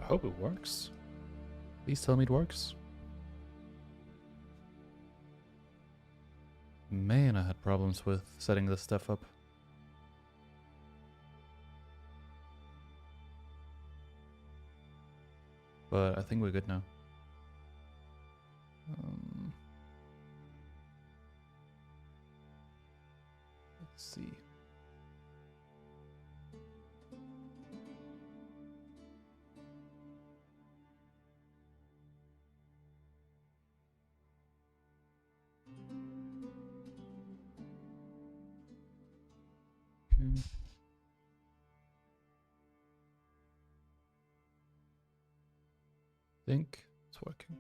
I hope it works. Please tell me it works. Man, I had problems with setting this stuff up. But I think we're good now. Let's see. Okay. Think it's working.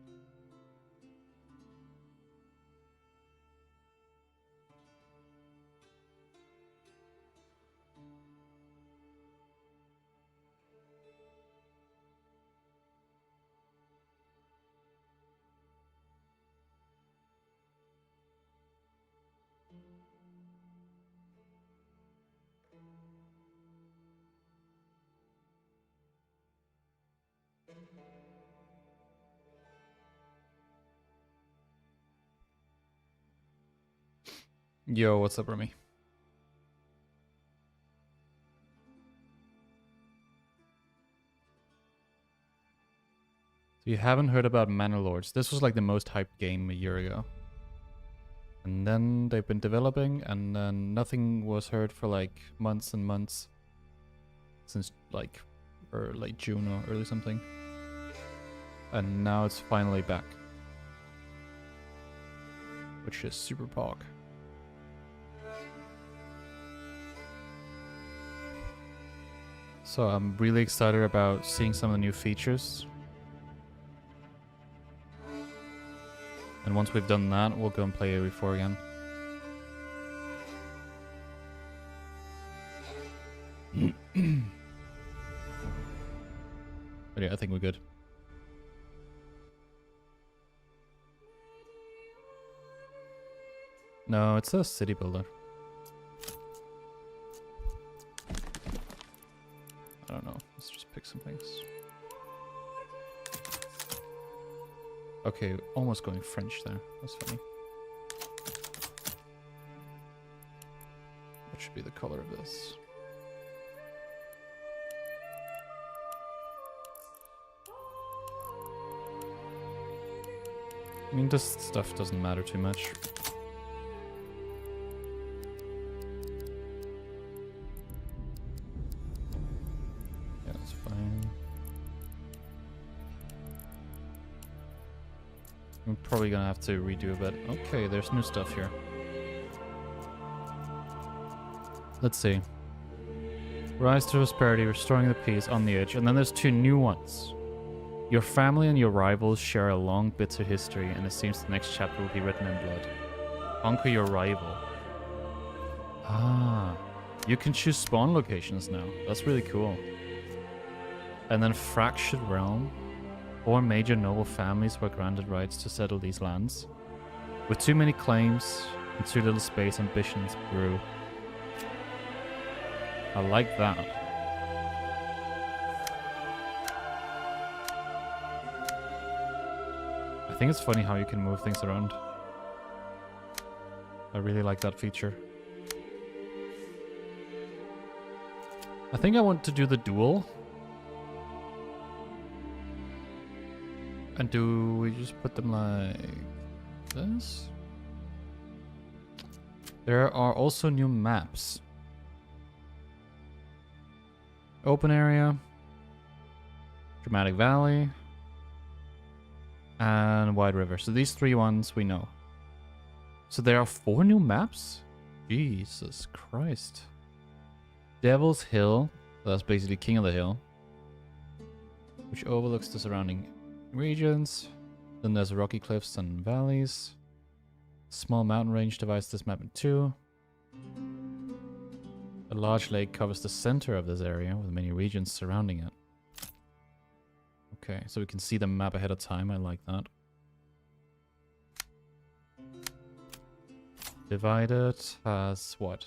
Yo, what's up, Remy? So you haven't heard about Manor Lords. This was like the most hyped game a year ago. And then they've been developing, and then nothing was heard for like months and months. Since like late June or early something. And now it's finally back. Which is super pog. So I'm really excited about seeing some of the new features. And once we've done that, we'll go and play AoE4 again. But yeah, I think we're good. No, it's a city builder. I don't know. Let's just pick some things. Okay, almost going French there. That's funny. What should be the color of this? I mean, this stuff doesn't matter too much. Yeah, that's fine. I'm probably gonna have to redo a bit. Okay, there's new stuff here. Let's see. Rise to prosperity, restoring the peace on the edge. And then there's two new ones. Your family and your rivals share a long, bitter history, and it seems the next chapter will be written in blood. Conquer your rival. Ah, you can choose spawn locations now. That's really cool. And then Fractured Realm. 4 major noble families were granted rights to settle these lands. With too many claims and too little space, ambitions grew. I like that. I think it's funny how you can move things around. I really like that feature. I think I want to do the duel. And do we just put them like this? There are also new maps. Open area. Dramatic Valley. And Wide River. So these 3 ones we know. So there are 4 new maps? Jesus Christ. Devil's Hill. That's basically King of the Hill. Which overlooks the surrounding regions. Then there's rocky cliffs and valleys. Small mountain range divides this map in 2. A large lake covers the center of this area with many regions surrounding it. Okay, so we can see the map ahead of time. I like that. Divided has what?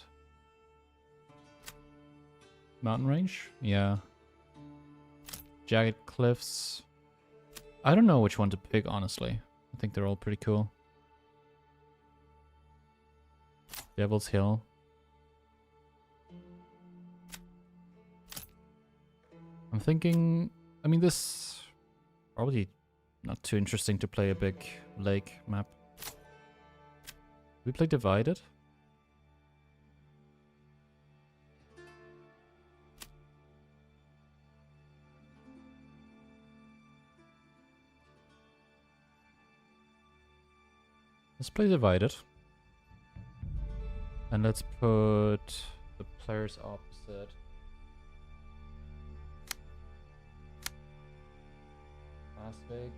Mountain range? Yeah. Jagged Cliffs. I don't know which one to pick, honestly. I think they're all pretty cool. Devil's Hill. I'm thinking... I mean, this... Probably not too interesting to play a big lake map. We play Divided? Let's play Divided. And let's put the players opposite. Plastic.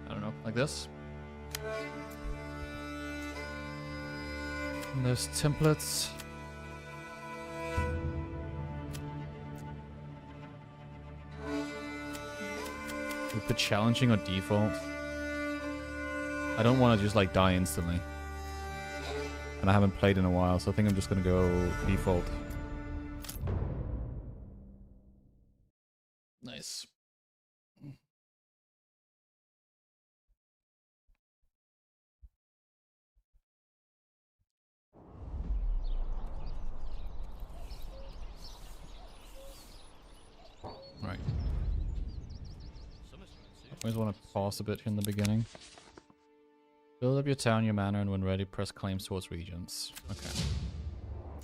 I don't know, like this. And there's templates. We put challenging or default. I don't want to just like die instantly. And I haven't played in a while, so I think I'm just gonna go default. Nice. Right. I always want to pause a bit here in the beginning. Build up your town, your manor, and when ready, press claims towards regions. Okay.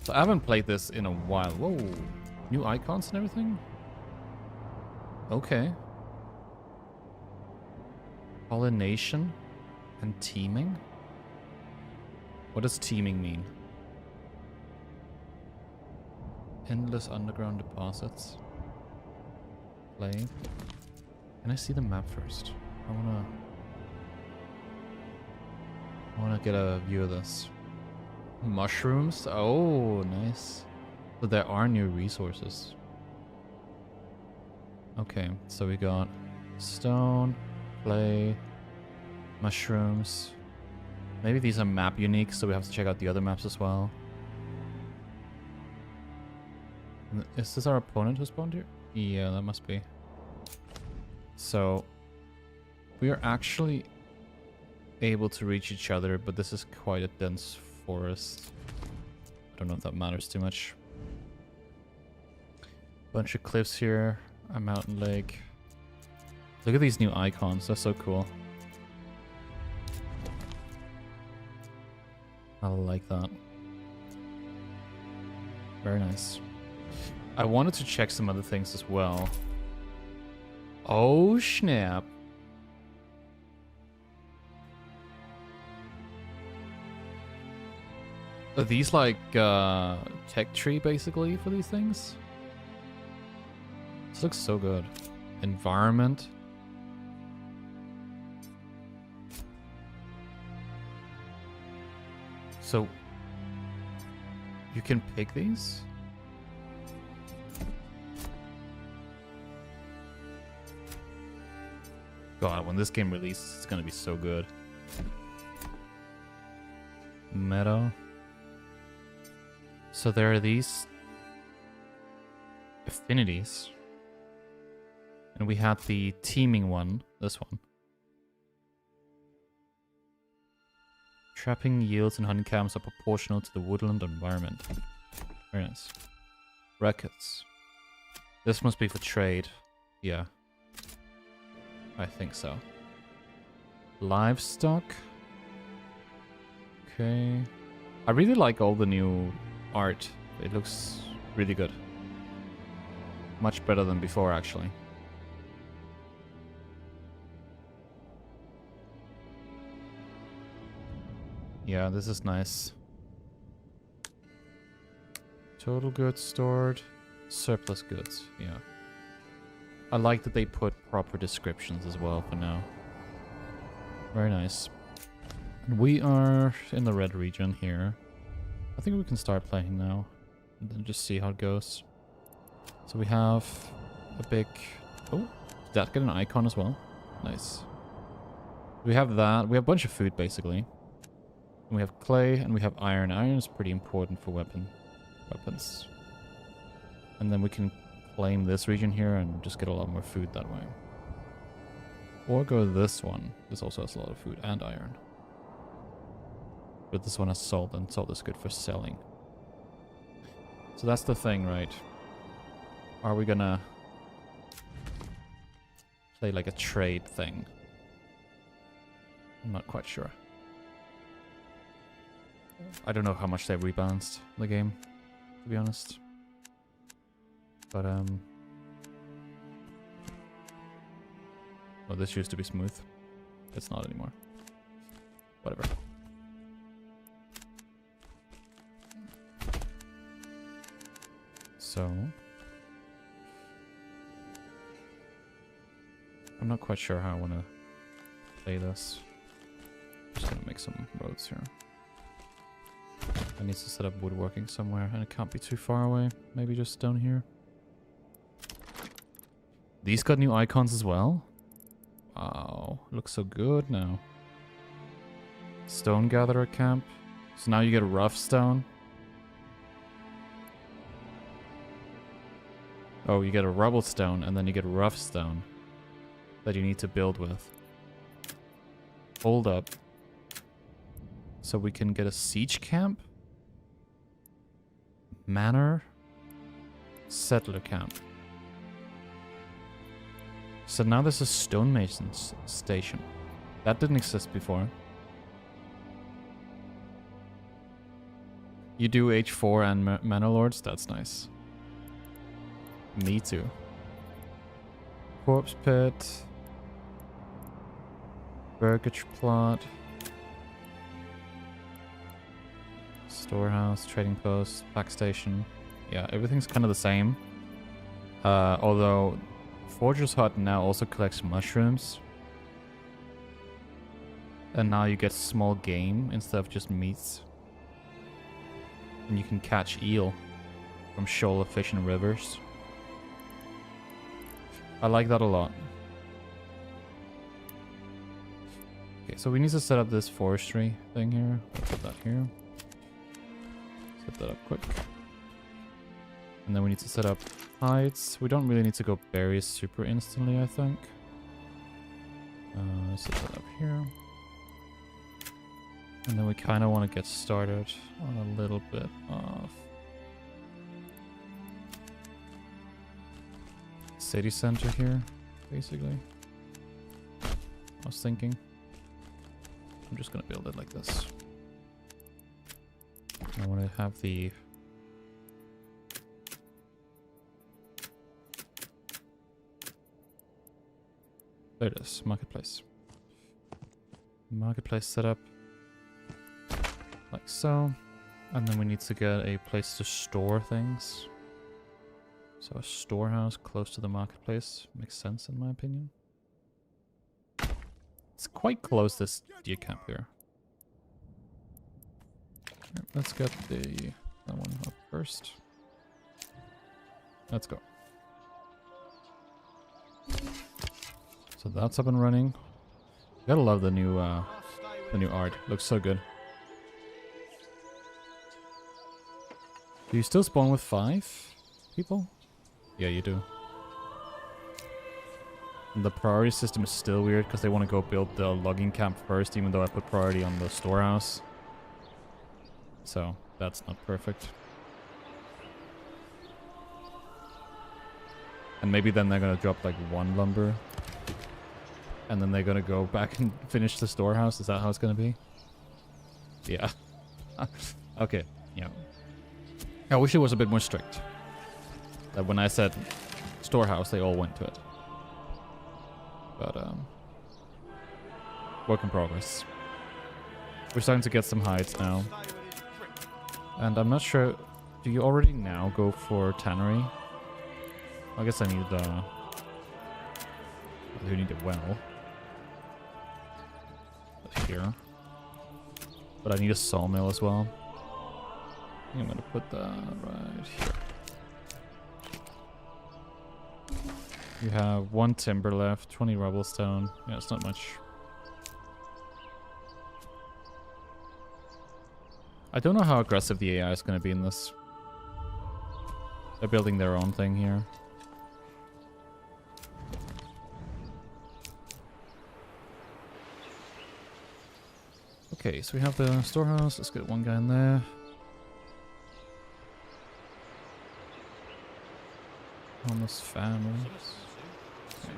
So I haven't played this in a while. Whoa. New icons and everything? Okay. Pollination and teaming? What does teaming mean? Endless underground deposits. Play. Can I see the map first? I wanna get a view of this. Mushrooms? Oh, nice. So there are new resources. Okay, so we got stone, clay, mushrooms. Maybe these are map unique, so we have to check out the other maps as well. Is this our opponent who spawned here? Yeah, that must be. So, we are actually able to reach each other, but this is quite a dense forest. I don't know if that matters too much. Bunch of cliffs here, a mountain lake. Look at these new icons, they're so cool. I like that. Very nice. I wanted to check some other things as well. Oh, snap. Are these like tech tree basically for these things? This looks so good. Environment. So you can pick these? God, when this game releases, it's gonna be so good. Meadow. So there are these affinities. And we had the teaming one, this one. Trapping yields and honeycombs are proportional to the woodland environment. Very nice. Records. This must be for trade. Yeah. I think so. Livestock. Okay. I really like all the new art. It looks really good. Much better than before, actually. Yeah, this is nice. Total goods stored. Surplus goods, yeah. I like that they put proper descriptions as well for now. Very nice. And we are in the red region here. I think we can start playing now. And then just see how it goes. So we have a big... Oh, did that get an icon as well? Nice. We have that. We have a bunch of food, basically. And we have clay and we have iron. Iron is pretty important for weapons. And then we can claim this region here and just get a lot more food that way. Or go to this one. This also has a lot of food and iron. But this one has salt, and salt is good for selling. So that's the thing, right? Are we gonna play like a trade thing? I'm not quite sure. I don't know how much they rebalanced the game, to be honest. But oh, this used to be smooth. It's not anymore. Whatever. So I'm not quite sure how I want to play this. I'm just gonna make some roads here. I need to set up woodworking somewhere, and it can't be too far away. Maybe just down here. These got new icons as well. Wow, looks so good now. Stone gatherer camp. So now you get rough stone. Oh, you get a rubble stone, and then you get rough stone that you need to build with. Hold up. So we can get a siege camp? Manor? Settler camp. So now there's a stonemason's station. That didn't exist before. You do H4 and Manor Lords? That's nice. Me too. Corpse pit. Burgage plot. Storehouse, trading post, pack station. Yeah, everything's kind of the same. Although Forger's Hut now also collects mushrooms. And now you get small game instead of just meats. And you can catch eel from shoal of fish and rivers. I like that a lot. Okay, so we need to set up this forestry thing here. I'll put that here. Set that up quick. And then we need to set up hides. We don't really need to go berries super instantly, I think. Set that up here. And then we kind of want to get started on a little bit of city center here, basically. I was thinking. I'm just gonna build it like this. I want to have the there it is, marketplace. Marketplace setup like so, and then we need to get a place to store things. So a storehouse close to the marketplace makes sense in my opinion. It's quite close, this deer camp here. Right, let's get that one up first. Let's go. So that's up and running. You gotta love the new art. Looks so good. Do you still spawn with 5 people? Yeah, you do. And the priority system is still weird because they want to go build the logging camp first, even though I put priority on the storehouse. So that's not perfect. And maybe then they're gonna drop like 1 lumber. And then they're gonna go back and finish the storehouse. Is that how it's gonna be? Yeah. Okay, yeah. I wish it was a bit more strict. That when I said storehouse, they all went to it. But, work in progress. We're starting to get some hides now. And I'm not sure, do you already now go for tannery? I guess I need, I do need a well. Here. But I need a sawmill as well. I think I'm gonna put that right here. You have 1 timber left, 20 rubble stone. Yeah, it's not much. I don't know how aggressive the AI is going to be in this. They're building their own thing here. Okay, so we have the storehouse. Let's get one guy in there. Homeless families. Okay.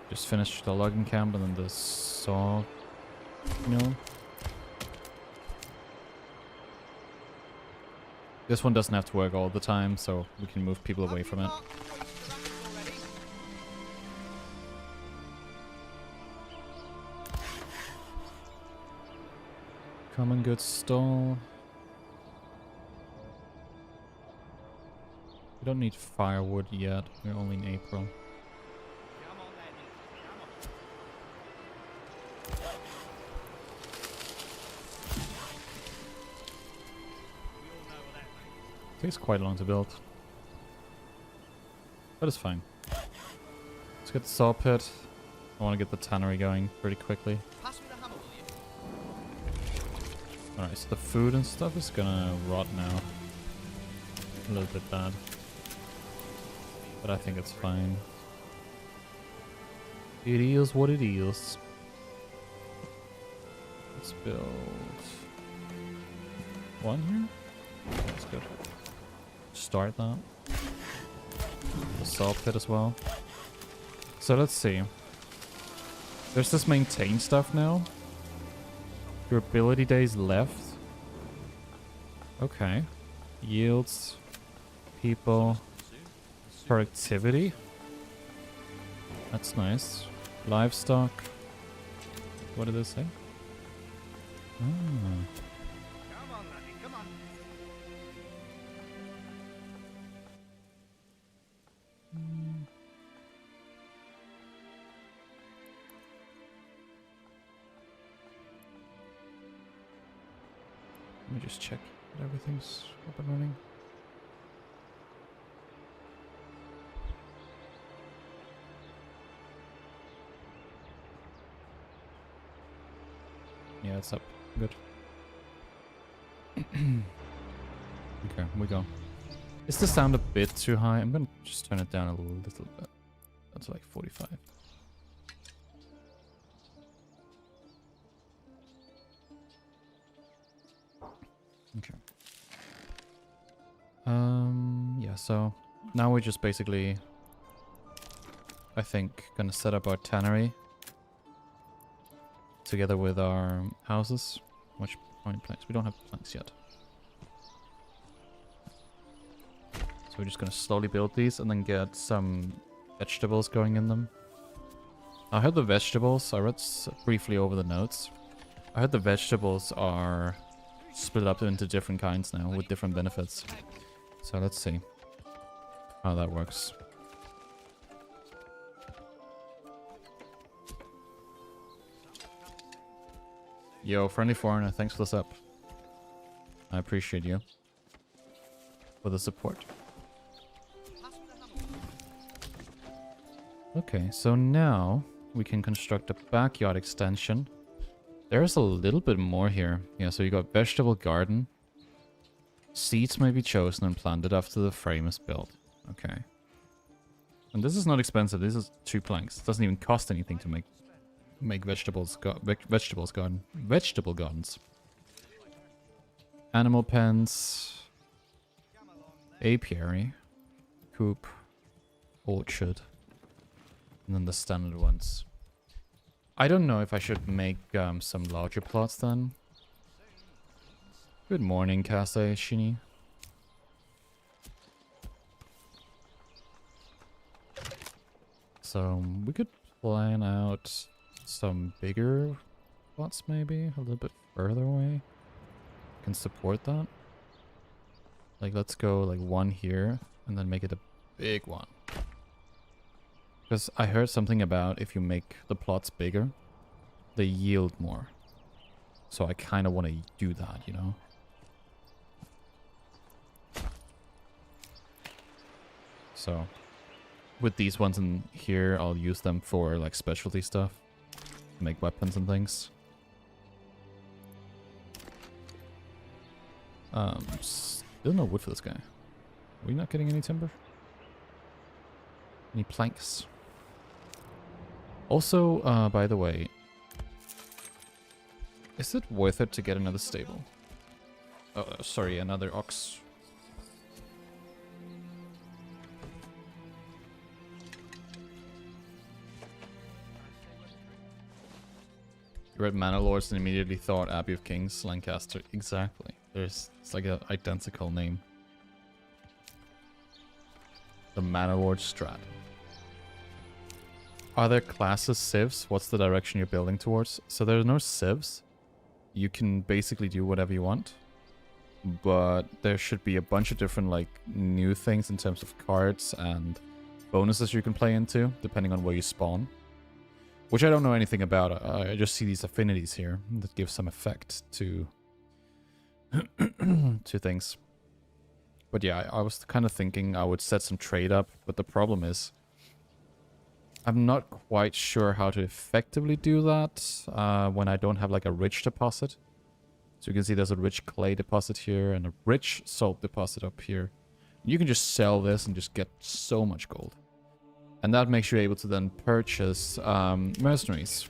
Just finished the logging camp and then the saw mill. This one doesn't have to work all the time, so we can move people away from it. Common goods stall. We don't need firewood yet. We're only in April. Takes quite long to build. But it's fine. Let's get the saw pit. I want to get the tannery going pretty quickly. Alright, so the food and stuff is gonna rot now. A little bit bad. But I think it's fine. It is what it is. Let's build one here. That's good. Start that. The saw pit as well. So let's see. There's this maintain stuff now. Durability days left. Okay. Yields. People. Productivity. That's nice. Livestock. What did it say? Ah. Come on, laddie, come on. Let me just check that everything's up and running. Yeah, it's up. Good. Okay, we go. Is the sound a bit too high? I'm gonna just turn it down a little bit. That's like 45. Okay. Yeah, so now we're just basically, I think, gonna set up our tannery together with our houses. How many planks? We don't have planks yet. So we're just gonna slowly build these and then get some vegetables going in them. I heard the vegetables, I read briefly over the notes. I heard the vegetables are split up into different kinds now with different benefits. So let's see how that works. Yo, friendly foreigner, thanks for the sub. I appreciate you for the support. Okay, so now we can construct a backyard extension. There's a little bit more here. Yeah, so you got vegetable garden. Seeds may be chosen and planted after the frame is built. Okay. And this is not expensive. This is 2 planks. It doesn't even cost anything to make vegetable gardens. Animal pens. Apiary. Coop. Orchard. And then the standard ones. I don't know if I should make some larger plots then. Good morning, Kase Shini. So we could plan out some bigger plots maybe, a little bit further away. Can support that. Like let's go like one here and then make it a big one. Because I heard something about if you make the plots bigger, they yield more. So I kind of want to do that, you know? So with these ones in here, I'll use them for like specialty stuff. make weapons and things. Still no wood for this guy. Are we not getting any timber? Any planks? Also, by the way, is it worth it to get another stable? Oh, sorry, another ox. You read Manor Lords and immediately thought Abbey of Kings, Lancaster. Exactly. It's like an identical name. The Manor Lord strat. Are there classes civs? What's the direction you're building towards? So there's no civs. You can basically do whatever you want. But there should be a bunch of different like new things in terms of cards and bonuses you can play into, depending on where you spawn. Which I don't know anything about. I just see these affinities here that give some effect to to things. But yeah, I was kind of thinking I would set some trade up, but the problem is I'm not quite sure how to effectively do that when I don't have like a rich deposit. So you can see there's a rich clay deposit here and a rich salt deposit up here. You can just sell this and just get so much gold. And that makes you able to then purchase mercenaries.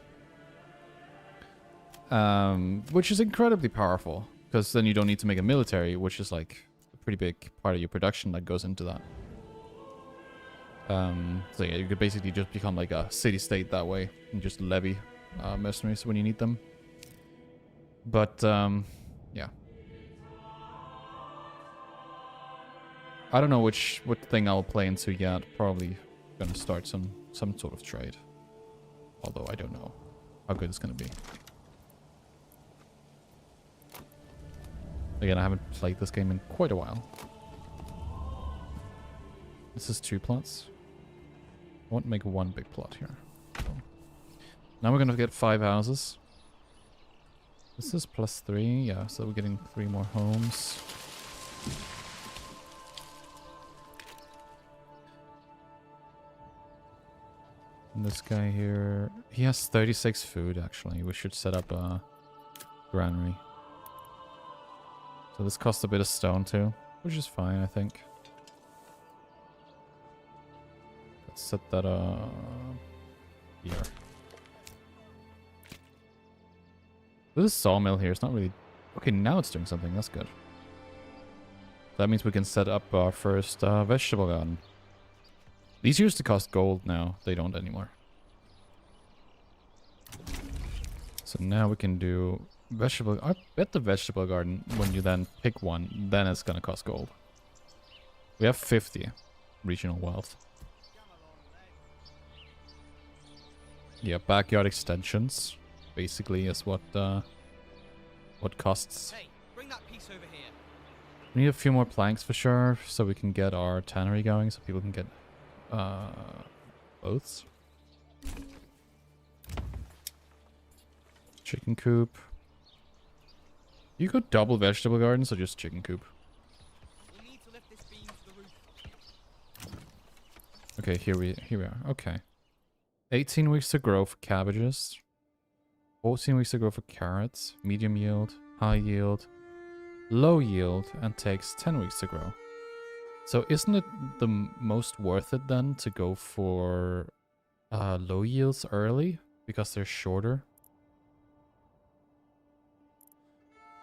Which is incredibly powerful. Because then you don't need to make a military, which is like a pretty big part of your production that goes into that. So yeah, you could basically just become like a city-state that way. And just levy mercenaries when you need them. But, yeah. I don't know what thing I'll play into yet. Probably gonna start some sort of trade. Although I don't know how good it's gonna be. Again, I haven't played this game in quite a while. This is 2 plots. I want to make 1 big plot here. So. Now we're gonna get 5 houses. This is +3, yeah, so we're getting 3 more homes. And this guy here, he has 36 food actually. We should set up a granary. So this costs a bit of stone too, which is fine, I think. Let's set that up here. This sawmill here is not really... Okay, now it's doing something. That's good. That means we can set up our first vegetable garden. These used to cost gold now. They don't anymore. So now we can do vegetable... I bet the vegetable garden, when you then pick one, then it's gonna cost gold. We have 50 regional wealth. Yeah, backyard extensions. Basically is what costs. Hey, bring that piece over here. We need a few more planks for sure, so we can get our tannery going, so people can get oats. Chicken coop. You go double vegetable gardens or just chicken coop? We need to lift this beam to the roof. Okay, here we are. Okay. 18 weeks to grow for cabbages. 14 weeks to grow for carrots. Medium yield, high yield, low yield, and takes 10 weeks to grow. So isn't it the most worth it then to go for low yields early? Because they're shorter?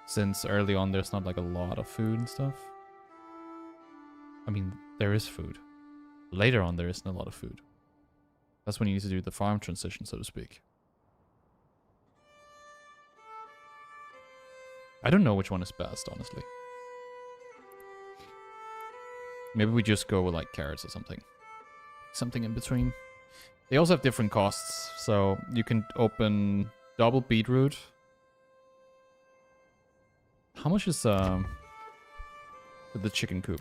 Since early on there's not like a lot of food and stuff. I mean, there is food. Later on there isn't a lot of food. That's when you need to do the farm transition, so to speak. I don't know which one is best, honestly. Maybe we just go with like carrots or something. Something in between. They also have different costs, so you can open double beetroot. How much is the chicken coop?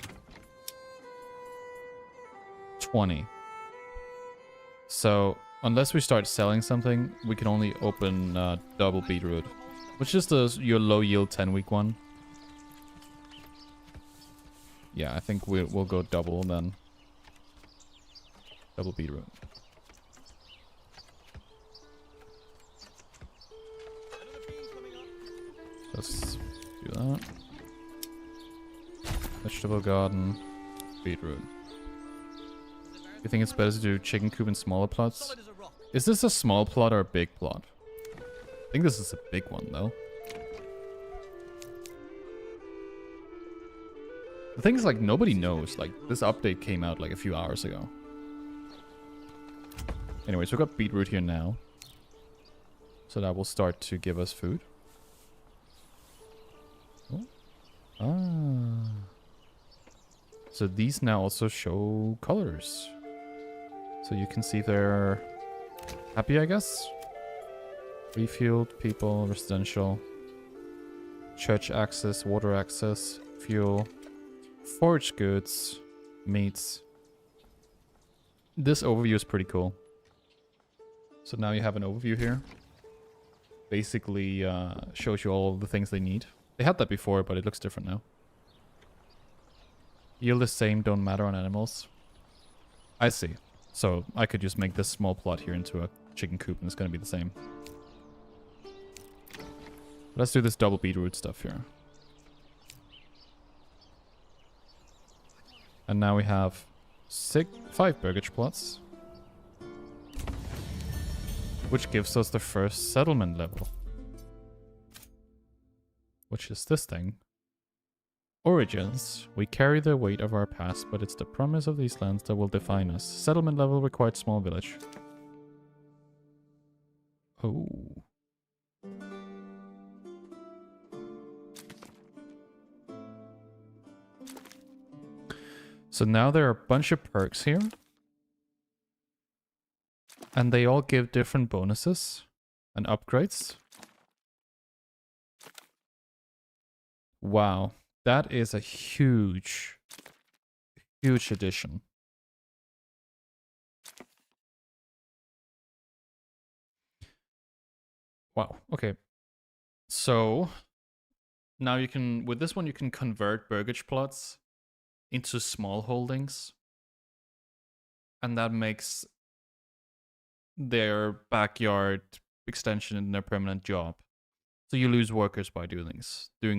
20. So unless we start selling something, we can only open double beetroot. Which is your low yield 10-week one. Yeah, I think we'll go double then. Double beetroot. Let's do that. Vegetable garden, beetroot. You think it's better to do chicken coop in smaller plots? Solid as a rock. Is this a small plot or a big plot? I think this is a big one though. The thing is, like, nobody knows. Like, this update came out like a few hours ago. Anyways, we've got beetroot here now. So that will start to give us food. Oh. Ah. So these now also show colors. So you can see if they're happy, I guess. Refueled, people, residential. Church access, water access, fuel. Forage goods, meats. This overview is pretty cool. So now you have an overview here. Basically shows you all the things they need. They had that before, but it looks different now. Yield the same, don't matter on animals. I see. So I could just make this small plot here into a chicken coop and it's going to be the same. Let's do this double beetroot stuff here. And now we have 5 burgage plots. Which gives us the first settlement level. Which is this thing. Origins. We carry the weight of our past, but it's the promise of these lands that will define us. Settlement level required small village. Oh. So now there are a bunch of perks here. And they all give different bonuses and upgrades. Wow. That is a huge, huge addition. Wow. Okay. So now you can, with this one, you can convert burgage plots into small holdings. And that makes their backyard extension in their permanent job. So you lose workers by doing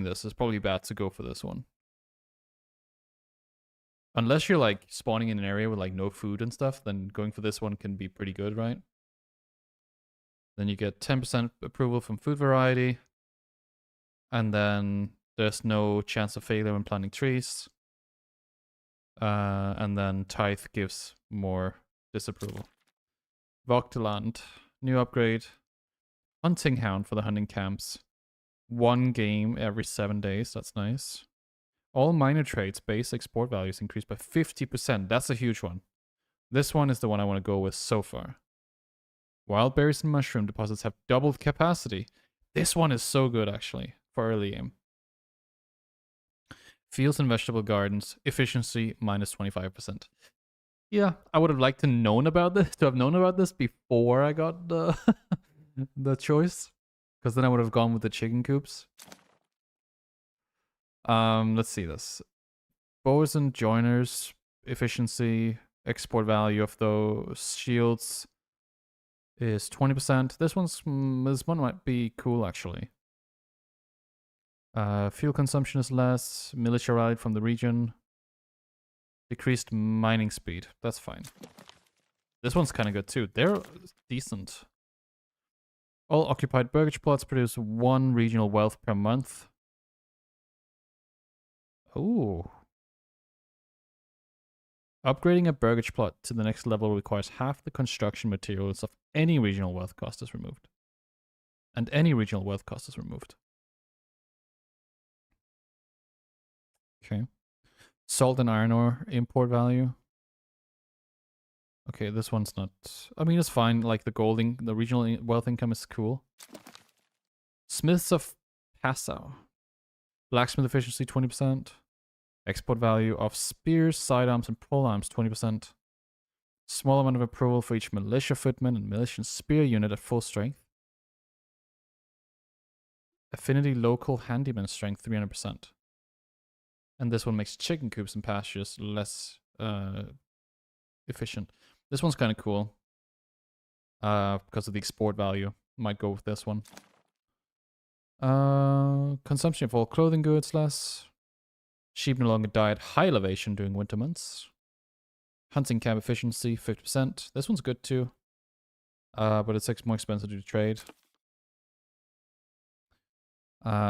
this. It's probably bad to go for this one. Unless you're like spawning in an area with like no food and stuff, then going for this one can be pretty good, right? Then you get 10% approval from food variety. And then there's no chance of failure when planting trees. And then tithe gives more disapproval. Vogteland, new upgrade. Hunting hound for the hunting camps. 1 game every 7 days, that's nice. All minor traits, base export values increased by 50%. That's a huge one. This one is the one I want to go with so far. Wild berries and mushroom deposits have doubled capacity. This one is so good actually for early game. Fields and vegetable gardens, efficiency minus 25%. Yeah, I would have liked to known about this, to have known about this before I got the the choice, because then I would have gone with the chicken coops. Let's see this. Bows and joiners, efficiency, export value of those shields is 20%. This one might be cool actually. Fuel consumption is less. Militia rallied from the region. Decreased mining speed. That's fine. This one's kind of good too. They're decent. All occupied burgage plots produce 1 regional wealth per month. Ooh. Upgrading a burgage plot to the next level requires half the construction materials of any regional wealth cost is removed. And any regional wealth cost is removed. Okay. Salt and iron ore import value. Okay, this one's not... I mean, it's fine. Like the the regional wealth income is cool. Smiths of Passau. Blacksmith efficiency 20%. Export value of spears, sidearms, and polearms 20%. Small amount of approval for each militia footman and militia spear unit at full strength. Affinity local handyman strength 300%. And this one makes chicken coops and pastures less efficient. This one's kind of cool. Because of the export value. Might go with this one. Consumption of all clothing goods less. Sheep no longer die at high elevation during winter months. Hunting camp efficiency 50%. This one's good too. But it's more expensive to trade.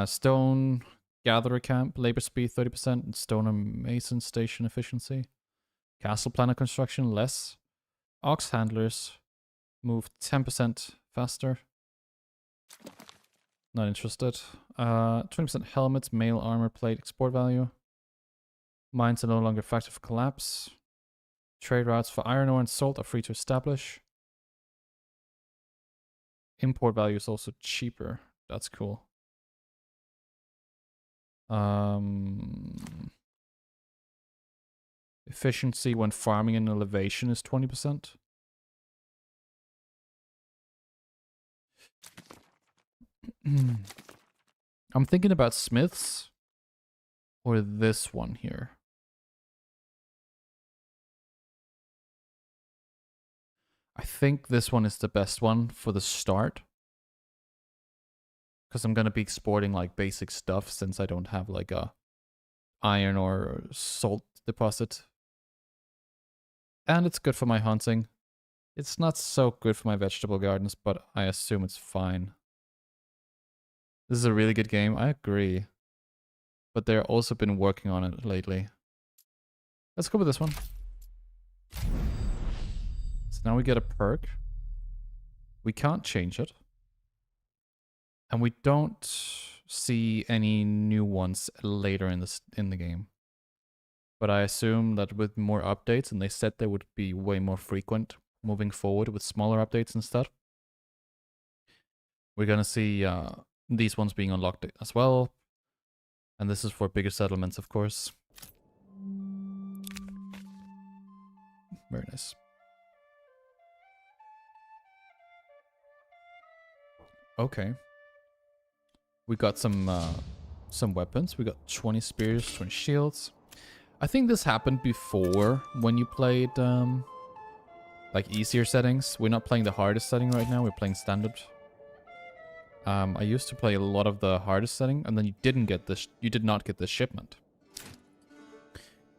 Stone gatherer camp, labor speed 30%, and stone and mason station efficiency. Castle planner construction less. Ox handlers move 10% faster. Not interested. 20% helmets, mail armor plate export value. Mines are no longer a factor for collapse. Trade routes for iron ore and salt are free to establish. Import value is also cheaper. That's cool. Efficiency when farming in elevation is 20%. I'm thinking about smiths or this one here. I think this one is the best one for the start. Because I'm going to be exporting like basic stuff since I don't have like a iron or salt deposit. And it's good for my hunting. It's not so good for my vegetable gardens, but I assume it's fine. This is a really good game, I agree. But they've also been working on it lately. Let's go with this one. So now we get a perk. We can't change it. And we don't see any new ones later in the game. But I assume that with more updates, and they said they would be way more frequent moving forward with smaller updates instead, we're gonna see these ones being unlocked as well. And this is for bigger settlements, of course. Very nice. Okay. We got some weapons. We got 20 spears, 20 shields. I think this happened before when you played like easier settings. We're not playing the hardest setting right now. We're playing standard. I used to play a lot of the hardest setting, and then you didn't get this. You did not get this shipment.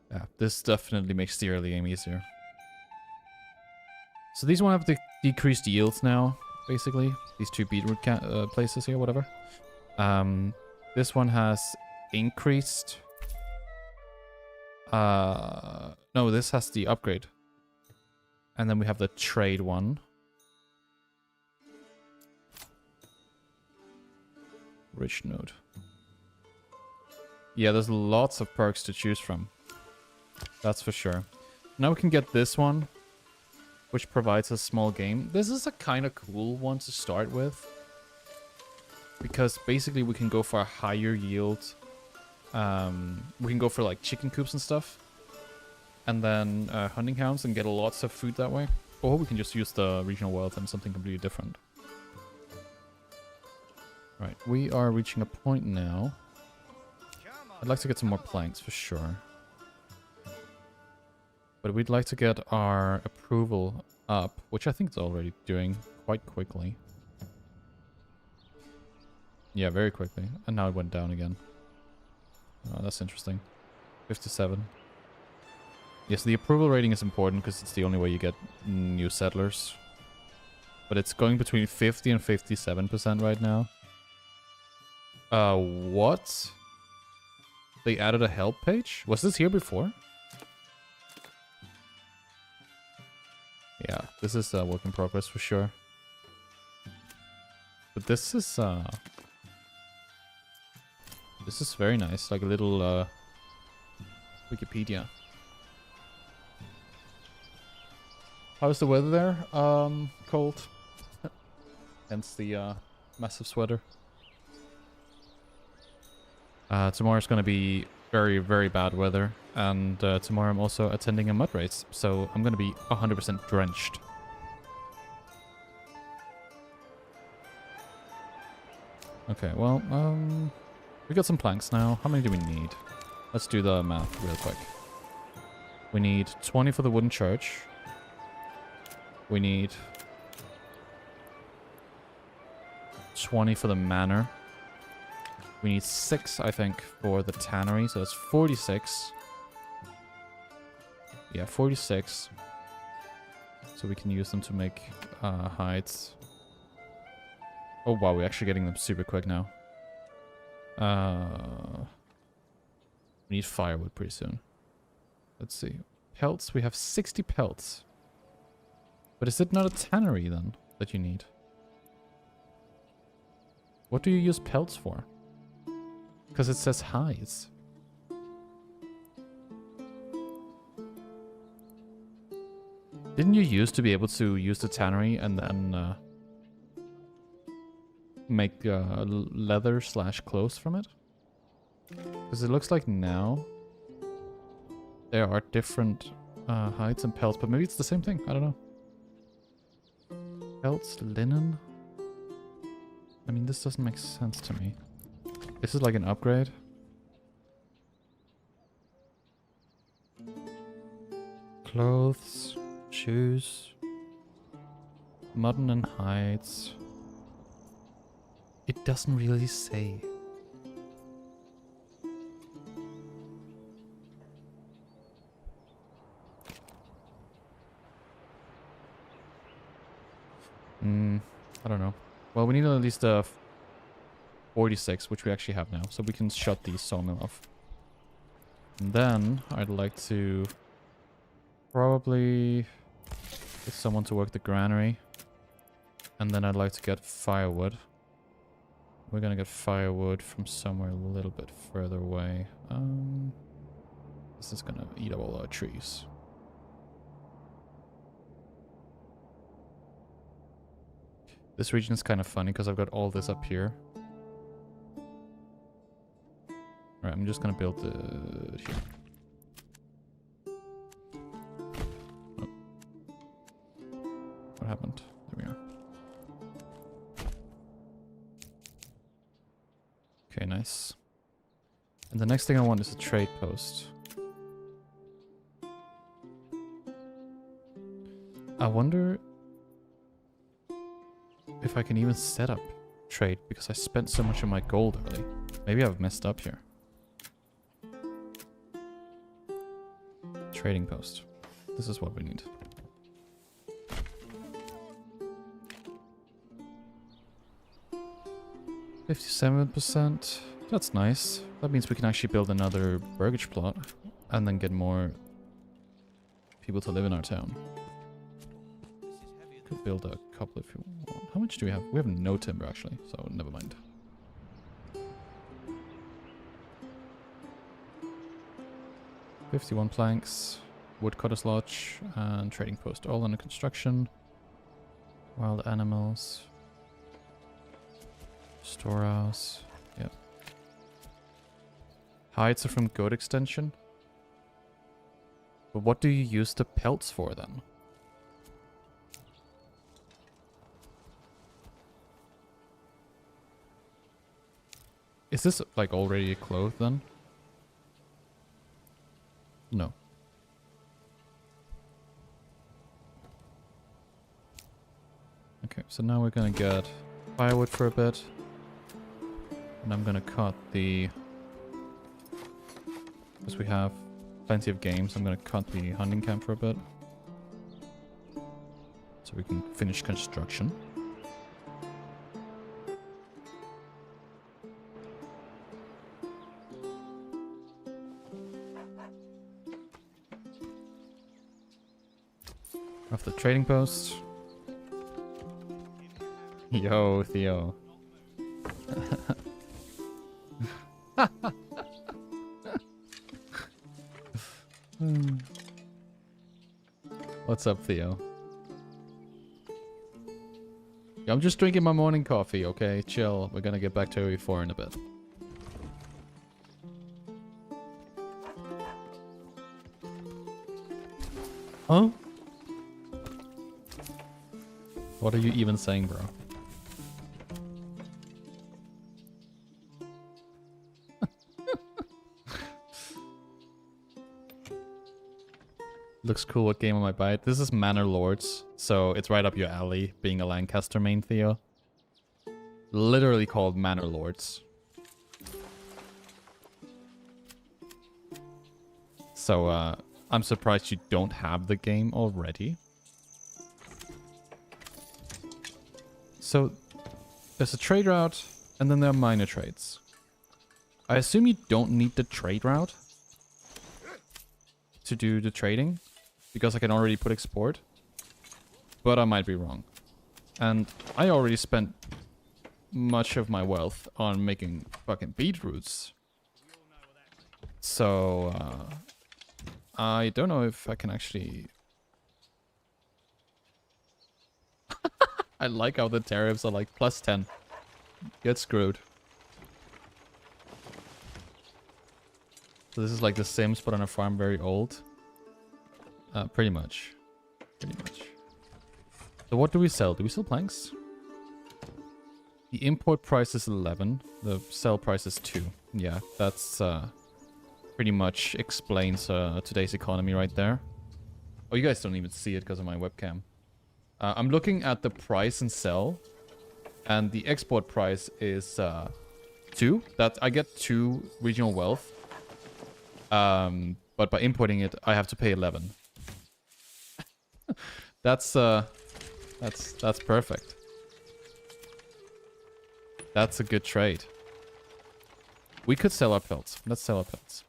Yeah, this definitely makes the early game easier. So these one have the decreased yields now, basically. These two beetroot places here, whatever. This one has increased. No, this has the upgrade. And then we have the trade one. Rich node. Yeah, there's lots of perks to choose from. That's for sure. Now we can get this one, which provides a small game. This is a kind of cool one to start with. Because basically we can go for a higher yield. We can go for like chicken coops and stuff. And then hunting hounds and get lots of food that way. Or we can just use the regional wealth and something completely different. Right, we are reaching a point now. I'd like to get some more planks for sure. But we'd like to get our approval up, which I think it's already doing quite quickly. Yeah, very quickly. And now it went down again. Oh, that's interesting. 57. Yes, the approval rating is important because it's the only way you get new settlers. But it's going between 50 and 57% right now. What? They added a help page? Was this here before? Yeah, this is a work in progress for sure. But this is very nice, like a little Wikipedia. How's the weather there? Cold. Hence the massive sweater. Tomorrow's gonna be very, very bad weather, and tomorrow I'm also attending a mud race, so I'm gonna be 100% drenched. Okay, well, we got some planks now. How many do we need? Let's do the math real quick. We need 20 for the wooden church. We need 20 for the manor. We need 6, I think, for the tannery. So that's 46. Yeah, 46. So we can use them to make hides. Oh wow, we're actually getting them super quick now. We need firewood pretty soon. Let's see. Pelts, we have 60 pelts. But is it not a tannery then that you need? What do you use pelts for? Because it says hides. Didn't you used to be able to use the tannery and then make leather / clothes from it? Because it looks like now there are different hides and pelts, but maybe it's the same thing. I don't know. Pelts, linen. I mean, this doesn't make sense to me. This is like an upgrade. Clothes, shoes, mutton and hides. It doesn't really say. I don't know. Well, we need at least 46, which we actually have now, so we can shut the sawmill off. And then I'd like to probably get someone to work the granary. And then I'd like to get firewood. We're gonna get firewood from somewhere a little bit further away. This is gonna eat up all our trees. This region is kind of funny because I've got all this up here. Alright, I'm just gonna build it here. Oh. What happened? There we are. Okay, nice. And the next thing I want is a trade post. I wonder if I can even set up trade because I spent so much of my gold early. Maybe I've messed up here. Trading post. This is what we need. %. That's nice. That means we can actually build another burgage plot and then get more people to live in our town. Could build a couple if you want. How much do we have? We have no timber actually, so never mind. $51 planks, woodcutter's lodge, and trading post all under construction. Wild animals. Storehouse. Yeah. Hides are from goat extension. But what do you use the pelts for then? Is this like already a cloth then? No. Okay, so now we're gonna get firewood for a bit. And I'm gonna cut the... Because we have plenty of games, I'm gonna cut the hunting camp for a bit. So we can finish construction. Off the trading post. Yo, Theo. What's up, Theo? Yeah, I'm just drinking my morning coffee, okay? Chill. We're gonna get back to AoE4 in a bit. Huh? What are you even saying, bro? Looks cool. What game am I buy it? This is Manor Lords, so it's right up your alley, being a Lancaster main, Theo. Literally called Manor Lords. So I'm surprised you don't have the game already. So there's a trade route, and then there are minor trades. I assume you don't need the trade route to do the trading, because I can already put export. But I might be wrong. And I already spent much of my wealth on making fucking beetroots. So I don't know if I can actually... I like how the tariffs are like plus 10. Get screwed. So this is like the Sims, but on a farm very old. Pretty much. Pretty much. So what do we sell? Do we sell planks? The import price is 11. The sell price is 2. Yeah, that's pretty much explains today's economy right there. Oh, you guys don't even see it because of my webcam. I'm looking at the price and sell. And the export price is 2. That I get 2 regional wealth. But by importing it, I have to pay 11. That's perfect. That's a good trade. We could sell our pelts. Let's sell our pelts.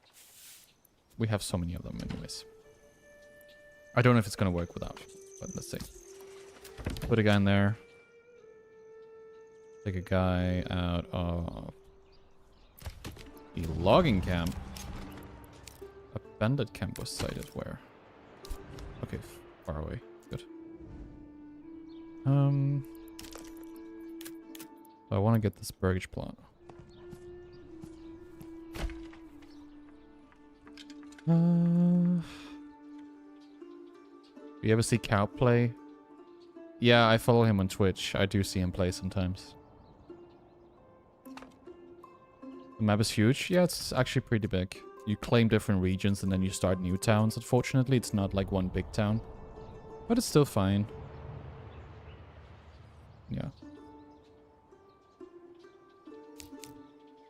We have so many of them anyways. I don't know if it's gonna work without, but let's see. Put a guy in there. Take a guy out of the logging camp. A bandit camp was sighted where? Okay, far away. Good. I want to get this burgage plot. You ever see Cow play? Yeah, I follow him on Twitch. I do see him play sometimes. The map is huge. Yeah, it's actually pretty big. You claim different regions and then you start new towns. Unfortunately, it's not like one big town. But it's still fine. Yeah.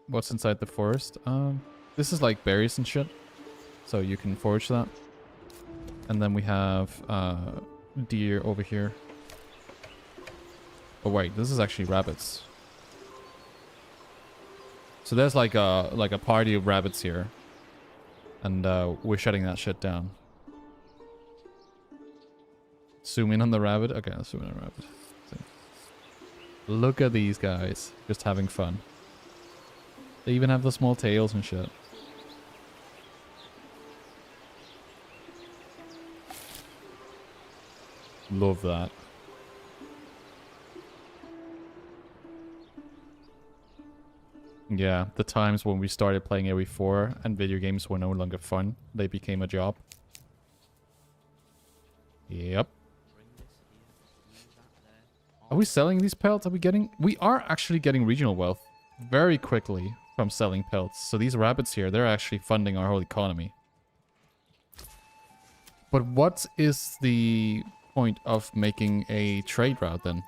What's inside the forest? This is like berries and shit. So you can forage that. And then we have deer over here. Oh wait, this is actually rabbits. So there's like a party of rabbits here. And we're shutting that shit down. Zoom in on the rabbit. Okay, let's zoom in on the rabbit. See. Look at these guys. Just having fun. They even have the small tails and shit. Love that. Yeah, the times when we started playing AoE4 and video games were no longer fun. They became a job. Yep. Are we selling these pelts? Are we getting... We are actually getting regional wealth very quickly from selling pelts. So these rabbits here, they're actually funding our whole economy. But what is the point of making a trade route then?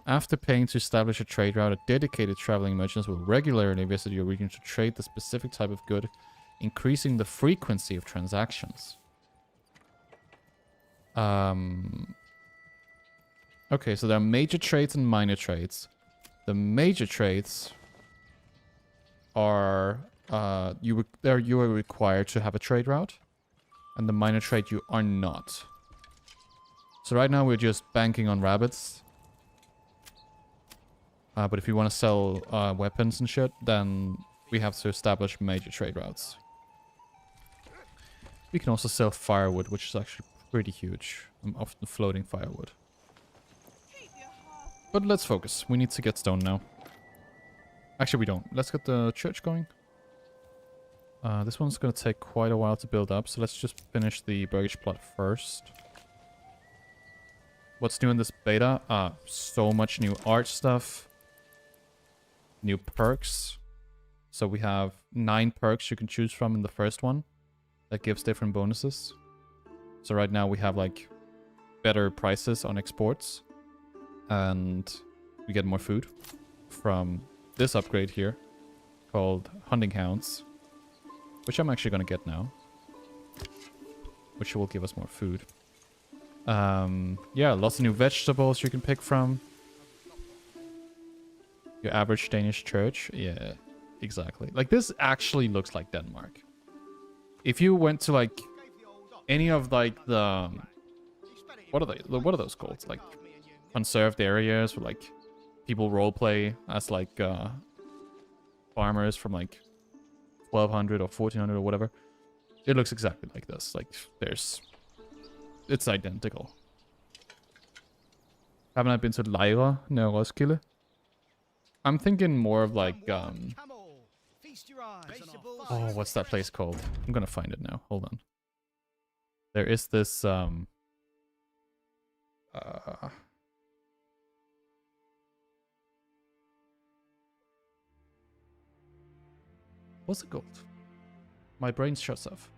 After paying to establish a trade route, a dedicated traveling merchants will regularly visit your region to trade the specific type of good, increasing the frequency of transactions. Okay, so there are major trades and minor trades. The major trades are you are required to have a trade route, and the minor trade you are not. So right now we're just banking on rabbits. But if you want to sell weapons and shit, then we have to establish major trade routes. We can also sell firewood, which is actually pretty huge. I'm often floating firewood. But let's focus. We need to get stone now. Actually, we don't. Let's get the church going. This one's going to take quite a while to build up, so let's just finish the burgage plot first. What's new in this beta? So much new art stuff. New perks. So we have 9 perks you can choose from in the first one. That gives different bonuses. So right now we have like better prices on exports. And we get more food from this upgrade here called Hunting Hounds, which I'm actually going to get now. which will give us more food. Yeah, lots of new vegetables you can pick from. Your average Danish church. Yeah, exactly. Like, this actually looks like Denmark. If you went to, like, any of, like, the... What are they? What are those called? Like, conserved areas where, like, people roleplay as, like, farmers from, like, 1200 or 1400 or whatever. It looks exactly like this. Like, there's... It's identical. Haven't I been to Lejre near Roskilde? I'm thinking more of like, oh, what's that place called? I'm gonna find it now. Hold on. There is this, what's it called? My brain shuts off.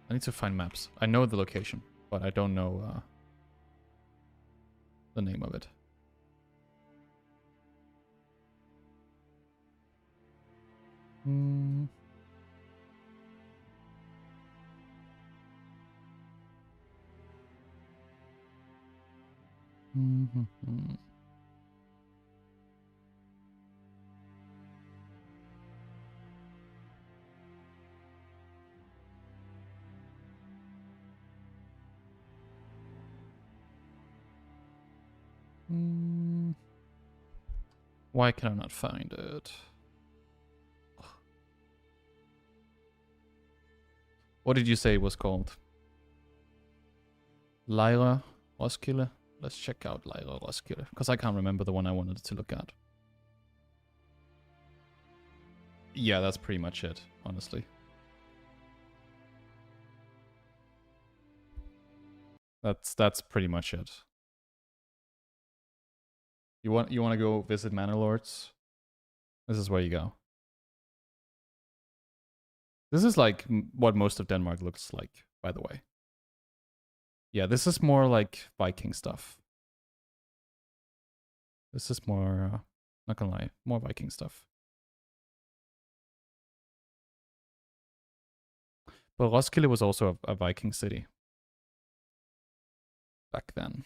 I need to find maps. I know the location, but I don't know the name of it. Hmm. Mm-hmm. Why can I not find it? What did you say it was called? Lejre Roskilde? Let's check out Lejre Roskilde, because I can't remember the one I wanted to look at. Yeah, that's pretty much it, honestly. That's pretty much it. You want to go visit Manor Lords? This is where you go. This is like what most of Denmark looks like, by the way. Yeah, this is more like Viking stuff. This is more, not gonna lie, more Viking stuff. But Roskilde was also a Viking city back then.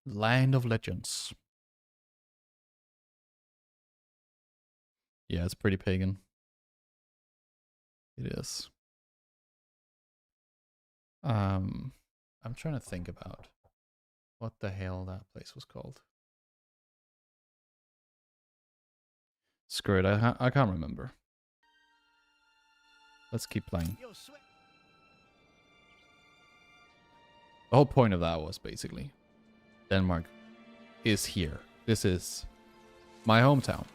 Land of Legends. Yeah, it's pretty pagan. It is. I'm trying to think about what the hell that place was called. Screw it, I can't remember. Let's keep playing. The whole point of that was basically Denmark is here. This is my hometown.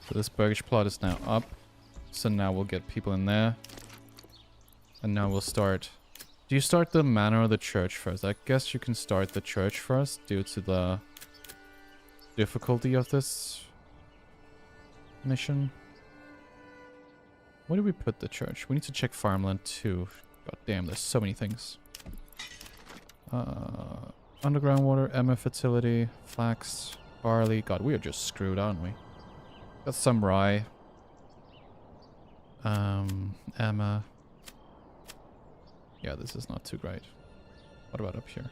So this Burgish plot is now up. So now we'll get people in there. And now we'll start. Do you start the manor or the church first? I guess you can start the church first due to the difficulty of this mission. Where do we put the church? We need to check farmland too. God damn, there's so many things. Underground water, Emma fertility, flax, barley. God, we are just screwed, aren't we? Got some rye. Emma. Yeah, this is not too great. What about up here?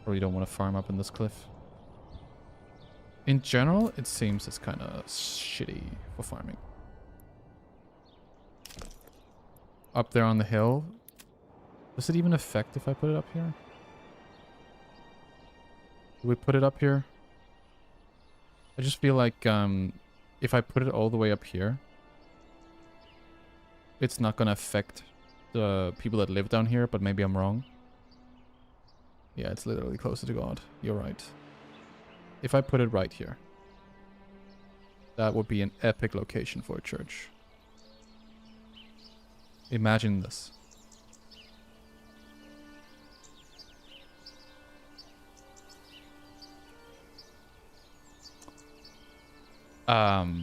Really don't want to farm up in this cliff. In general, it seems it's kind of shitty for farming. Up there on the hill. Does it even affect if I put it up here? Do we put it up here? I just feel like if I put it all the way up here, it's not gonna affect the people that live down here, but maybe I'm wrong. Yeah, it's literally closer to God. You're right. If I put it right here, that would be an epic location for a church. Imagine this. I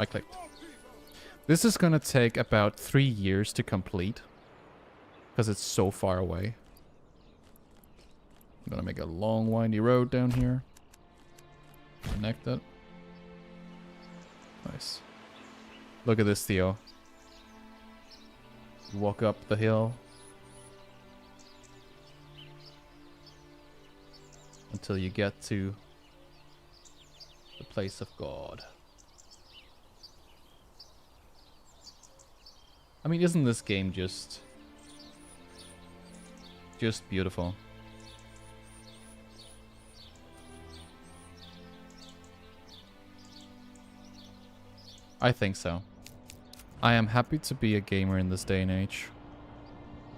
clicked. This is gonna take about 3 years to complete because it's so far away. I'm gonna make a long windy road down here. Connect it. Nice. Look at this, Theo. Walk up the hill until you get to the place of God. I mean, isn't this game just beautiful? I think so. I am happy to be a gamer in this day and age.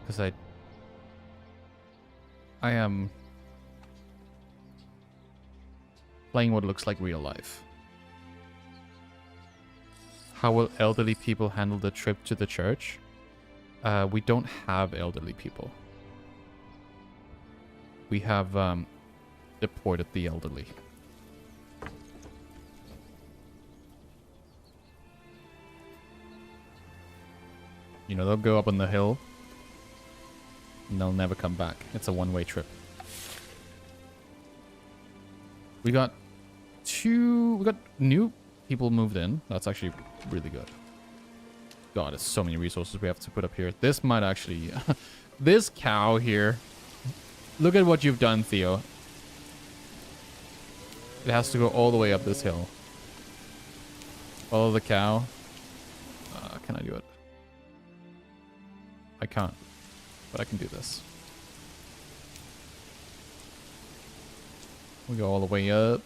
Because I am playing what looks like real life. How will elderly people handle the trip to the church? We don't have elderly people. We have deported the elderly. You know, they'll go up on the hill and they'll never come back. It's a one-way trip. We got new people moved in. That's actually really good. God, there's so many resources we have to put up here. This might actually... this cow here. Look at what you've done, Theo. It has to go all the way up this hill. Follow the cow. Can I do it? I can't, but I can do this. We go all the way up.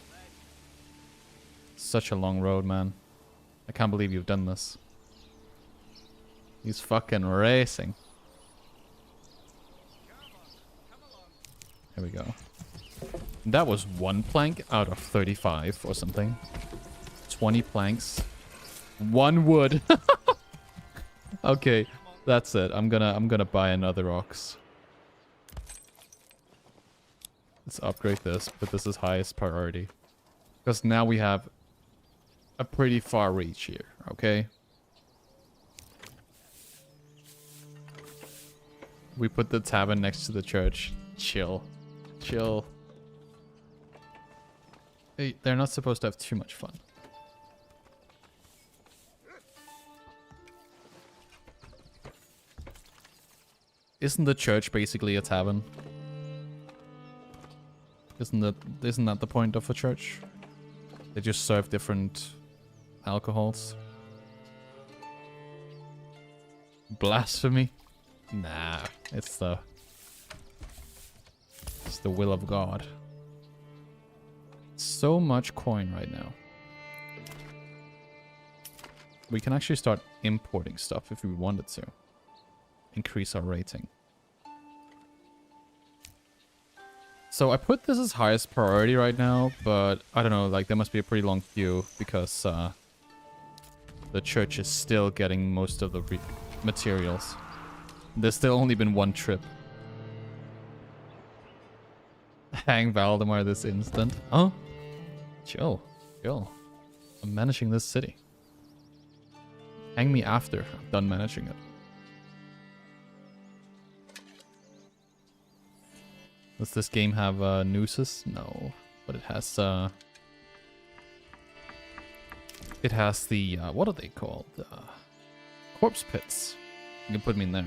Such a long road, man. I can't believe you've done this. He's fucking racing. Here we go. That was 1 plank out of 35 or something. 20 planks. 1 wood. Okay. That's it. I'm gonna buy another ox. Let's upgrade this, but this is highest priority. Because now we have a pretty far reach here, okay? We put the tavern next to the church. Chill. Chill. Hey, they're not supposed to have too much fun. Isn't the church basically a tavern? Isn't that the point of a church? They just serve different alcohols. Blasphemy? Nah, it's the will of God. So much coin right now. We can actually start importing stuff if we wanted to. Increase our rating. So I put this as highest priority right now, but I don't know, like there must be a pretty long queue because the church is still getting most of the materials. There's still only been 1 trip. Hang Valdemar this instant. Oh, chill, chill. I'm managing this city. Hang me after I'm done managing it. Does this game have nooses? No, but it has the what are they called? Corpse pits. You can put me in there.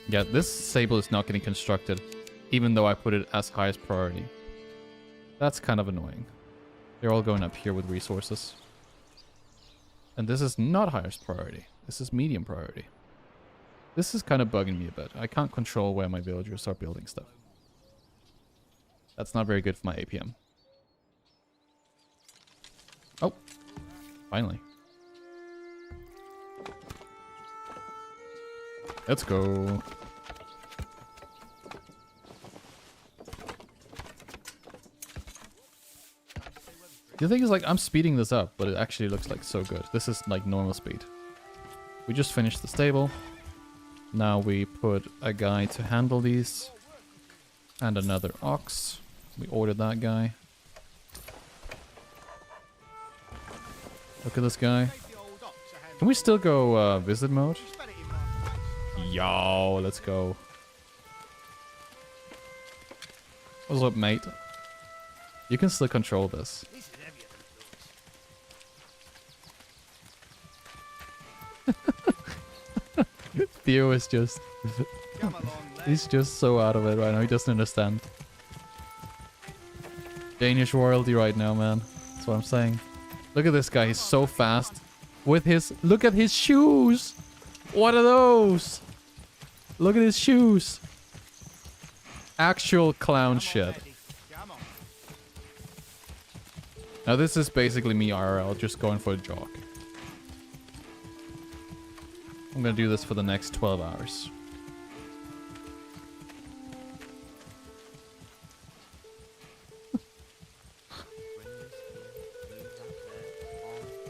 Yeah, this stable is not getting constructed, even though I put it as highest priority. That's kind of annoying. They're all going up here with resources. And this is not highest priority. This is medium priority. This is kind of bugging me a bit. I can't control where my villagers are building stuff. That's not very good for my APM. Oh, finally. Let's go. The thing is, like, I'm speeding this up, but it actually looks like so good. This is like normal speed. We just finished the stable. Now we put a guy to handle these. And another ox. We ordered that guy. Look at this guy. Gave the old ox a hand. Can we still go visit mode? Spat it in my face. Yo, let's go. What's up, mate? You can still control this. This is heavier than it looks. Theo is just... Come along, lad. he's just so out of it right now. He doesn't understand. Danish royalty right now, man. That's what I'm saying. Look at this guy. He's so fast. With his... Look at his shoes! What are those? Look at his shoes. Actual clown Come on, shit. laddie. Come on. Now this is basically me IRL, just going for a jog. I'm gonna do this for the next 12 hours.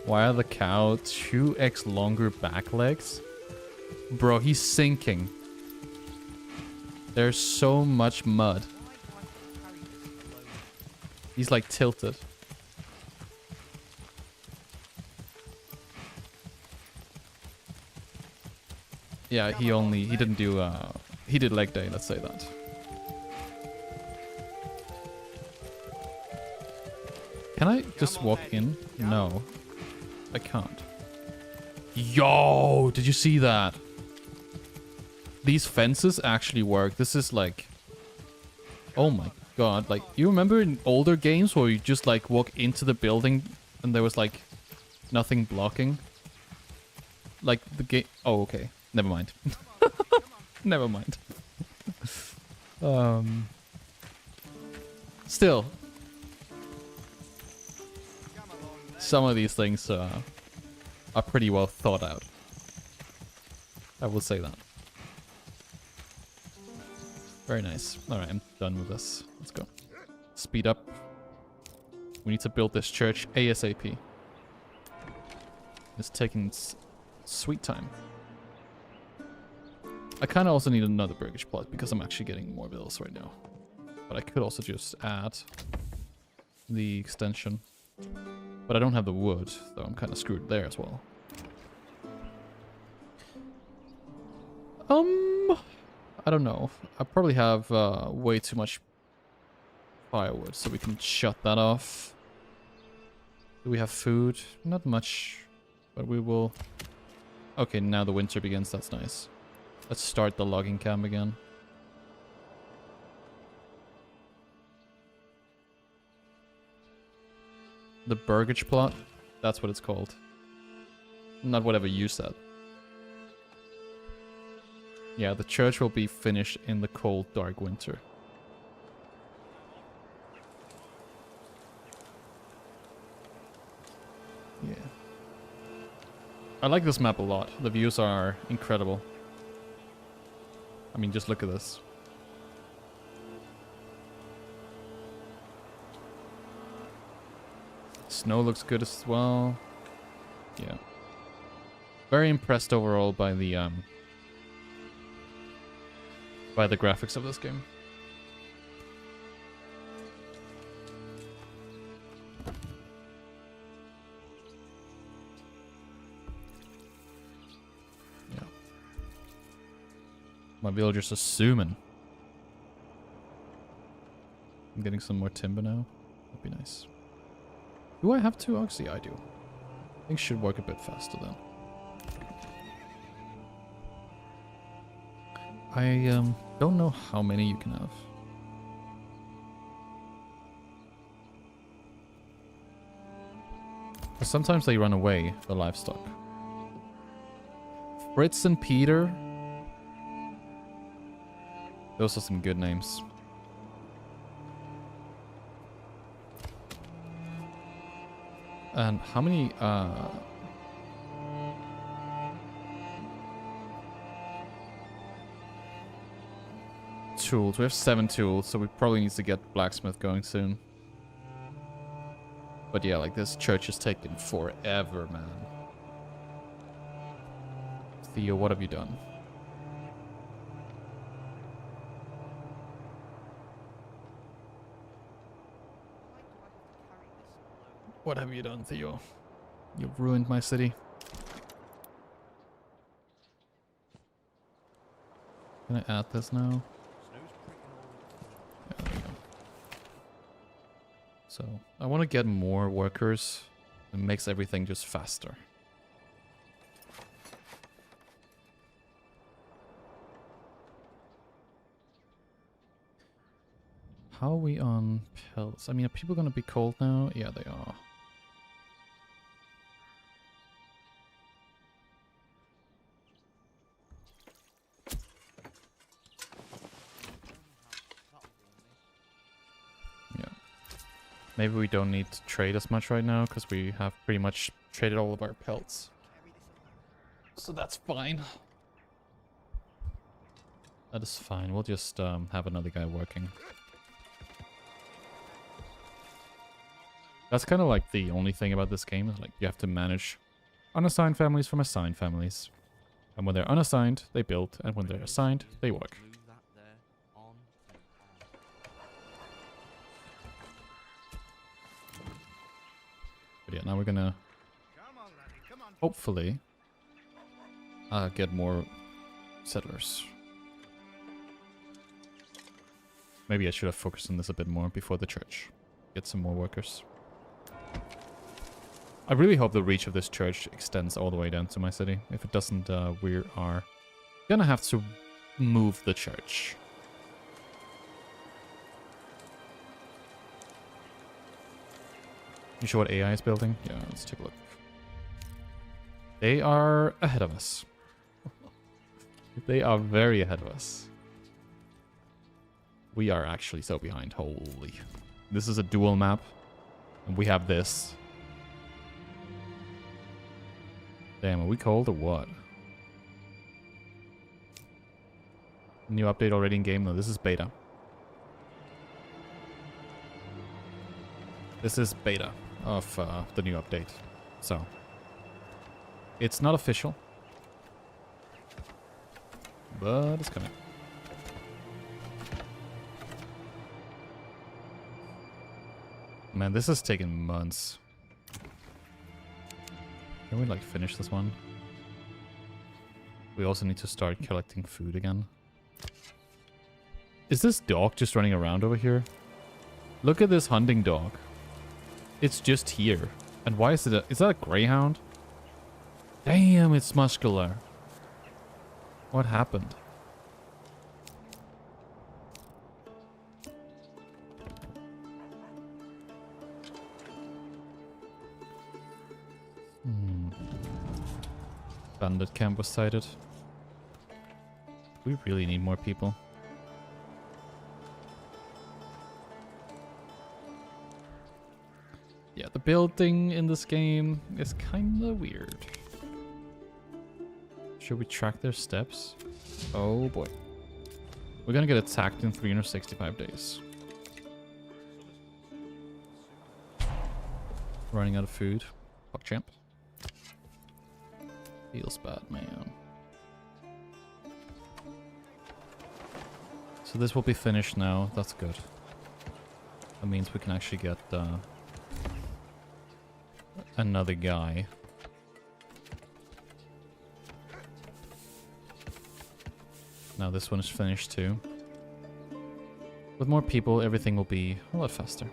Why are the cow 2x longer back legs? Bro, he's sinking. There's so much mud. Why do I carry this slowly? He's like tilted. Yeah, he didn't do he did leg day, let's say that. Can I just walk in? No. I can't. Yo, did you see that? These fences actually work. This is like... Oh my god. Like, you remember in older games where you just like walk into the building and there was like nothing blocking? Like the game... Oh, okay. Never mind. Never mind. Still, Come along, lad. some of these things are pretty well thought out. I will say that. Very nice. Alright, I'm done with this. Let's go. Speed up. We need to build this church ASAP. It's taking sweet time. I kind of also need another breakage plot because I'm actually getting more bills right now. But I could also just add the extension. But I don't have the wood, so I'm kind of screwed there as well. I don't know. I probably have way too much firewood, so we can shut that off. Do we have food? Not much, but we will... Okay, now the winter begins. That's nice. Let's start the logging camp again. The Burgage plot? That's what it's called. Not whatever you said. Yeah, the church will be finished in the cold, dark winter. Yeah. I like this map a lot. The views are incredible. I mean, just look at this. Snow looks good as well. Yeah. Very impressed overall by the graphics of this game. Yeah. My villagers are zooming. I'm getting some more timber now. That'd be nice. Do I have 2 ox? Yeah, I do. Things should work a bit faster then. I don't know how many you can have. But sometimes they run away, the livestock. Fritz and Peter. Those are some good names. And how many tools? We have 7 tools, so we probably need to get blacksmith going soon. But yeah, like this church is taking forever, man. Theo, what have you done? What have you done, Theo? You've ruined my city. Can I add this now? Yeah, there we go. So, I want to get more workers. It makes everything just faster. How are we on pelts? I mean, are people going to be cold now? Yeah, they are. Yeah. Maybe we don't need to trade as much right now because we have pretty much traded all of our pelts. So that's fine. That is fine. We'll just have another guy working. That's kind of like the only thing about this game. Is like you have to manage unassigned families from assigned families. And when they're unassigned, they build. And when they're assigned, they work. But yeah, now we're gonna hopefully get more settlers. Maybe I should have focused on this a bit more before the church. Get some more workers. I really hope the reach of this church extends all the way down to my city. If it doesn't, we are gonna have to move the church. You sure what AI is building? Yeah, let's take a look. They are ahead of us. They are very ahead of us. We are actually so behind. Holy. This is a dual map. And we have this. Damn, are we cold or what? New update already in game? No, this is beta. This is beta of the new update. So, it's not official. But it's coming. Man, this has taken months. Can we like finish this one? We also need to start collecting food again. Is this dog just running around over here? Look at this hunting dog. It's just here. And why is it is that a greyhound? Damn, it's muscular. What happened? Bandit camp was sighted. We really need more people. Yeah, the building in this game is kinda weird. Should we track their steps? Oh boy. We're gonna get attacked in 365 days. Running out of food. Fuck champ. Feels bad, man. So this will be finished now. That's good. That means we can actually get another guy. Now this one is finished too. With more people, everything will be a lot faster.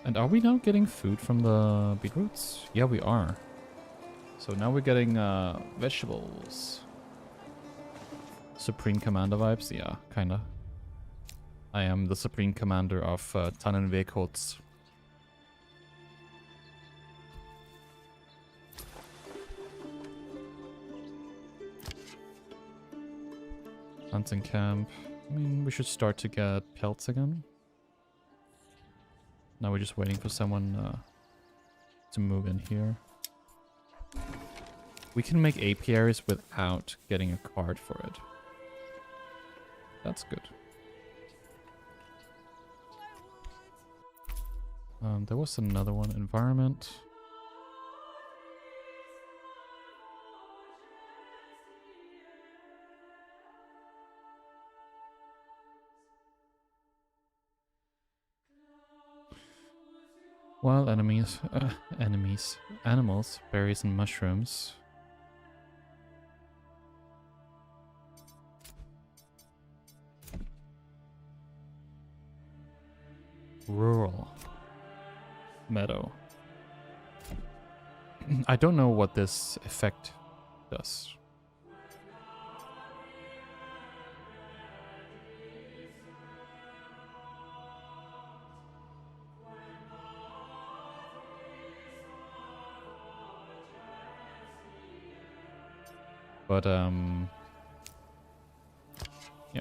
And are we now getting food from the beetroots? Yeah, we are. So now we're getting vegetables. Supreme Commander vibes? Yeah, kinda. I am the Supreme Commander of Tannenwegholz. Hunting camp. I mean, we should start to get pelts again. Now we're just waiting for someone to move in here. We can make apiaries without getting a card for it. That's good. There was another one. Environment. Wild enemies, animals, berries and mushrooms. Rural. Meadow. I don't know what this effect does. But, yeah.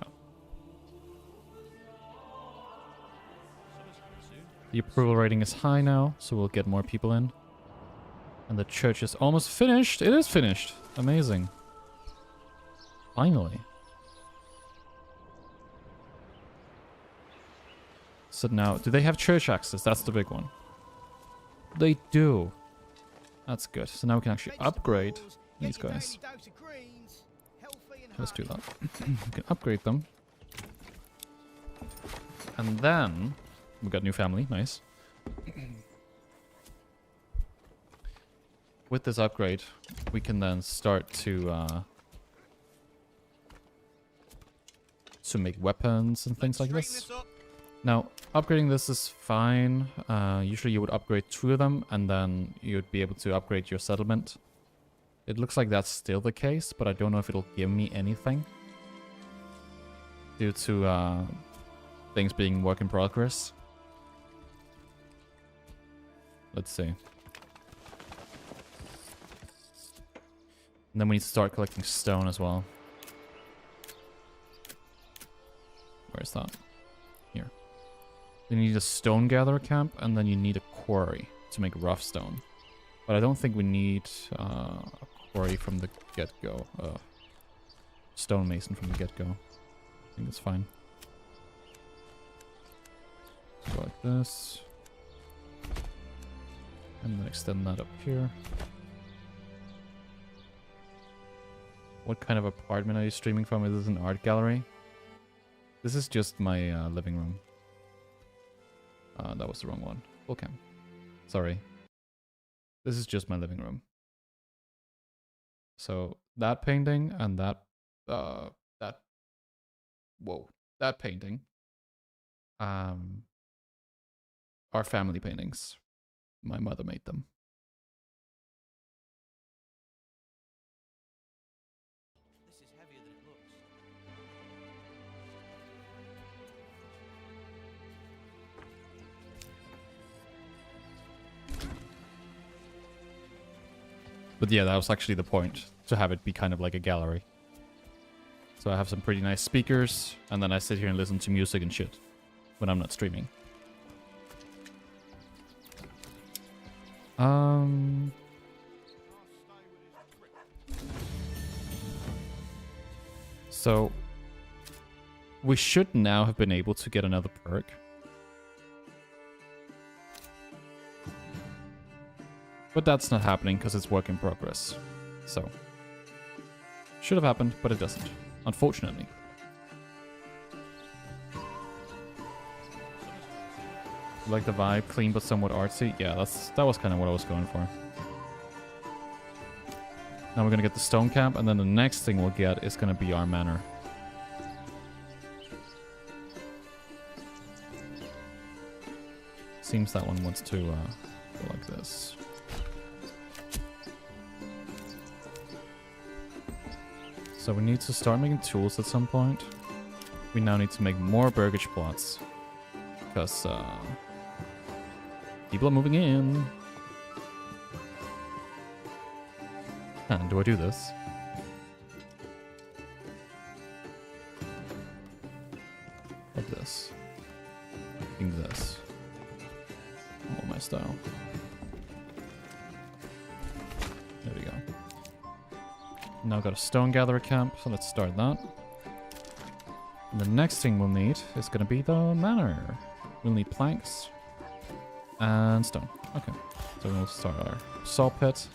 The approval rating is high now, so we'll get more people in. And the church is almost finished. It is finished. Amazing. Finally. So now, do they have church access? That's the big one. They do. That's good. So now we can actually upgrade these guys. Let's do that. We can upgrade them. And then we got new family. Nice. With this upgrade, we can then start to make weapons and things like this. Now, upgrading this is fine. Usually you would upgrade 2 of them, and then you'd be able to upgrade your settlement. It looks like that's still the case, but I don't know if it'll give me anything. Due to things being work in progress. Let's see. And then we need to start collecting stone as well. Where's that? Here. You need a stone gatherer camp, and then you need a quarry to make rough stone. But I don't think we need a quarry from the get-go. Stonemason from the get-go. I think it's fine. Go like this. And then extend that up here. What kind of apartment are you streaming from? Is this an art gallery? This is just my living room. That was the wrong one. Full cam. Sorry. This is just my living room. So that painting and that painting are family paintings. My mother made them. This is heavier than it looks. But yeah, that was actually the point, to have it be kind of like a gallery. So I have some pretty nice speakers, and then I sit here and listen to music and shit when I'm not streaming. So we should now have been able to get another perk. But that's not happening because it's work in progress. So should have happened, but it doesn't, unfortunately. Like the vibe, clean but somewhat artsy. Yeah, that was kind of what I was going for. Now we're gonna get the stone camp, and then the next thing we'll get is gonna be our manor. Seems that one wants to go like this. So we need to start making tools at some point. We now need to make more burgage plots. Because people are moving in. And do I do this? Like this. I think this. All my style. There we go. Now got a stone gatherer camp, so let's start that. And the next thing we'll need is going to be the manor. We'll need planks and stone. Okay, so we'll start our saw pit.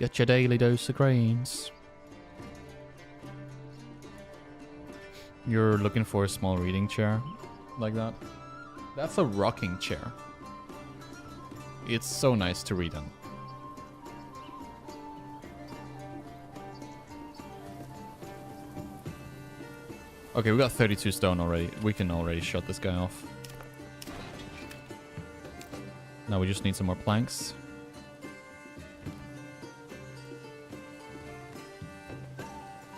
Get your daily dose of grains. You're looking for a small reading chair like that? That's a rocking chair. It's so nice to read in. Okay, we got 32 stone already. We can already shut this guy off. Now we just need some more planks.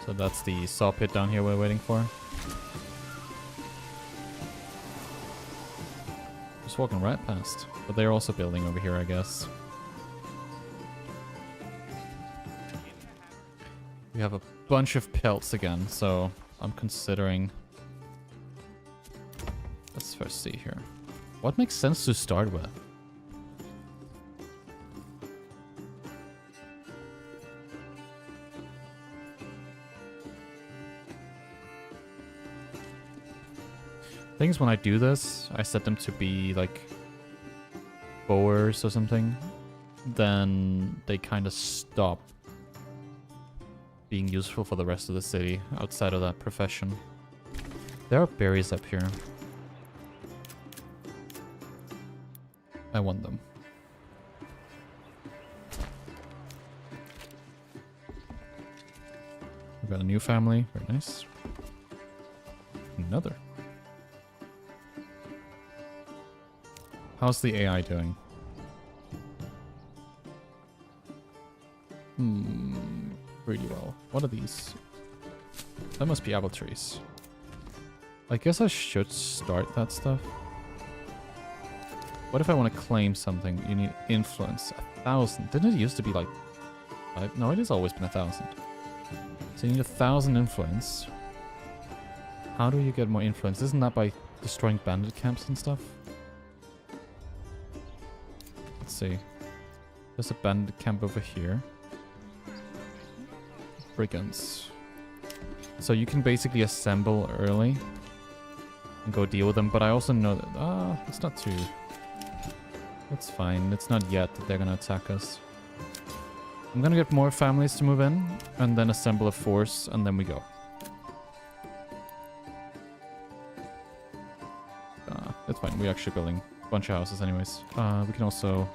So that's the saw pit down here we're waiting for. Just walking right past. But they're also building over here, I guess. We have a bunch of pelts again, so I'm considering... Let's first see here. What makes sense to start with? Things when I do this, I set them to be like bowers or something. Then they kind of stop being useful for the rest of the city outside of that profession. There are berries up here. I want them. We've got a new family. Very nice. Another. How's the AI doing? Pretty well. What are these? That must be apple trees. I guess I should start that stuff. What if I want to claim something? You need influence. 1,000. Didn't it used to be like 5? No, it has always been 1,000. So you need 1,000 influence. How do you get more influence? Isn't that by destroying bandit camps and stuff? Let's see. There's a bandit camp over here. Brigands. So you can basically assemble early and go deal with them, but I also know that it's not too... It's fine. It's not yet that they're gonna attack us. I'm gonna get more families to move in and then assemble a force and then we go. It's fine. We're actually building a bunch of houses anyways. We can also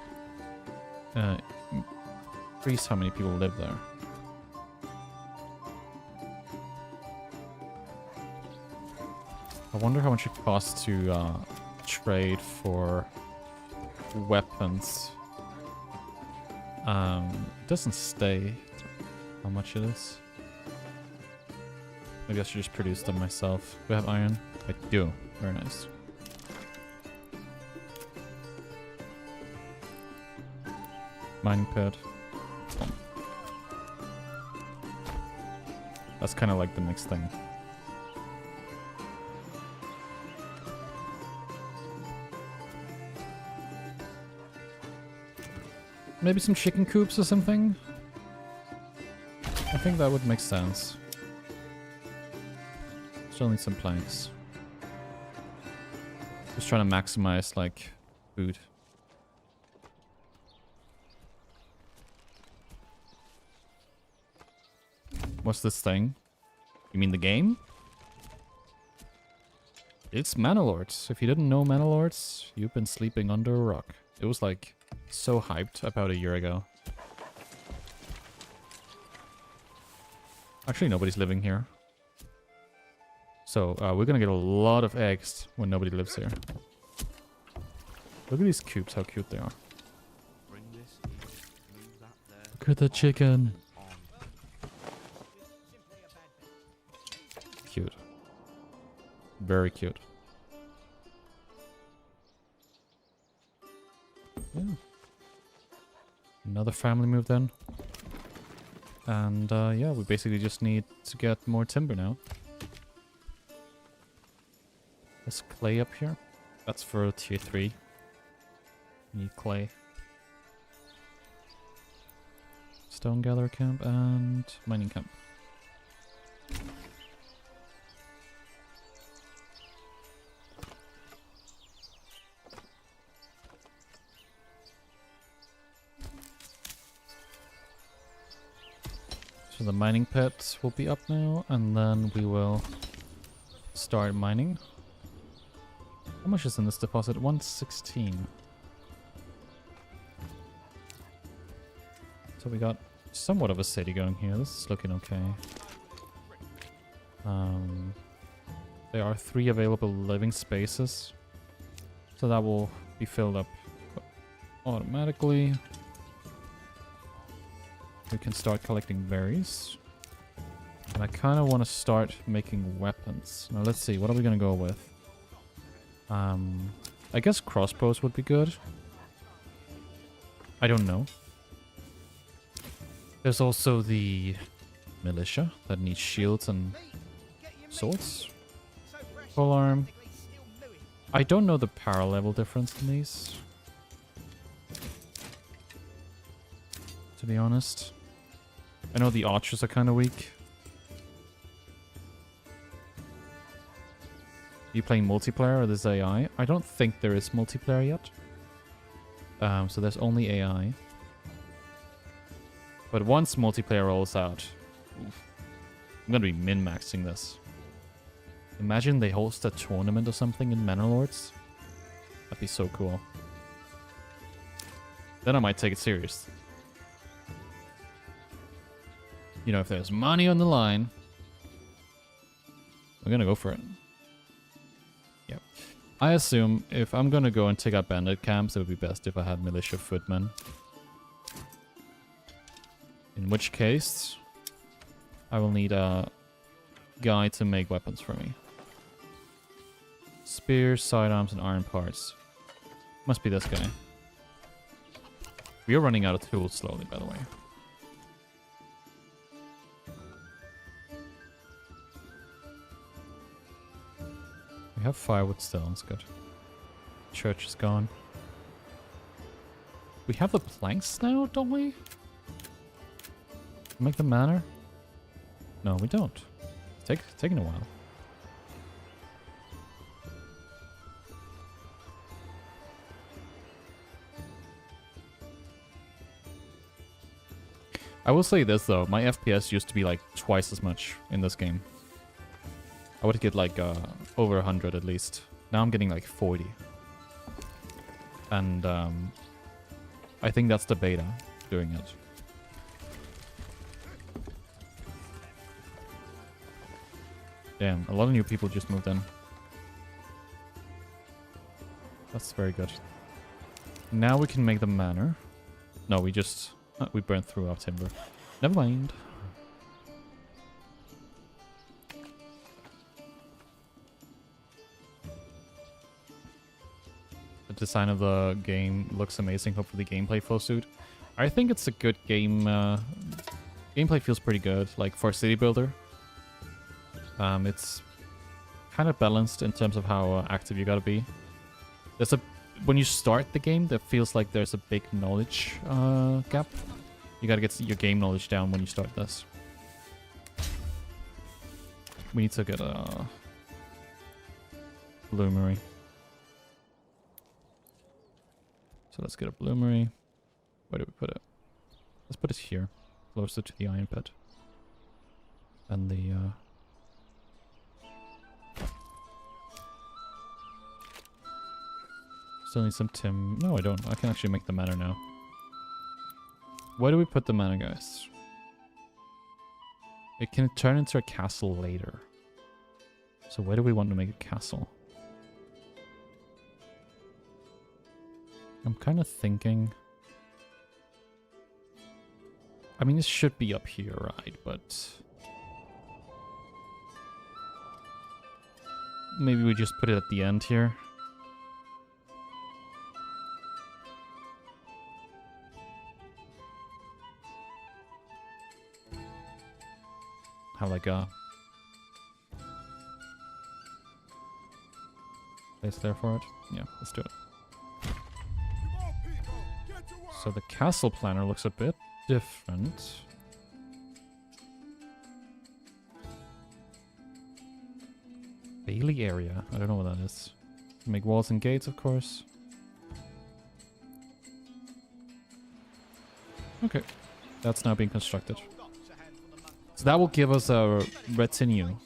increase how many people live there. I wonder how much it costs to trade for weapons. It doesn't stay how much it is. Maybe I should just produce them myself. Do I have iron? I do. Very nice. Mining pit. That's kind of like the next thing. Maybe some chicken coops or something? I think that would make sense. Still need some planks. Just trying to maximize, like, food. What's this thing? You mean the game? It's Manor Lords. If you didn't know Manor Lords, you've been sleeping under a rock. It was like so hyped about a year ago. Actually, nobody's living here. So we're gonna get a lot of eggs when nobody lives here. Look at these cubes, how cute they are. Look at the chicken. Cute. Very cute. Yeah. Another family moved in. And yeah, we basically just need to get more timber now. There's clay up here. That's for tier 3. Need clay. Stone gatherer camp and mining camp. So the mining pit will be up now, and then we will start mining. How much is in this deposit? 116. So we got somewhat of a city going here. This is looking okay. There are 3 available living spaces. So that will be filled up automatically. We can start collecting berries. And I kind of want to start making weapons. Now let's see, what are we going to go with? I guess crossbows would be good. I don't know. There's also the militia that needs shields and swords. Polearm. I don't know the power level difference in these, to be honest. I know the archers are kind of weak. You playing multiplayer or this AI? I don't think there is multiplayer yet. So there's only AI. But once multiplayer rolls out, oof, I'm gonna be min-maxing this. Imagine they host a tournament or something in Manor Lords. That'd be so cool. Then I might take it serious. You know, if there's money on the line, we're gonna go for it. Yep. I assume if I'm gonna go and take out bandit camps, it would be best if I had militia footmen. In which case, I will need a guy to make weapons for me. Spears, sidearms, and iron parts. Must be this guy. We are running out of tools slowly, by the way. We have firewood still, that's good. Church is gone. We have the planks now, don't we? Make the manor? No, we don't. It's taking a while. I will say this though, my FPS used to be like twice as much in this game. I would get like over 100 at least. Now I'm getting like 40. And I think that's the beta doing it. Damn, a lot of new people just moved in. That's very good. Now we can make the manor. No, we just... we burned through our timber. Never mind. The design of the game looks amazing. Hopefully the gameplay flows suit. I think it's a good game. Gameplay feels pretty good. Like for a city builder. It's kind of balanced in terms of how active you gotta be. There's a... when you start the game, there feels like there's a big knowledge gap. You gotta get your game knowledge down when you start this. We need to get a bloomery. So let's get a bloomery. Where do we put it? Let's put it here, closer to the iron pit. And the... still need some tim... No, I don't. I can actually make the manor now. Where do we put the manor, guys? It can turn into a castle later. So where do we want to make a castle? I'm kind of thinking... I mean, this should be up here, right? But... maybe we just put it at the end here. Have like a place there for it. Yeah, let's do it. So the castle planner looks a bit different. Bailey area. I don't know what that is. Make walls and gates, of course. Okay. That's now being constructed. So that will give us a retinue,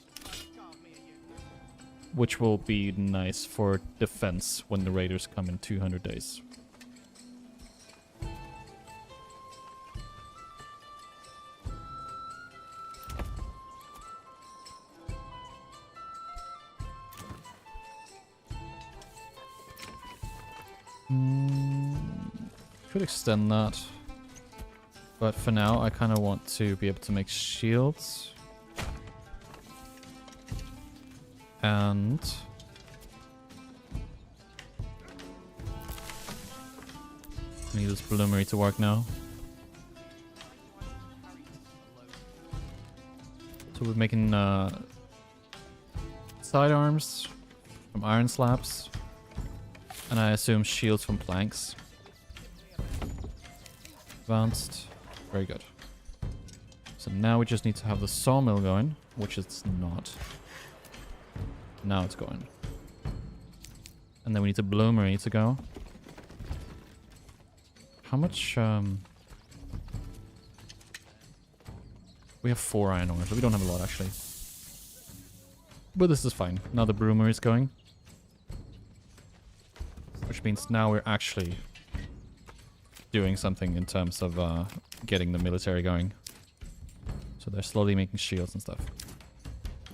which will be nice for defense when the raiders come in 200 days. Could extend that. But for now, I kind of want to be able to make shields. And... I need this bloomery to work now. So we're making sidearms from iron slabs. And I assume shields from planks. Advanced. Very good. So now we just need to have the sawmill going, which it's not. Now it's going. And then we need the bloomery to go. How much, we have 4 iron ores, so we don't have a lot actually. But this is fine. Now the bloomery is going. Which means now we're actually doing something in terms of getting the military going. So they're slowly making shields and stuff.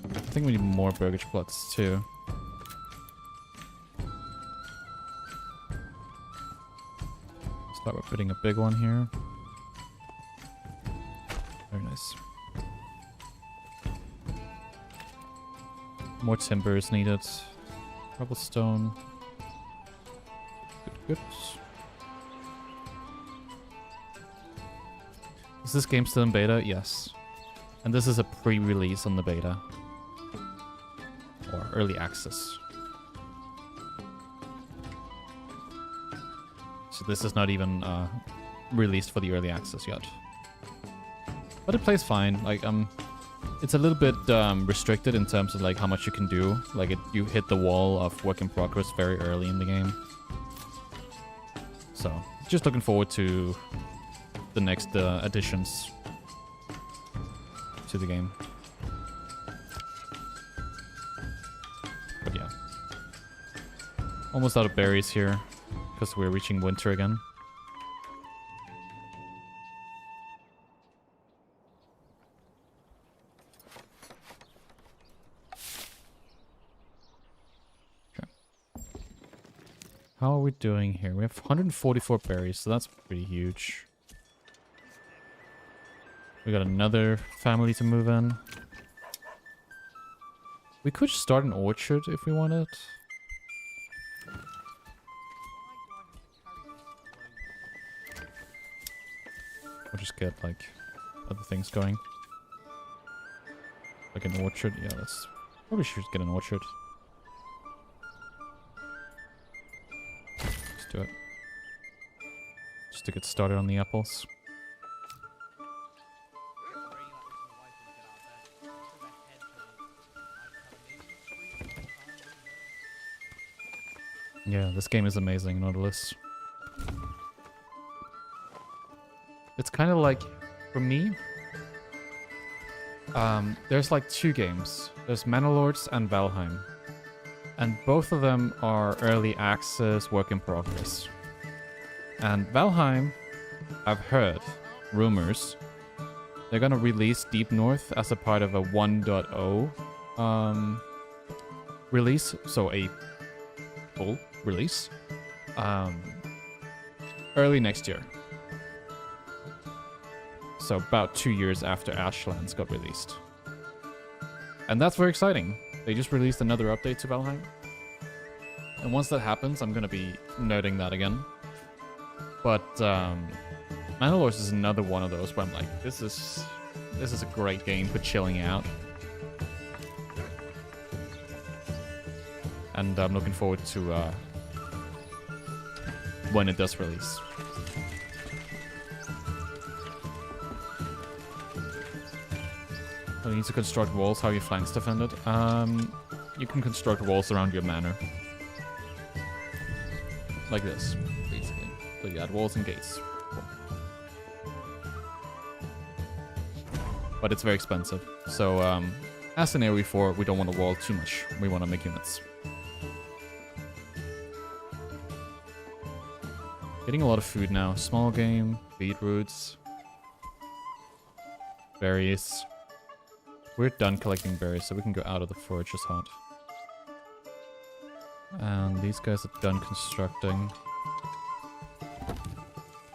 I think we need more burgage plots too. Start with putting a big one here. Very nice. More timber is needed. Cobblestone. Good, good. Is this game still in beta? Yes. And this is a pre-release on the beta. Or early access. So this is not even released for the early access yet. But it plays fine. Like, it's a little bit restricted in terms of like how much you can do. Like, you hit the wall of work in progress very early in the game. So, just looking forward to the next additions to the game. But yeah. Almost out of berries here, because we're reaching winter again. Okay. How are we doing here? We have 144 berries, so that's pretty huge. We got another family to move in. We could start an orchard if we wanted. We'll just get like other things going. Like an orchard. Yeah, let's probably should get an orchard. Let's do it. Just to get started on the apples. Yeah, this game is amazing, Nautilus. It's kind of like, for me, there's like 2 games. There's Manor and Valheim. And both of them are early access, work in progress. And Valheim, I've heard rumors, they're gonna release Deep North as a part of a 1.0 release, so a full release, early next year. So about 2 years after Ashlands got released. And that's very exciting. They just released another update to Valheim. And once that happens, I'm gonna be noting that again. But Manor is another one of those where I'm like, this is a great game for chilling out. And I'm looking forward to when it does release. You need to construct walls. How are your flanks defended? You can construct walls around your manor. Like this, basically. So you add walls and gates. Cool. but it's very expensive. So as an AoE4, we don't want to wall too much. We want to make units. Getting a lot of food now. Small game, beetroots, berries. We're done collecting berries, so we can go out of the forager's hut. And these guys are done constructing.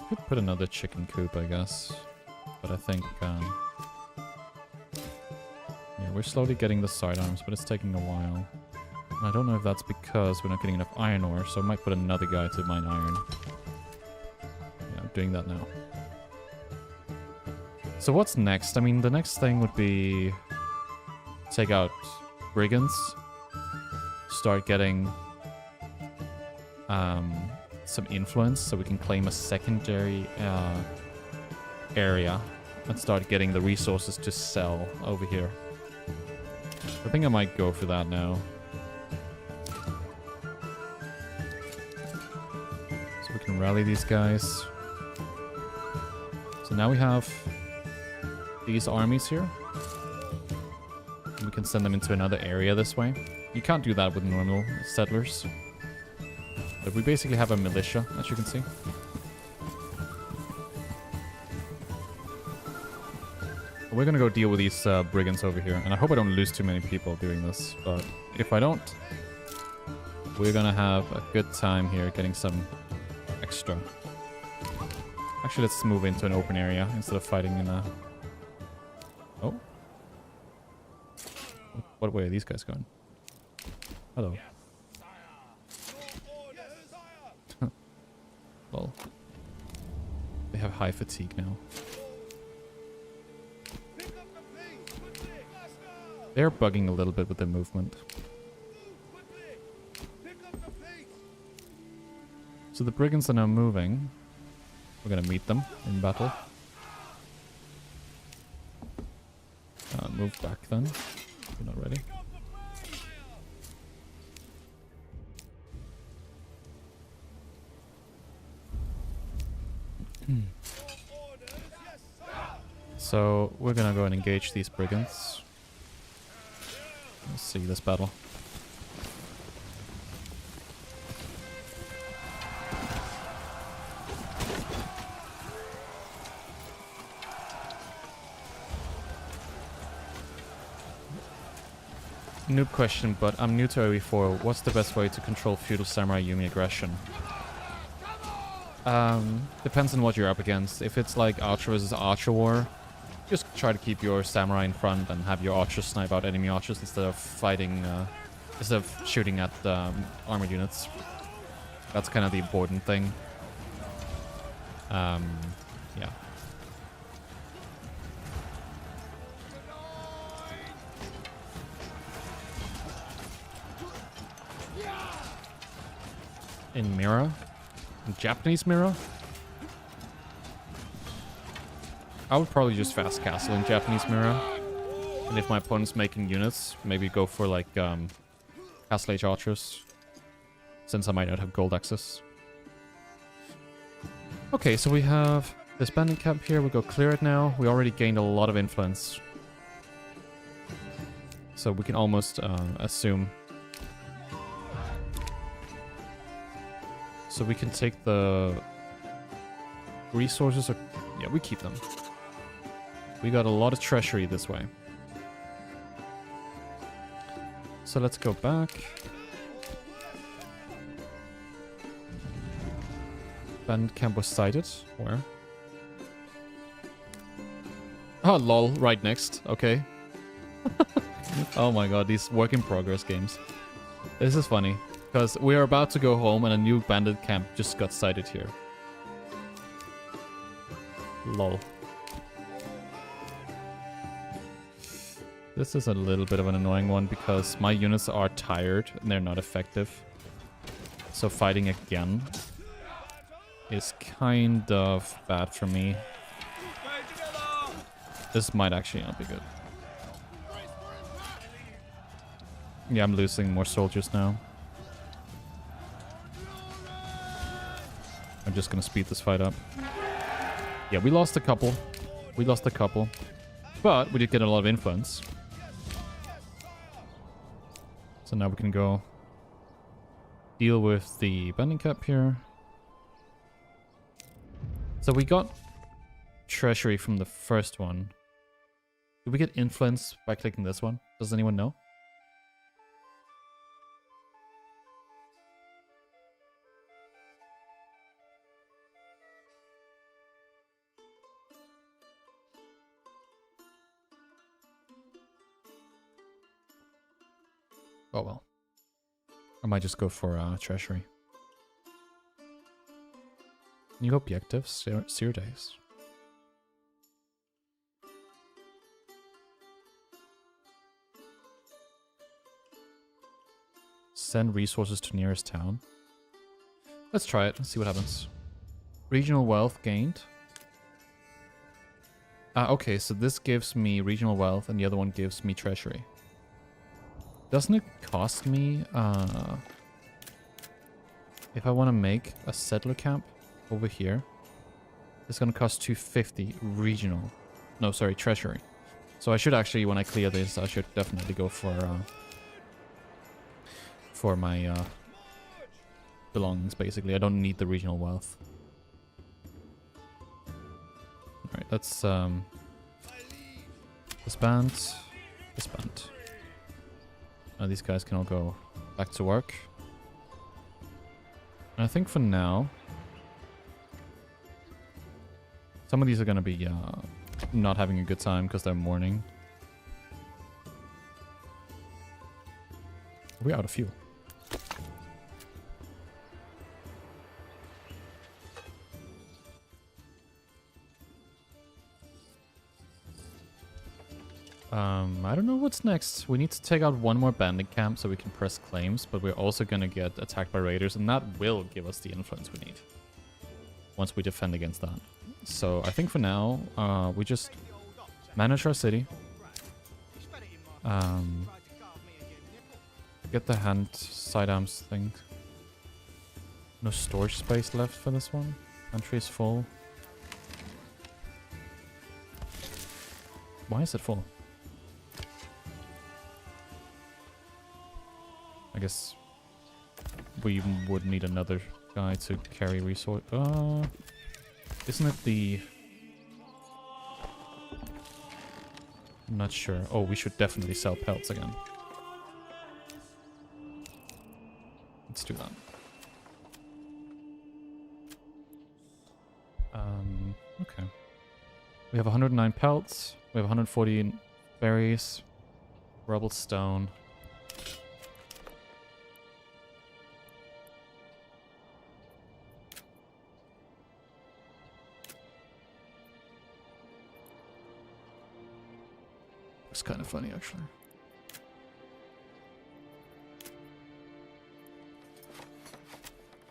Could put another chicken coop, I guess. But I think, yeah, we're slowly getting the sidearms, but it's taking a while. And I don't know if that's because we're not getting enough iron ore, so I might put another guy to mine iron. Yeah, I'm doing that now. So what's next? I mean, the next thing would be take out brigands, start getting some influence so we can claim a secondary area and start getting the resources to sell over here. I think I might go for that now. So we can rally these guys. So now we have these armies here. And we can send them into another area this way. You can't do that with normal settlers. But we basically have a militia, as you can see. We're gonna go deal with these brigands over here. And I hope I don't lose too many people doing this. But if I don't, we're gonna have a good time here getting some extra. Actually, let's move into an open area instead of fighting in a... Oh. What way are these guys going? Hello. Well, they have high fatigue now. They're bugging a little bit with their movement. So the brigands are now moving. We're gonna meet them in battle. Move back then. You're not ready. So we're gonna go and engage these brigands. Let's see this battle. Noob question, but I'm new to AoE4. What's the best way to control feudal samurai Yumi aggression? Depends on what you're up against. If it's like archer versus archer war, just try to keep your samurai in front and have your archers snipe out enemy archers instead of fighting, instead of shooting at armored units. That's kind of the important thing. Yeah. In Mira? In Japanese Mira? I would probably just fast castle in Japanese Mira. And if my opponent's making units, maybe go for like Castle Age Archers. Since I might not have gold access. Okay, so we have this bandit camp here. We'll go clear it now. We already gained a lot of influence. So we can almost assume. So we can take the resources, or yeah, we keep them. We got a lot of treasury this way. So let's go back. Bandit camp was sighted. Where? Oh, lol, right next. Okay. Oh my god, these work in progress games. This is funny. Because we are about to go home and a new bandit camp just got sighted here. Lol. This is a little bit of an annoying one because my units are tired and they're not effective. So fighting again is kind of bad for me. This might actually not be good. Yeah, I'm losing more soldiers now. I'm just gonna speed this fight up. Yeah, we lost a couple. We lost a couple. But we did get a lot of influence. So now we can go deal with the bending cap here. So we got treasury from the first one. Did we get influence by clicking this one? Does anyone know? Oh well. I might just go for treasury. New objectives, 0 days. Send resources to nearest town. Let's try it. Let's see what happens. Regional wealth gained. Okay, so this gives me regional wealth and the other one gives me treasury. Doesn't it cost me, if I want to make a settler camp over here, it's going to cost 250 regional. No, sorry, treasury. So I should actually, when I clear this, I should definitely go for my belongings, basically. I don't need the regional wealth. Alright, let's disband. Disband. These guys can all go back to work. And I think for now, some of these are going to be not having a good time because they're mourning. We're out of fuel. I don't know what's next. We need to take out one more bandit camp so we can press claims, but we're also going to get attacked by raiders, and that will give us the influence we need once we defend against that. So I think for now, we just manage our city. Get the hand sidearms thing. No storage space left for this one. Country is full. Why is it full? I guess we would need another guy to carry resource. Isn't it the... I'm not sure. Oh, we should definitely sell pelts again. Let's do that. Okay. We have 109 pelts. We have 140 berries. Rubble stone. It's kind of funny, actually.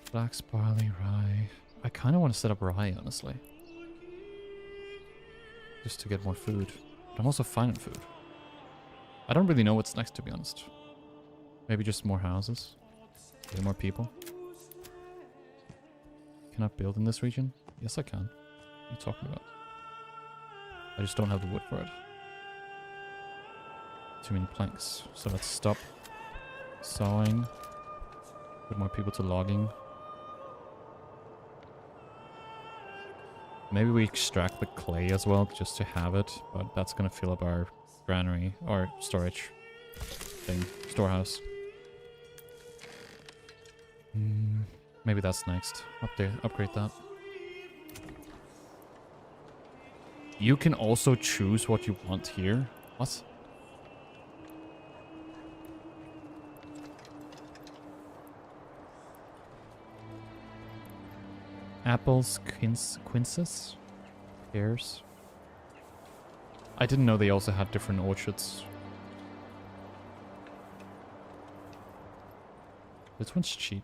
Flax, barley, rye. I kind of want to set up rye, honestly. Just to get more food. But I'm also fine on food. I don't really know what's next, to be honest. Maybe just more houses. Maybe more people. Can I build in this region? Yes, I can. What are you talking about? I just don't have the wood for it. Too many planks. So let's stop sawing. Put more people to logging. Maybe we extract the clay as well, just to have it, but that's gonna fill up our granary, or storage thing, storehouse. Maybe that's next. Upgrade that. You can also choose what you want here. What? Apples, quinces, pears. I didn't know they also had different orchards. This one's cheap.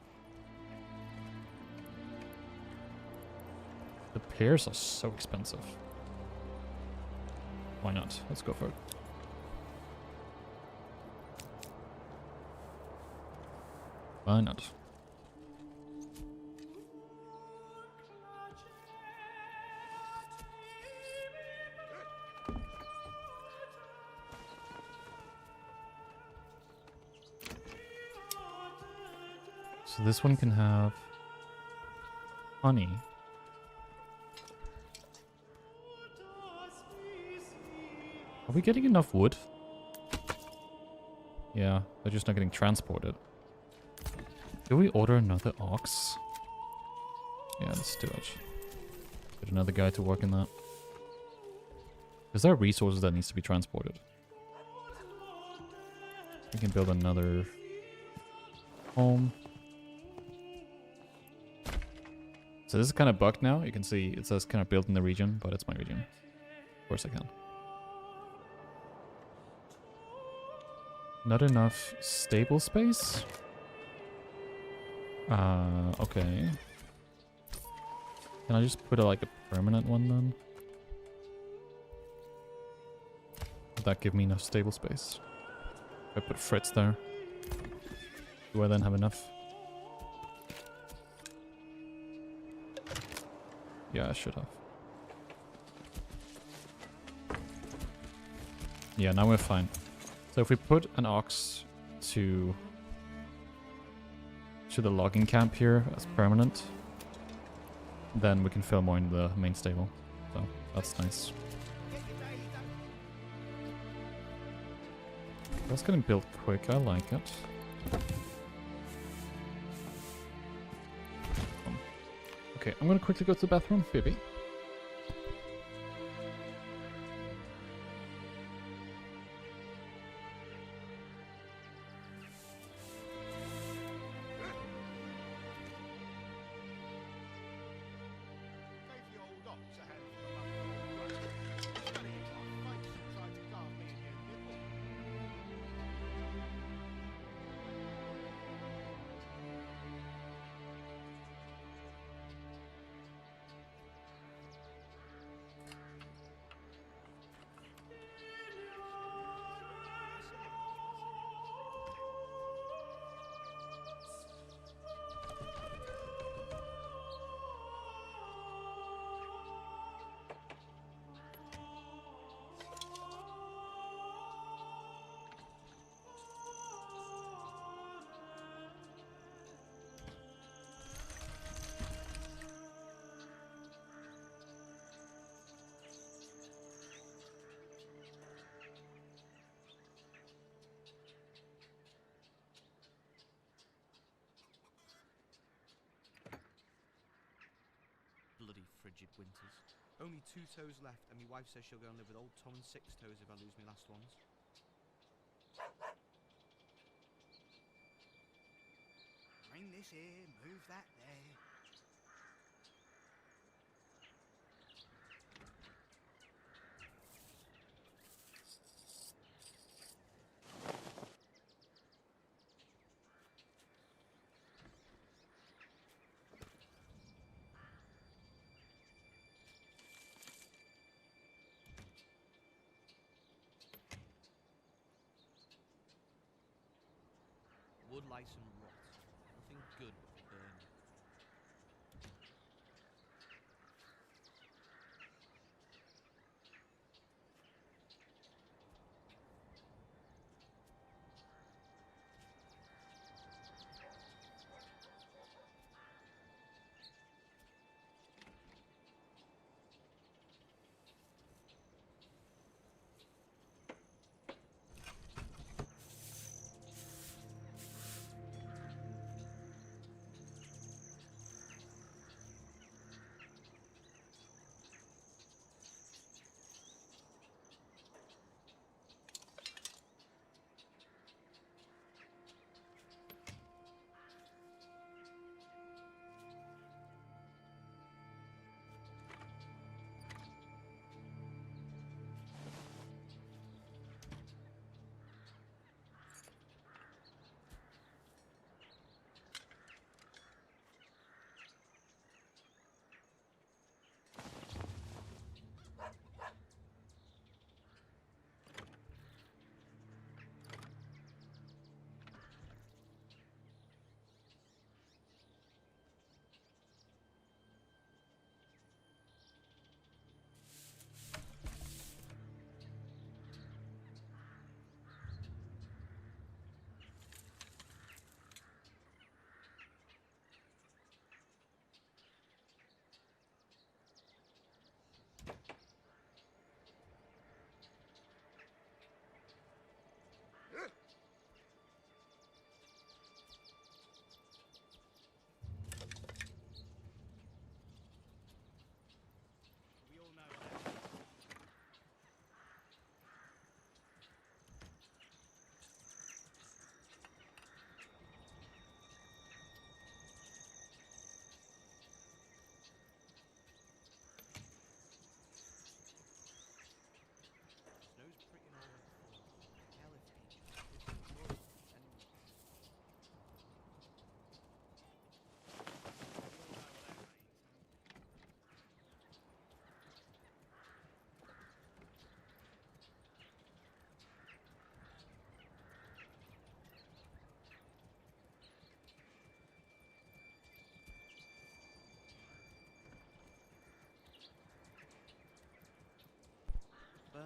The pears are so expensive. Why not? Let's go for it. Why not? So this one can have honey. Are we getting enough wood? Yeah, they're just not getting transported. Do we order another ox? Yeah, let's do it. Get another guy to work in that. Is there resources that needs to be transported? We can build another home. So this is kind of bugged now. You can see it says kind of built in the region, but it's my region. Of course I can. Not enough stable space? Okay. Can I just put like a permanent one then? Would that give me enough stable space? If I put Fritz there, do I then have enough? Yeah, I should have. Yeah, now we're fine. So if we put an ox to the logging camp here as permanent, then we can fill more in the main stable. So that's nice. That's getting built quick, I like it. Okay, I'm gonna quickly go to the bathroom, baby. Bloody frigid winters. Only 2 toes left, and my wife says she'll go and live with old Tom and 6 toes if I lose my last ones. Bring this here, move that there. Wood lice and rot. Nothing good but burning.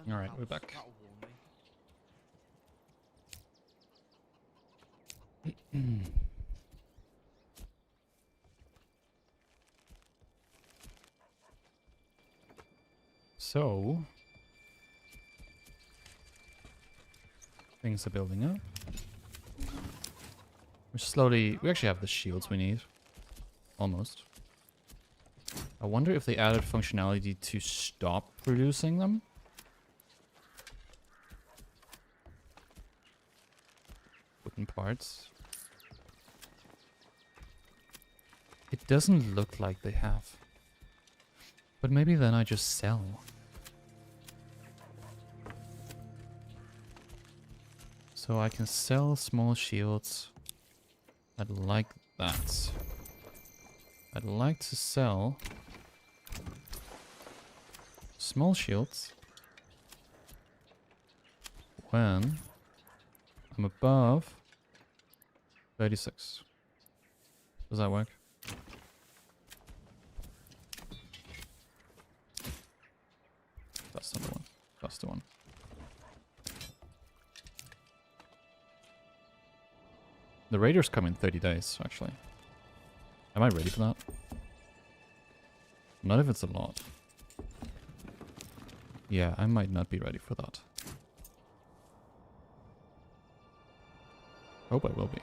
Alright, we're That'll- back. That'll warn me. So, things are building up. We actually have the shields we need. Almost. I wonder if they added functionality to stop producing them. Wooden parts. It doesn't look like they have. But maybe then I just sell. So I can sell small shields. I'd like that. I'd like to sell small shields when I'm above 36. Does that work? That's not the one. That's the one. The raiders come in 30 days, actually. Am I ready for that? Not if it's a lot. Yeah, I might not be ready for that. Hope I will be.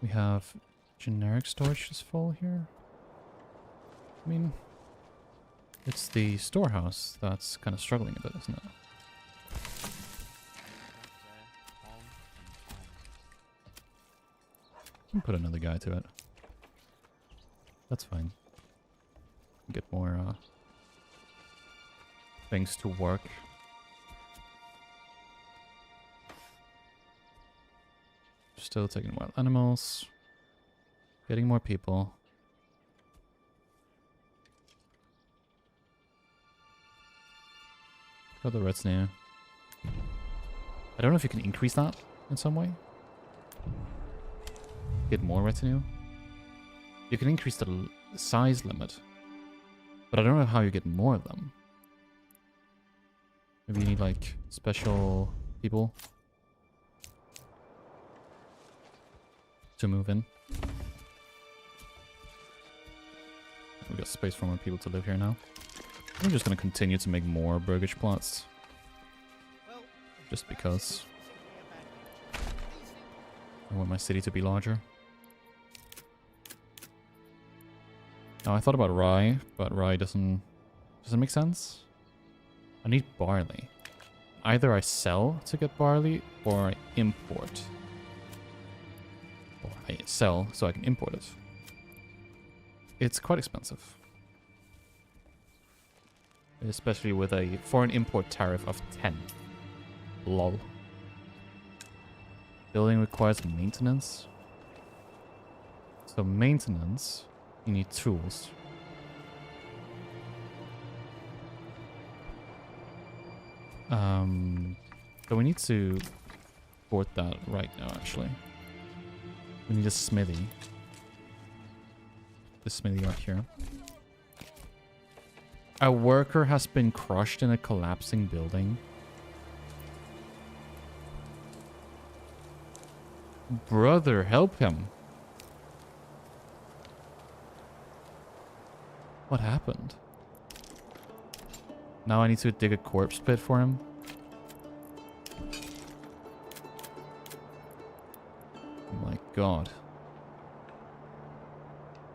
We have generic storage is full here. I mean, it's the storehouse that's kind of struggling a bit, isn't it? Can put another guy to it. That's fine. Get more things to work. Still taking wild animals. Getting more people. Got the retinue. I don't know if you can increase that in some way. Get more retinue. You can increase the size limit. But I don't know how you get more of them. Maybe you need like special people to move in. We got space for more people to live here now. I'm just gonna continue to make more burgage plots. Just because I want my city to be larger. Now I thought about rye, but rye doesn't make sense. I need barley. Either I sell to get barley or I import. Or I sell so I can import it. It's quite expensive. Especially with a foreign import tariff of 10. Lol. Building requires maintenance. So maintenance, you need tools. So we need to port that right now, actually. We need a smithy. The smithy right here. A worker has been crushed in a collapsing building. Brother, help him. What happened? Now I need to dig a corpse pit for him. Oh my god.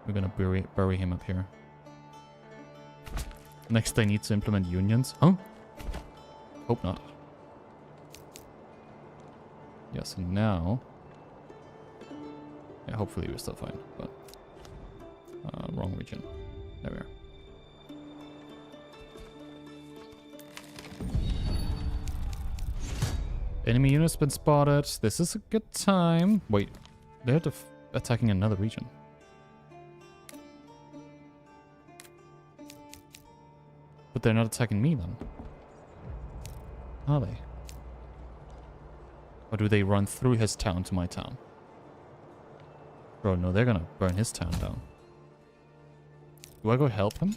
We're gonna bury him up here. Next I need to implement unions. Huh? Hope not. Yeah, so now... Yeah, hopefully we're still fine, but... wrong region. There we are. Enemy unit's been spotted. This is a good time. Wait, they're attacking another region. But they're not attacking me then. Are they? Or do they run through his town to my town? Bro, no, they're gonna burn his town down. Do I go help him?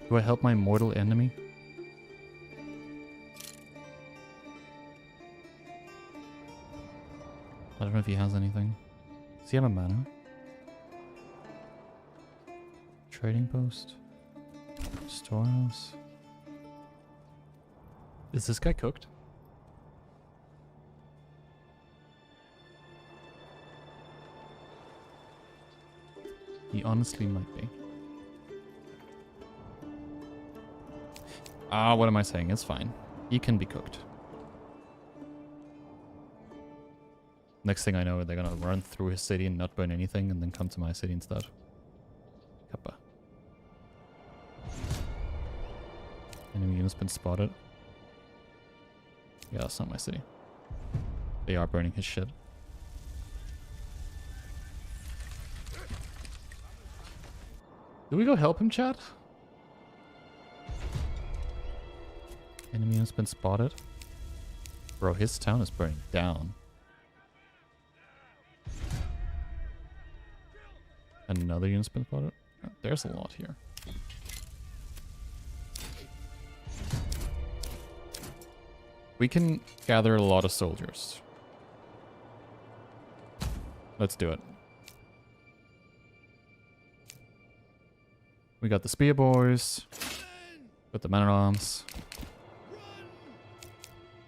Do I help my mortal enemy? I don't know if he has anything. Does he have a manor? Trading post? Storehouse? Is this guy cooked? He honestly might be. Ah, what am I saying? It's fine. He can be cooked. Next thing I know, they're gonna run through his city and not burn anything and then come to my city instead. Kappa. Enemy unit's been spotted. Yeah, that's not my city. They are burning his shit. Do we go help him, chat? Enemy has been spotted. Bro, his town is burning down. Another unit's been spotted. Oh, there's a lot here. We can gather a lot of soldiers. Let's do it. We got the spear boys. Got the man at arms.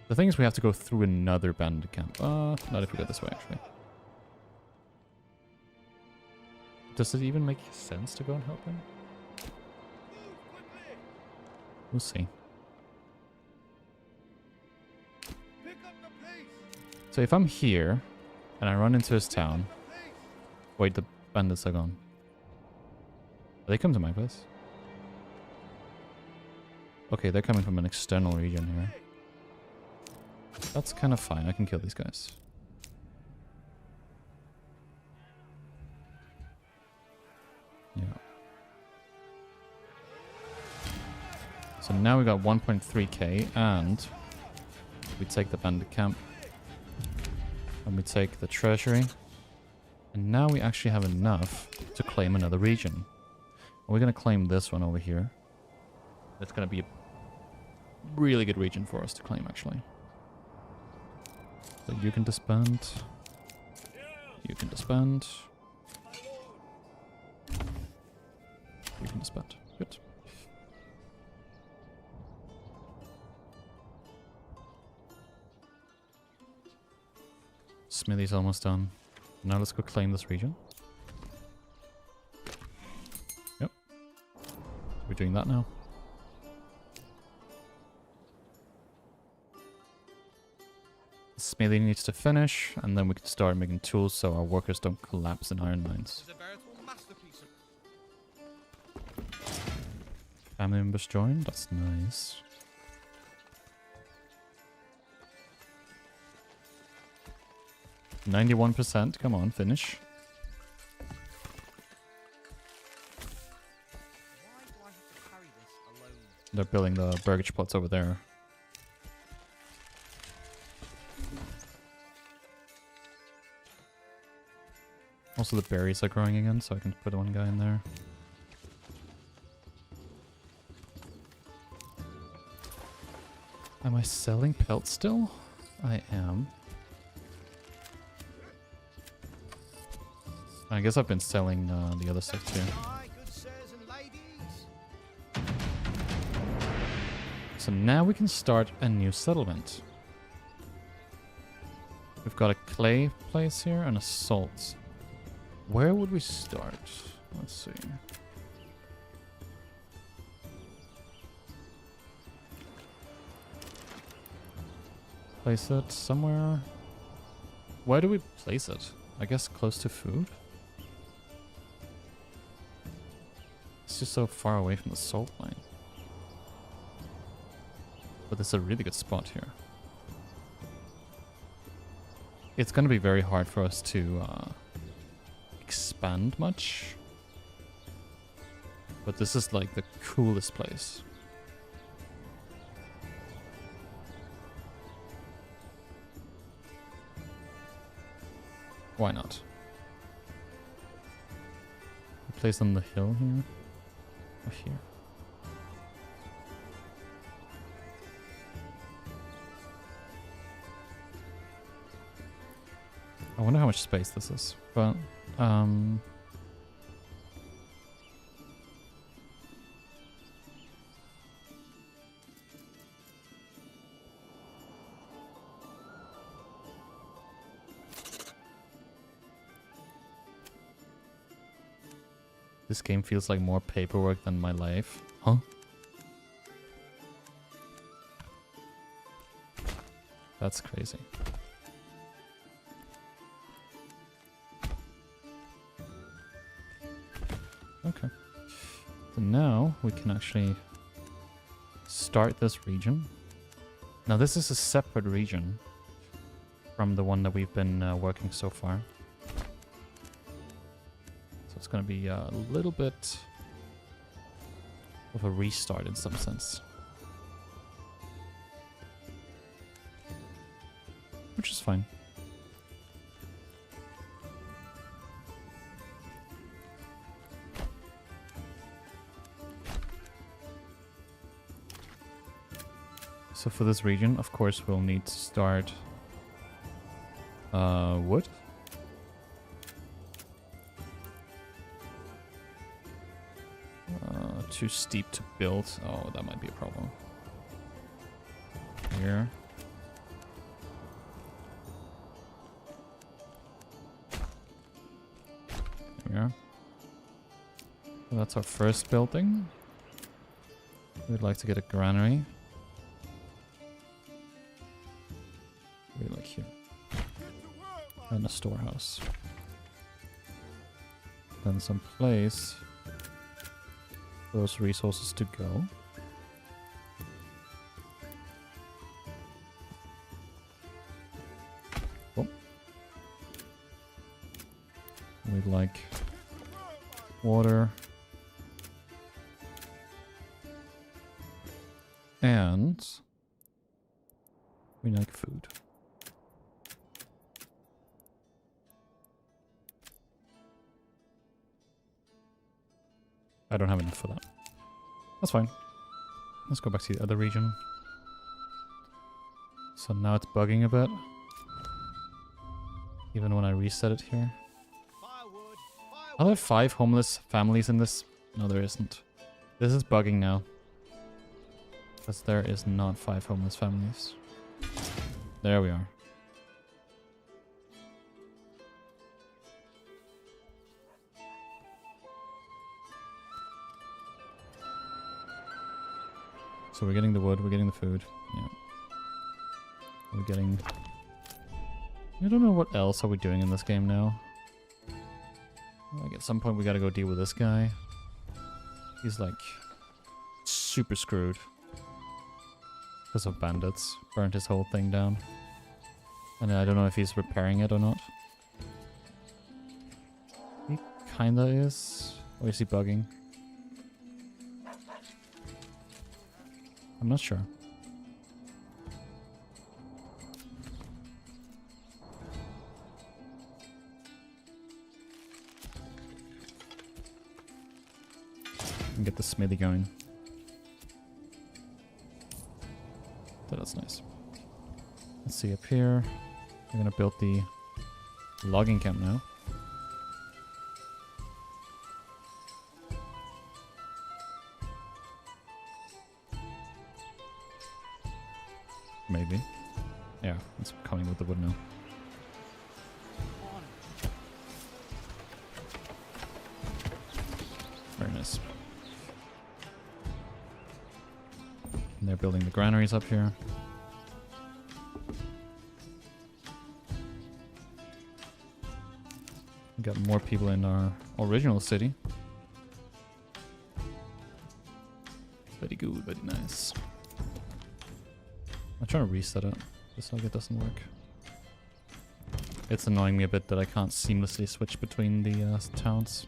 The thing is we have to go through another bandit camp. Not if we go this way, actually. Does it even make sense to go and help him? We'll see. So if I'm here, and I run into his town... Wait, the bandits are gone. They come to my place. Okay, they're coming from an external region here. That's kind of fine. I can kill these guys. Yeah. So now we got 1.3k and we take the bandit camp. And we take the treasury. And now we actually have enough to claim another region. And we're going to claim this one over here. That's going to be a really good region for us to claim, actually. So you can disband. You can disband. You can disband. Good. Smithy's almost done. Now let's go claim this region. Yep. We're doing that now. Smithy needs to finish, and then we can start making tools so our workers don't collapse in iron mines. Family members joined? That's nice. %, come on, finish. Why do I have to carry this alone? They're building the burgage pots over there. Also the berries are growing again, so I can put one guy in there. Am I selling pelts still? I am. I guess I've been selling the other stuff too. So now we can start a new settlement. We've got a clay place here and a salt. Where would we start? Let's see. Place it somewhere. Where do we place it? I guess close to food? It's just so far away from the salt mine. But it's a really good spot here. It's going to be very hard for us to expand much. But this is like the coolest place. Why not? Place on the hill here. Or here. I wonder how much space this is. But, this game feels like more paperwork than my life. Huh? That's crazy. Okay. So now we can actually start this region. Now this is a separate region from the one that we've been working so far. So it's going to be a little bit of a restart in some sense. Which is fine. So for this region, of course, we'll need to start wood. Too steep to build. Oh, that might be a problem. Here. There we are. So that's our first building. We'd like to get a granary. Maybe like here. And a storehouse. Then some place for those resources to go. Oh. We'd like water. And we like food. I don't have enough for that. That's fine. Let's go back to the other region. So now it's bugging a bit. Even when I reset it here. Are there 5 homeless families in this? No, there isn't. This is bugging now. Because there is not 5 homeless families. There we are. So we're getting the wood, we're getting the food. Yeah. We're getting... I don't know what else are we doing in this game now. Like at some point we gotta go deal with this guy. He's like... super screwed. Because of bandits. Burnt his whole thing down. And I don't know if he's repairing it or not. He kinda is. Or is he bugging? I'm not sure. And get the smithy going. So that's nice. Let's see up here. We're gonna build the logging camp now. Maybe. Yeah, it's coming with the wood now. Very nice. And they're building the granaries up here. We got more people in our original city. Very good, very nice. I'm trying to reset it, just like it doesn't work. It's annoying me a bit that I can't seamlessly switch between the towns.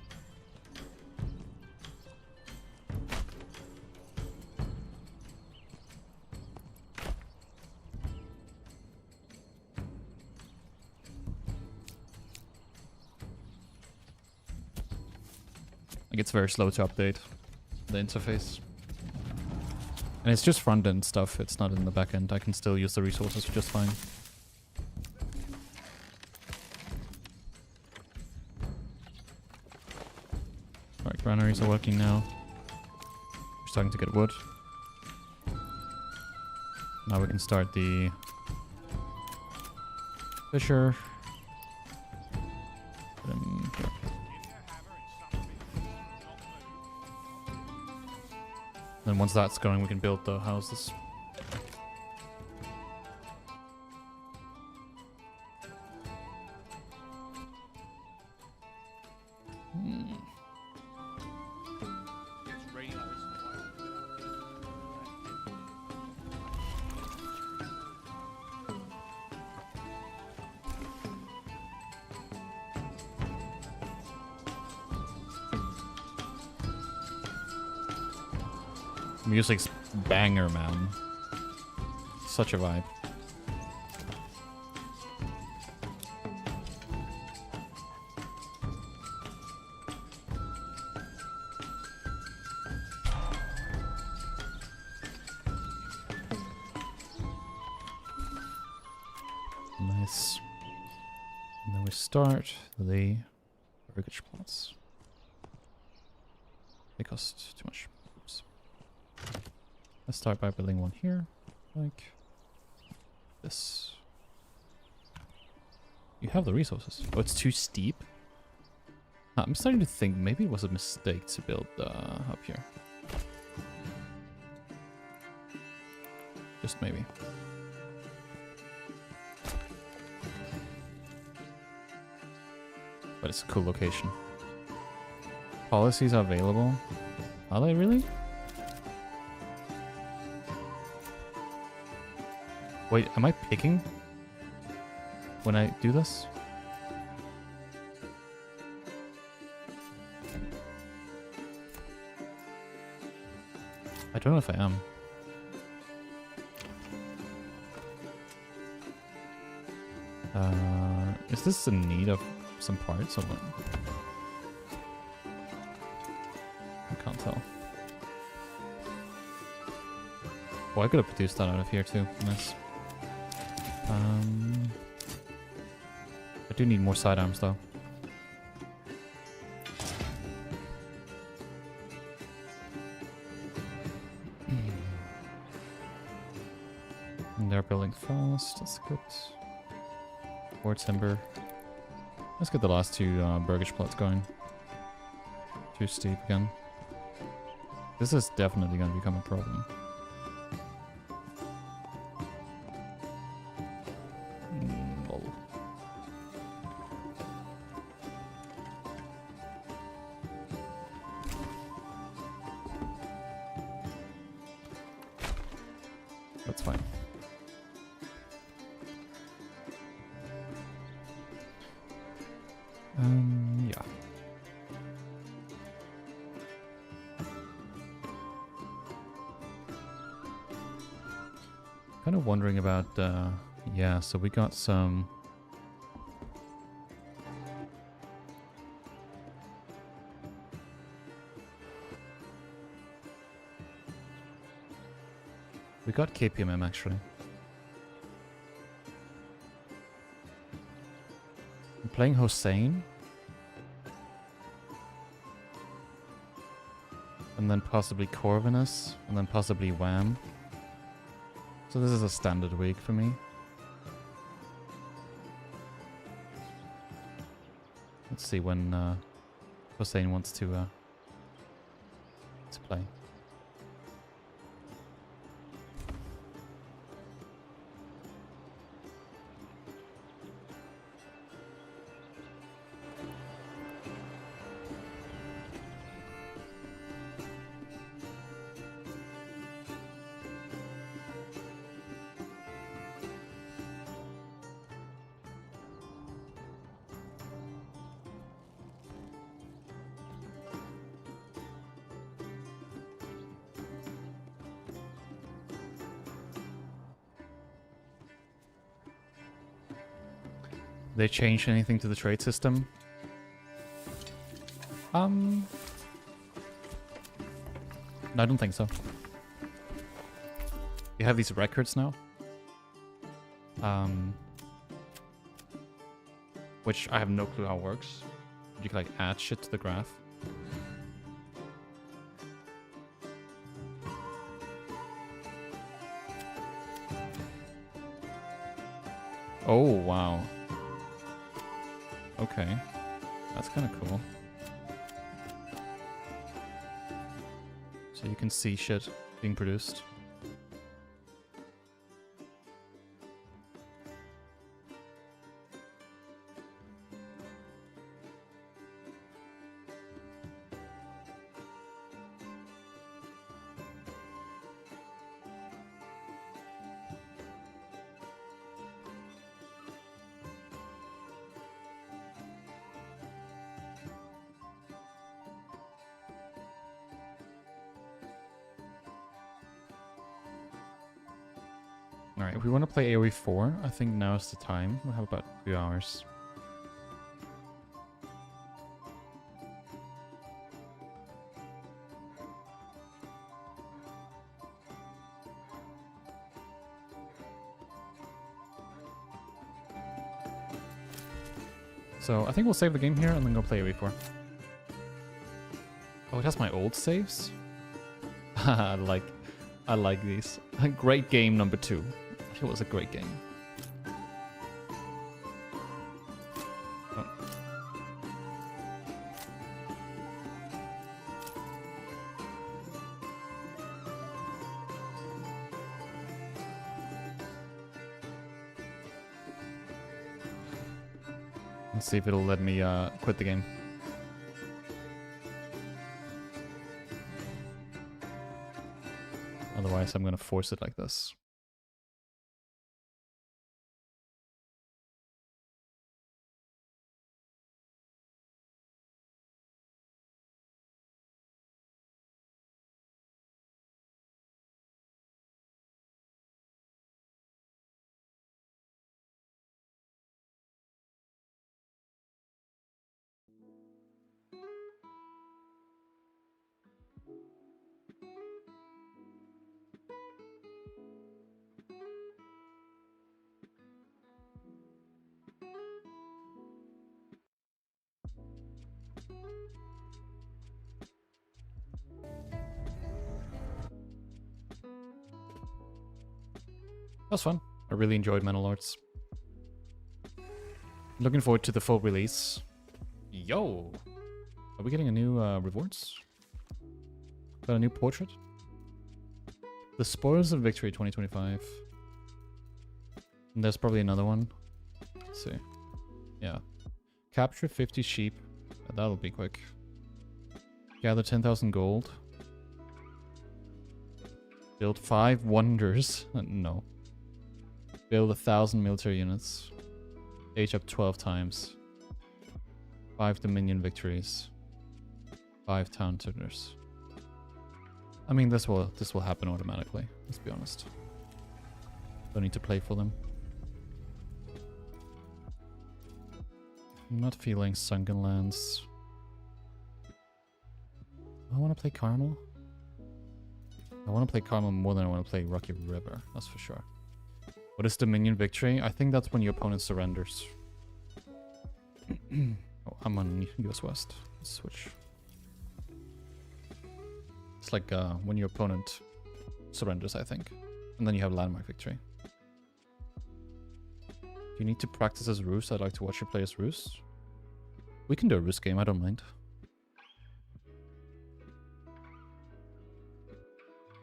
Like it's very slow to update the interface. And it's just front-end stuff, it's not in the back-end. I can still use the resources just fine. granaries are working now. We're starting to get wood. Now we can start the Fisher. Put him here. Then once that's going, we can build the houses. It's raining like this in the wild. Music's banger, man. Such a vibe. Nice. And then we start the mortgage plots. They cost too much. Oops. Let's start by building one here, like this. You have the resources. Oh, it's too steep? I'm starting to think maybe it was a mistake to build up here. Just maybe. But it's a cool location. Policies are available. Are they really? Wait, am I picking when I do this? I don't know if I am. Is this in need of some parts or what? I can't tell. Oh, I could have produced that out of here too. Nice. I do need more sidearms though. And they're building fast. That's good. More timber. Let's get the last two burgage plots going. Too steep again. This is definitely going to become a problem. Lol. That's fine. Yeah. Kind of wondering about, yeah, so we got some... We got KPMM actually. I'm playing Hossein. And then possibly Corvinus. And then possibly Wham. So this is a standard week for me. Let's see when Hossein wants to play. They changed anything to the trade system? No, I don't think so. You have these records now. Which I have no clue how it works. You can like add shit to the graph. Oh, wow. Okay. That's kind of cool. So you can see shit being produced. Alright, if we want to play AoE4, I think now is the time. We'll have about 2 hours. So I think we'll save the game here and then go play AoE4. Oh, it has my old saves? I like these. Great game number 2. It was a great game. Oh. Let's see if it'll let me quit the game. Otherwise, I'm gonna force it like this. That was fun. I really enjoyed Manor. Looking forward to the full release. Yo! Are we getting a new rewards? Got a new portrait? The Spoils of Victory 2025. And there's probably another one. Let's see. Yeah. Capture 50 sheep. That'll be quick. Gather 10,000 gold. Build 5 wonders. No. Build 1,000 military units. Age up 12 times. 5 Dominion victories. 5 town tuners. I mean, this will happen automatically. Let's be honest. Don't need to play for them. I'm not feeling Sunken Lands. I want to play Carmel. I want to play Carmel more than I want to play Rocky River. That's for sure. What is Dominion victory? I think that's when your opponent surrenders. Oh, I'm on US West. Let's switch. It's like when your opponent surrenders, I think. And then you have landmark victory. If you need to practice as Roos, I'd like to watch you play as Roos. We can do a Roos game, I don't mind.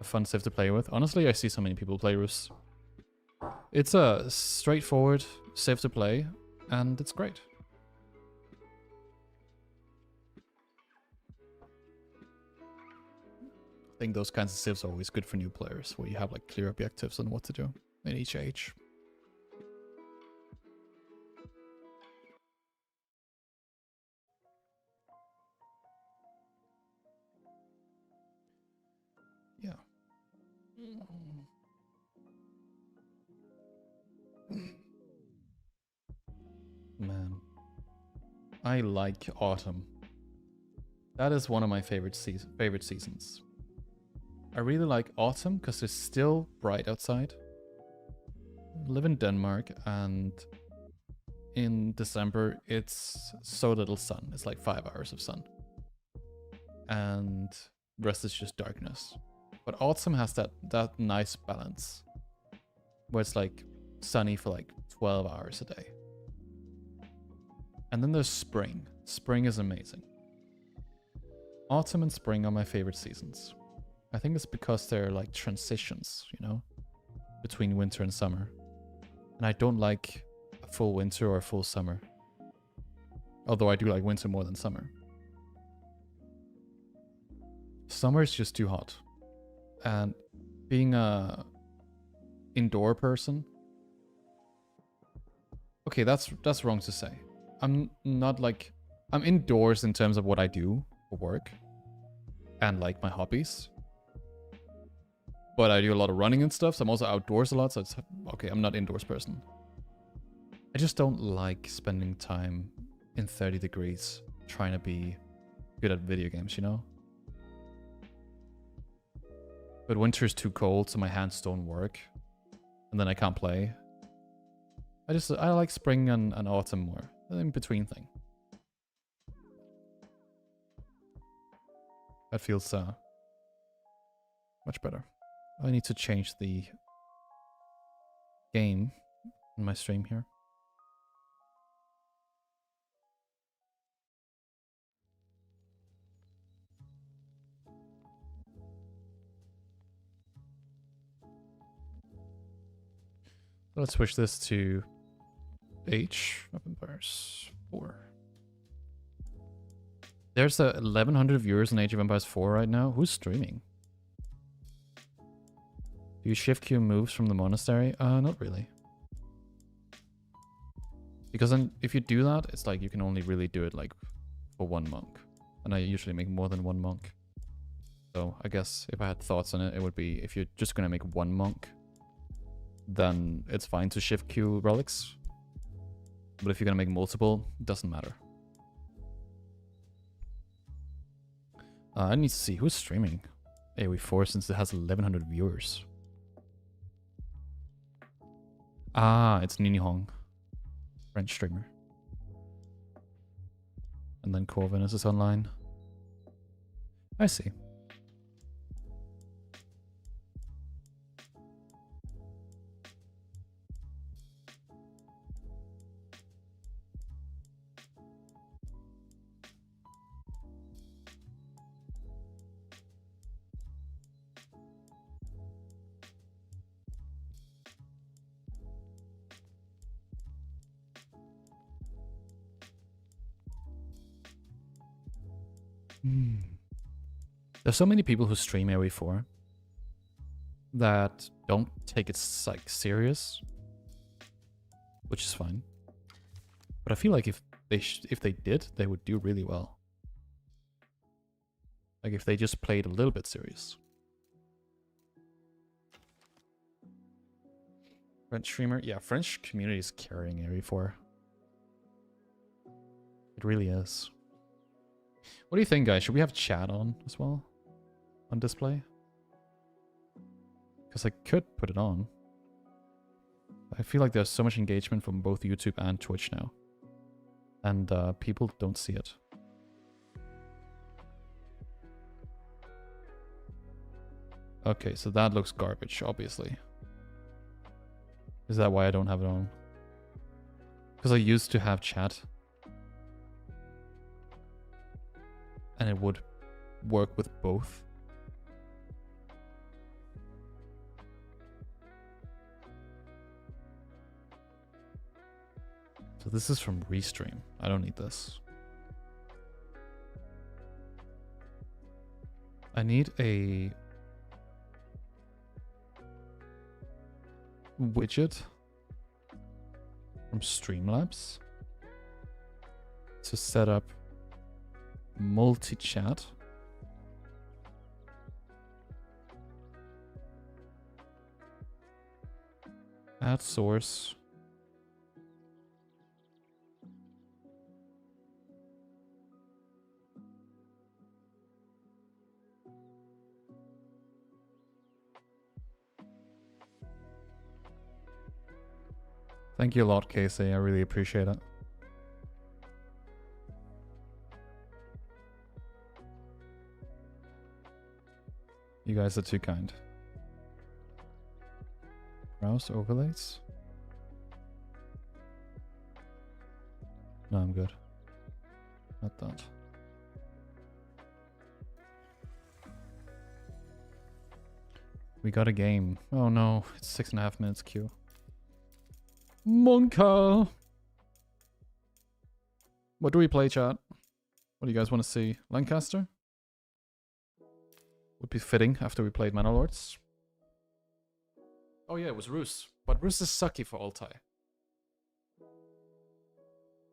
A fun civ to play with. Honestly, I see so many people play Roos. It's a straightforward civ to play, and it's great. I think those kinds of civs are always good for new players, where you have like clear objectives on what to do in each age. Yeah. Man, I like autumn. That is one of my favorite seasons. I really like autumn because it's still bright outside. I live in Denmark, and in December it's so little sun. It's like 5 hours of sun, and the rest is just darkness. But autumn has that nice balance where it's like sunny for like 12 hours a day. And then there's spring. Spring is amazing. Autumn and spring are my favorite seasons. I think it's because they're like transitions, you know, between winter and summer. And I don't like a full winter or a full summer. Although I do like winter more than summer. Summer is just too hot. And being a indoor person... Okay, that's wrong to say. I'm not like... I'm indoors in terms of what I do for work. And like my hobbies. But I do a lot of running and stuff, so I'm also outdoors a lot, so it's... Okay, I'm not an indoors person. I just don't like spending time in 30 degrees trying to be good at video games, you know? But winter is too cold, so my hands don't work. And then I can't play. I like spring and autumn more. An in-between thing. That feels much better. I need to change the game in my stream here. Let's switch this to Age of Empires 4. There's 1,100 viewers in Age of Empires 4 right now. Who's streaming? Do you shift Q moves from the monastery? Not really. Because then if you do that, it's like you can only really do it like for one monk. And I usually make more than one monk. So I guess if I had thoughts on it, it would be if you're just going to make one monk, then it's fine to shift Q relics. But if you're going to make multiple, it doesn't matter. I need to see who's streaming AoE4 since it has 1,100 viewers. Ah, it's Nini Hong, French streamer. And then Corvinus is online. I see. There's so many people who stream AoE4 that don't take it like serious, which is fine. But I feel like if they did, they would do really well. Like if they just played a little bit serious. French streamer, yeah, French community is carrying AoE4. It really is. What do you think, guys? Should we have chat on as well? On display? Because I could put it on. I feel like there's so much engagement from both YouTube and Twitch now. And people don't see it. Okay, so that looks garbage, obviously. Is that why I don't have it on? Because I used to have chat. And it would work with both. So this is from Restream. I don't need this. I need a widget from Streamlabs to set up multi-chat. Add source. Thank you a lot, Casey. I really appreciate it. You guys are too kind. Browse overlays. No, I'm good. Not that. We got a game. Oh no, it's 6.5 minutes queue. Monka! What do we play, chat? What do you guys want to see? Lancaster? Would be fitting after we played Manor Lords. Oh yeah, it was Roos. But Roos is sucky for Altai.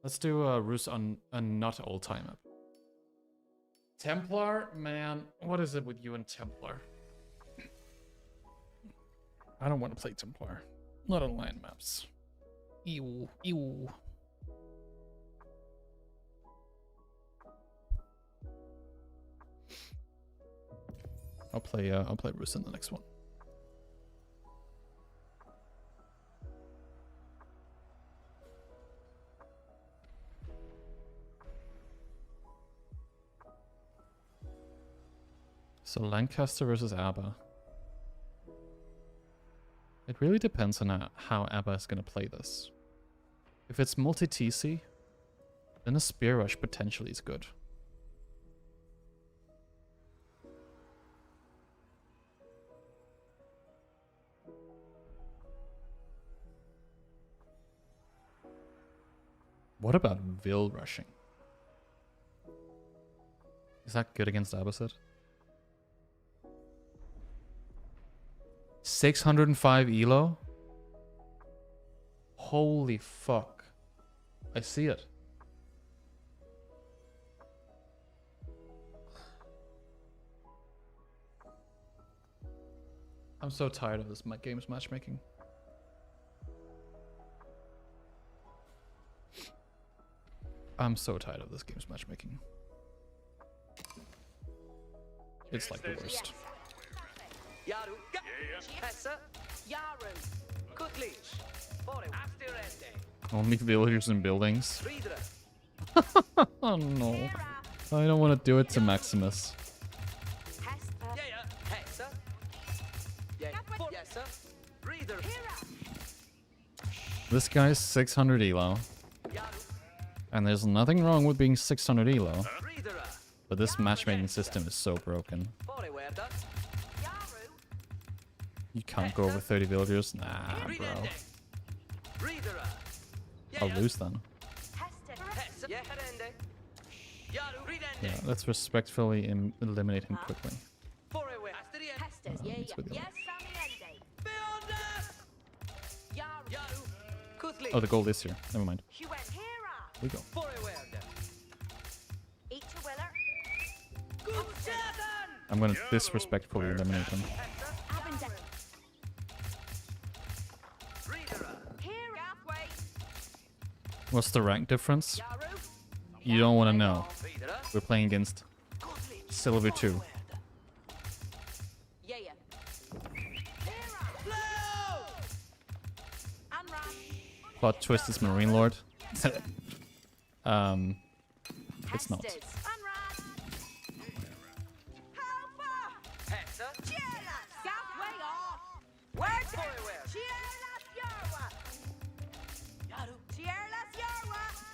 Let's do Roos on a not Altai map. Templar? Man, what is it with you and Templar? I don't want to play Templar. Not on land maps. Ew, ew. I'll play Roos in the next one. So Lancaster versus Abba. It really depends on how Abba is going to play this. If it's multi-TC, then a Spear Rush potentially is good. What about Vil rushing? Is that good against Abbasid? 605 elo? Holy fuck. I see it. I'm so tired of this game's matchmaking. I'm so tired of this game's matchmaking. It's like the worst. Yaru, Hessa, Yaru, Kutlich, Only villagers and buildings. Oh no. I don't want to do it to Maximus. This guy's 600 elo. And there's nothing wrong with being 600 elo. But this matchmaking system is so broken. You can't go over 30 villagers? Nah, bro. I'll lose then. Yeah, let's respectfully eliminate him quickly. It's with you. Oh, the gold is here. Never mind. Here we go. I'm gonna disrespectfully eliminate him. What's the rank difference? You don't want to know. We're playing against Silver 2. Plot twist is Marine Lord. It's not.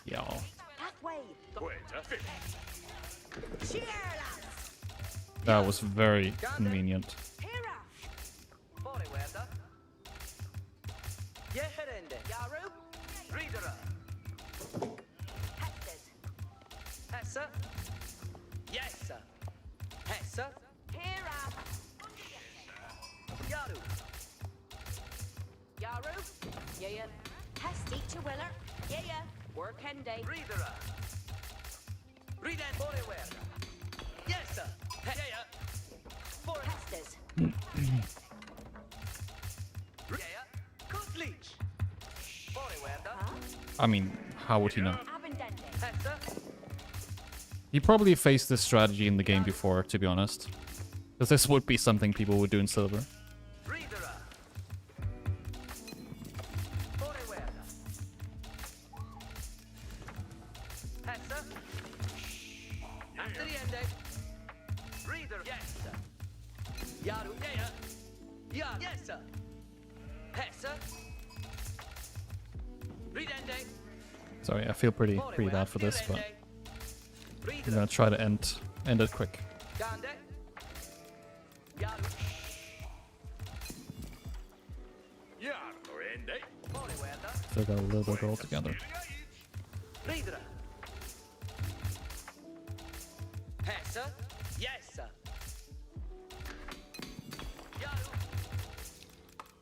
Y'all. That was very convenient. I mean, how would he know? He probably faced this strategy in the game before, to be honest. Because this would be something people would do in Silver. Sorry, I feel pretty bad for this, but I'm gonna try to end it quick. Still got a little bit all together. Yes.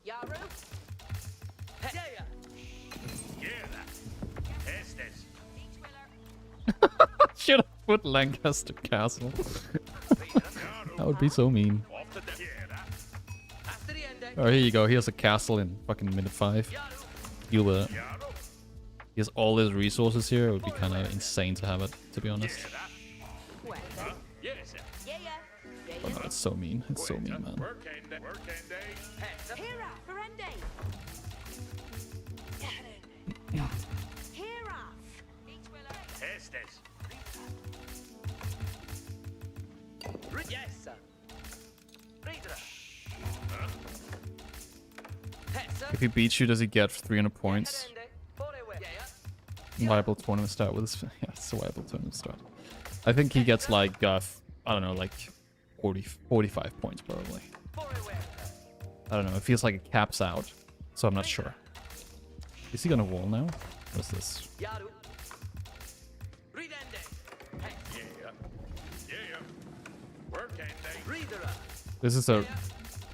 Yaru. Should have put Lancaster Castle. That would be so mean. Oh, here you go. He has a castle in fucking minute 5. Deal with it. He has all his resources here. It would be kind of insane to have it, to be honest. Oh no, it's so mean. It's so mean, man. If he beats you, does he get 300 points? Viable tournament start with his... Yeah, it's a viable tournament start. I think he gets like, I don't know, like 45 points probably. I don't know, it feels like it caps out, so I'm not sure. Is he gonna wall now? What's this? This is a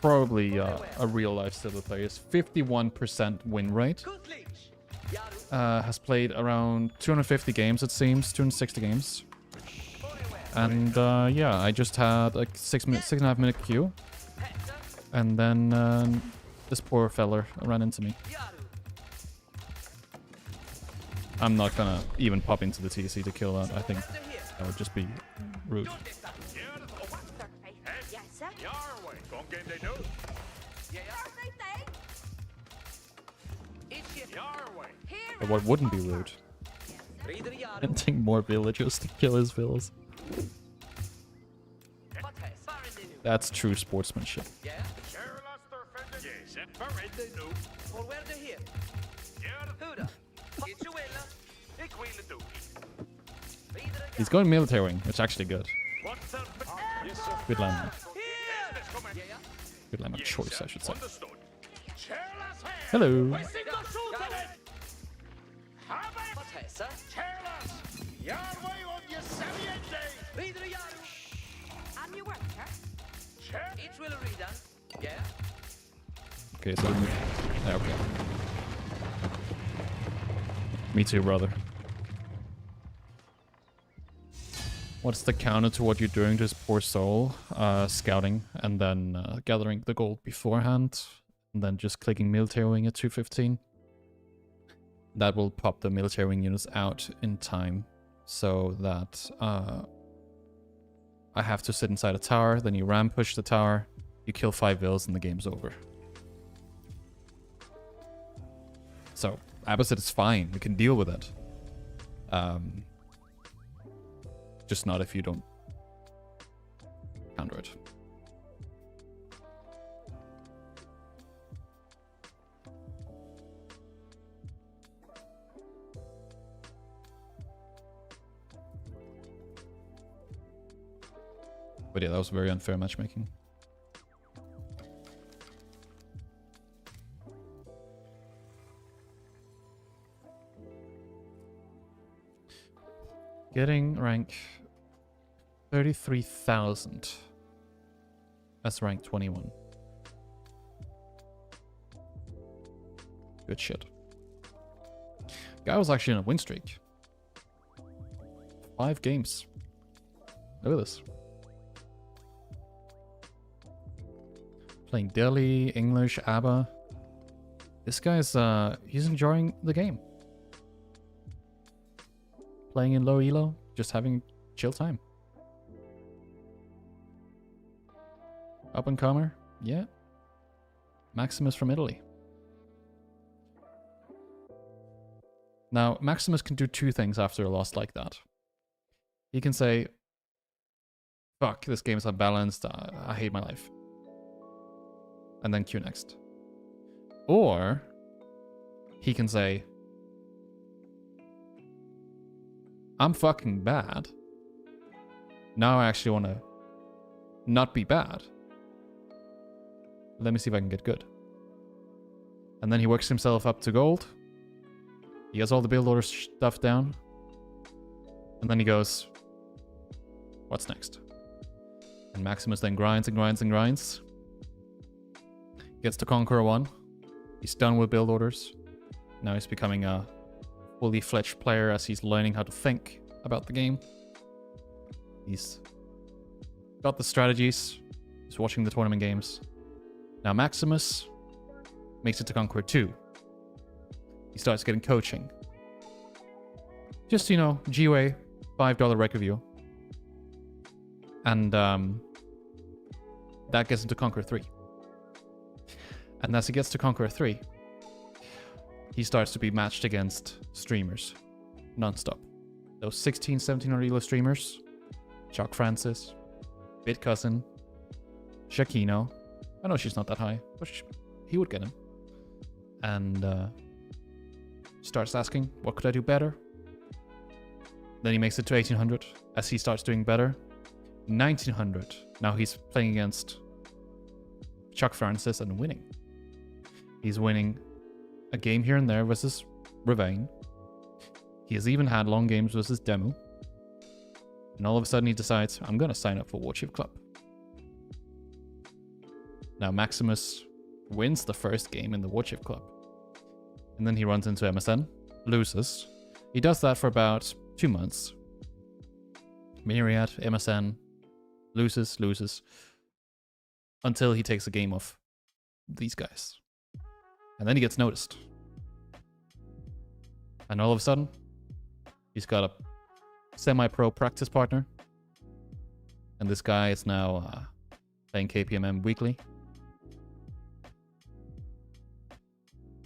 probably a real life silver player. 51% win rate. Has played around 250 games, it seems, 260 games. And yeah, I just had like 6.5 minute queue, and then this poor feller ran into me. I'm not gonna even pop into the TC to kill that. I think that would just be rude. But what wouldn't be rude? Hunting more villagers to kill his villas. That's true sportsmanship. He's going military wing, which is actually good. Good landmark. Good landmark choice, I should say. Hello. Okay, so yeah, okay. Me too, brother. What's the counter to what you're doing to his poor soul? Scouting and then gathering the gold beforehand, and then just clicking military wing at 215. That will pop the military wing units out in time, so that I have to sit inside a tower, then you ram push the tower, you kill 5 vills, and the game's over. So, Abbasid is fine, we can deal with it. Just not if you don't counter it. But yeah, that was very unfair matchmaking. Getting rank 33,000. That's rank 21. Good shit. Guy was actually on a win streak. 5 games. Look at this. Playing Delhi, English, ABBA. This guy's, he's enjoying the game. Playing in low elo, just having chill time. Up and comer, yeah. Maximus from Italy. Now, Maximus can do 2 things after a loss like that. He can say, fuck, this game is unbalanced, I hate my life. And then queue next. Or he can say, I'm fucking bad. Now I actually want to not be bad. Let me see if I can get good. And then he works himself up to gold. He has all the build order stuff down. And then he goes, what's next? And Maximus then grinds and grinds and grinds. Gets to Conqueror 1. He's done with build orders. Now he's becoming a fully fledged player as he's learning how to think about the game. He's got the strategies. He's watching the tournament games. Now Maximus makes it to Conqueror 2. He starts getting coaching. Just, you know, GWA, $5 rec review. And that gets into Conqueror 3. And as he gets to Conqueror 3, he starts to be matched against streamers non-stop. Those 16, 1700 elo streamers. Chuck Francis, Bit Cousin, Shakino. I know she's not that high, but he would get him. And starts asking, what could I do better? Then he makes it to 1800 as he starts doing better. 1900, now he's playing against Chuck Francis and winning. He's winning a game here and there versus Ravane. He has even had long games versus Demu. And all of a sudden he decides, I'm going to sign up for Warchief Club. Now Maximus wins the first game in the Warchief Club. And then he runs into MSN, loses. He does that for about 2 months. Myriad, MSN, loses, until he takes a game of these guys. And then he gets noticed. And all of a sudden, he's got a semi-pro practice partner. And this guy is now playing KPMM weekly.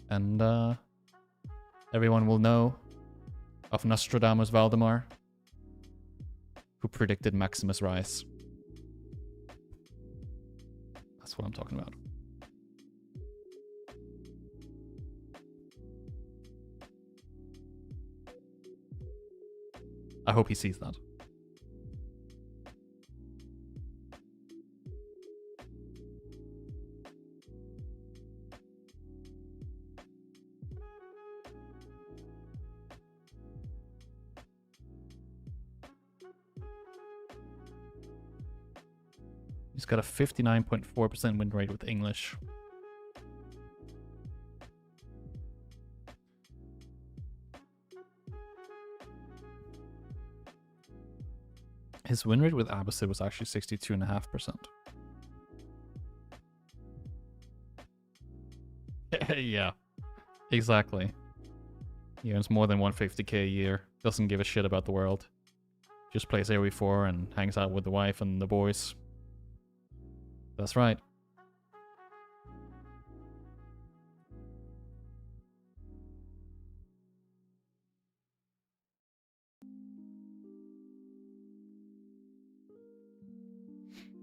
And everyone will know of Nostradamus Valdemar, who predicted Maximus' rise. That's what I'm talking about. I hope he sees that. He's got a 59.4% win rate with English. His win rate with Abbasid was actually 62.5%. Yeah, exactly. He earns more than 150k a year. Doesn't give a shit about the world. Just plays AoE4 and hangs out with the wife and the boys. That's right.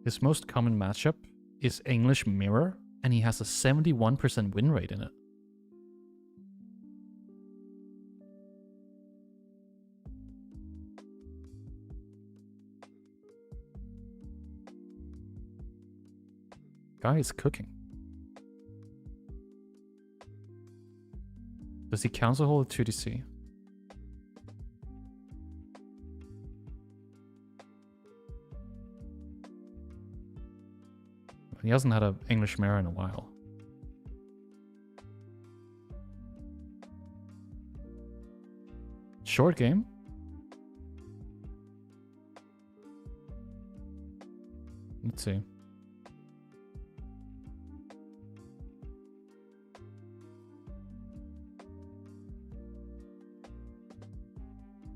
His most common matchup is English Mirror, and he has a 71% win rate in it. Guy is cooking. Does he council hold 2DC? He hasn't had an English mirror in a while. Short game? Let's see.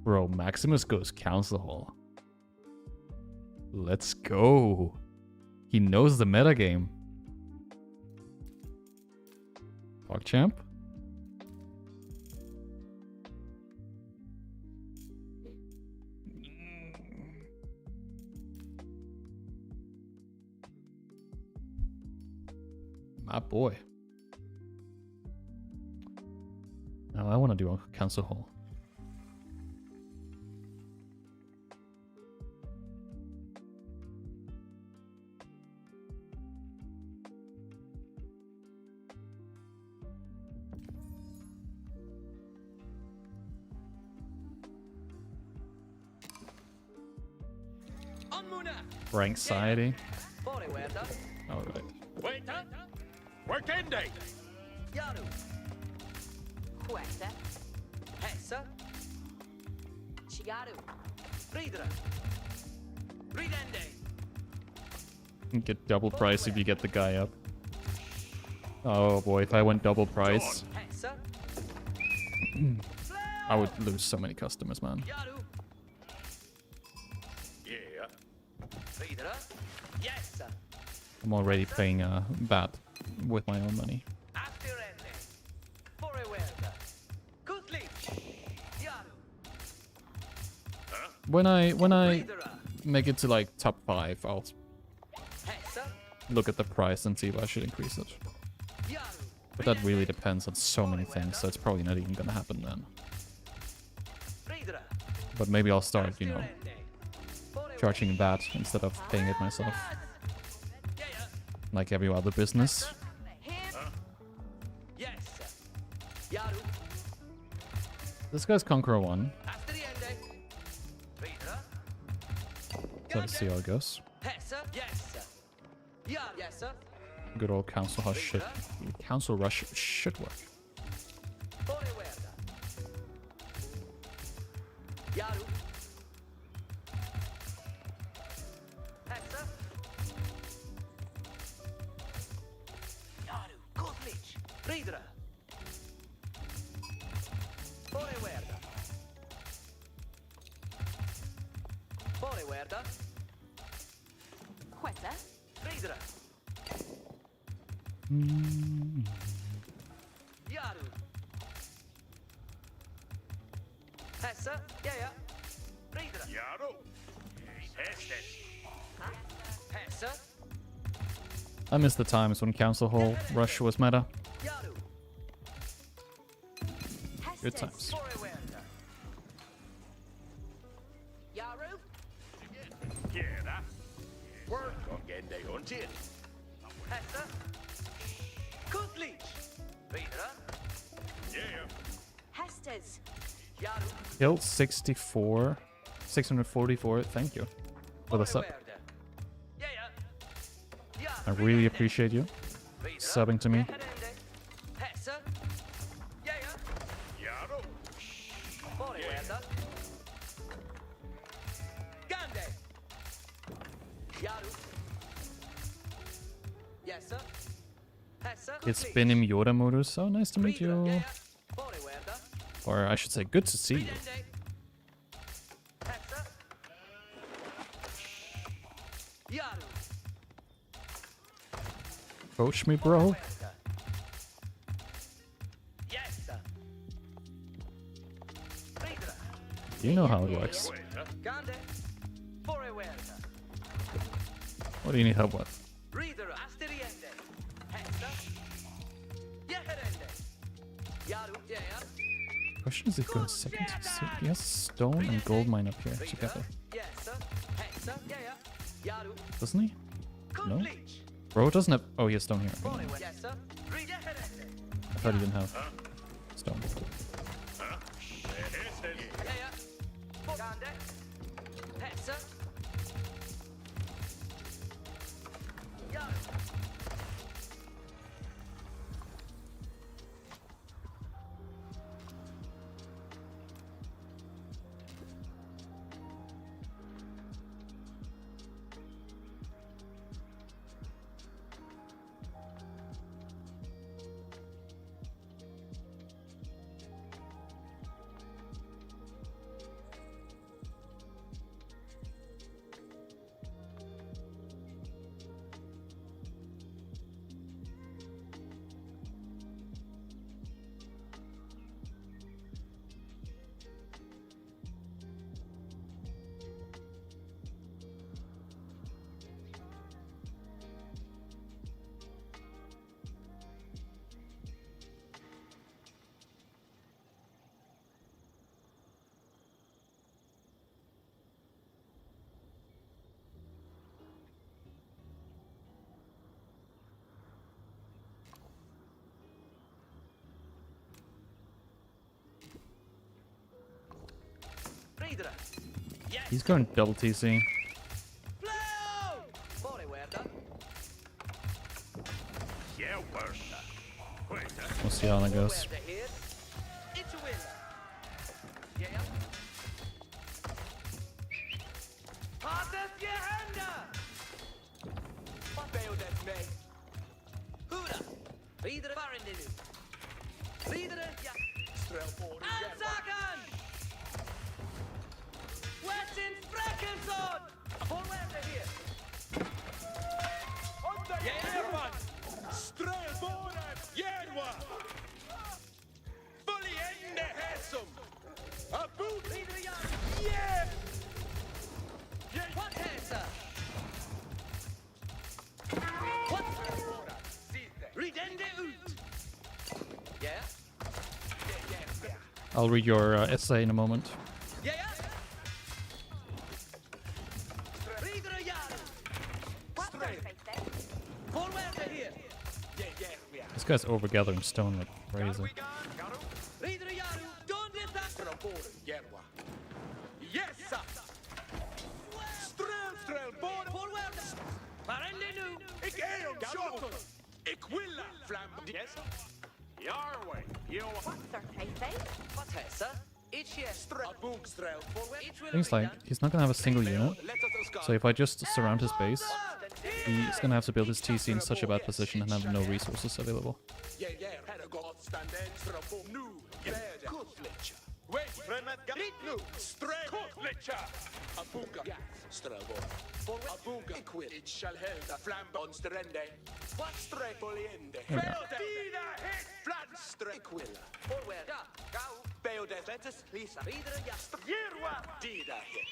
Bro, Maximus goes council hall. Let's go. He knows the metagame. PogChamp? My boy. Now I want to do a council hall. For anxiety. Forwarda. Alright. Waiter. Work in day. Yaru. Quetta. Hessa. Chigaru. Ridra. Ridende. You get double price if you get the guy up. Oh boy, if I went double price, Hessa. I would lose so many customers, man. Yaru. Yeah. Ridra. Yes. I'm already playing bad with my own money. Afterende. Forwarda. Kutlich. Yaru. When I Ridra. make it to like top 5, I'll Hessa. look at the price and see if I should increase it. Yaru. But that really depends on so many things, so it's probably not even gonna happen then. Ridra. But maybe I'll start, you know, Afterende. charging that instead of paying it myself, Yeah. like every other business. Yes. Yaru. This guy's Conqueror 1, After the end. Ridra. so let's see how it goes. Hessa. Yes. Yaru. Yes. Good old Council Rush shit. Council Rush should work. Forwarda. Yaru. Hessa. Yaru. Kutlich. Ridra. Forwarda. Forwarda. Quetta. Ridra. Yaru. Hessa. Yeah. Ridra. Yaru. Tested. Hessa. I miss the times when Council Hall Rush was meta. Yaru. Good times. Forwarda. Yaru. Yeah, that. Work on getting day hunting. Hessa. Kutlich. Ridra. Yeah. Hestes. Yaru. Kill 64. 644. Thank you for the sub. Forwarda. Yeah. I really appreciate you subbing to me. Hessa. Yeah. Yaru. Forwarda. Gande. Yaru. Yes, sir. Hessa. It's been in Yoda modus. So nice to meet you. Yeah. Forwarda. Or I should say, good to see you. Ridende. Hessa. Yaru. Coach me, bro. Forwarda. Yes, sir. Ridra. You know how it works. Waiter. Gande. Forwarda. What do you need help with? Ridra. Asteriende. Hessa. Yeherende. Yaru. Yeah. Question is if goes second. So he has stone and gold mine up here together, Yes, sir. Hessa. Yeah. Yaru. doesn't he? No? Kutlich. Bro doesn't have. Oh, he has stone here. Okay. Forwarda. Yes, sir. Yeherende. I thought he didn't have stone. Tested. Yeah. Gande. Hessa. Yaru. Ridra. Yes. He's going double TC. see how that goes. Forward here. It's a win. Yeah. Harder your hand up. What failed at me? Hura. Videre Baron nu. Videre, ja. Ansagen! West in Freckenson! Forward here. Järvan! Strömåren! Järva! Fully ende häsum! Abut! Videre, ja. Yeah! What hälsa? What? Ridende ut. Yeah? I'll read your essay in a moment. Yeah, yeah. Videre, ja. Forward here. This guy's overgathering stone like crazy. Videre, ja. Don't let that. Järva! Yes! Strömåren! Forward. Barende nu. Ik är om tjocken! Ik vill flam... Yes? Your way! What hälsa? It's yes. Abugsträl! Forward. It's Things like he's not gonna have a single unit, so if I just surround his base, he's gonna have to build his TC in such a bad position and have no resources available. Yeah, här har gått standen ström nu. Glädje. Kutlitcha. Wait, Renat Rit nu. Sträv. Kutlitcha. Abuga. Ströbor. Abuga. Equil. It shall held flam on strände. What sträv poliende. Dina hit. Flat sträv. Equil. Forward. Ja. Go. Beode. Letus. Lisa. Videre, ja. Jirwa. Dina hit.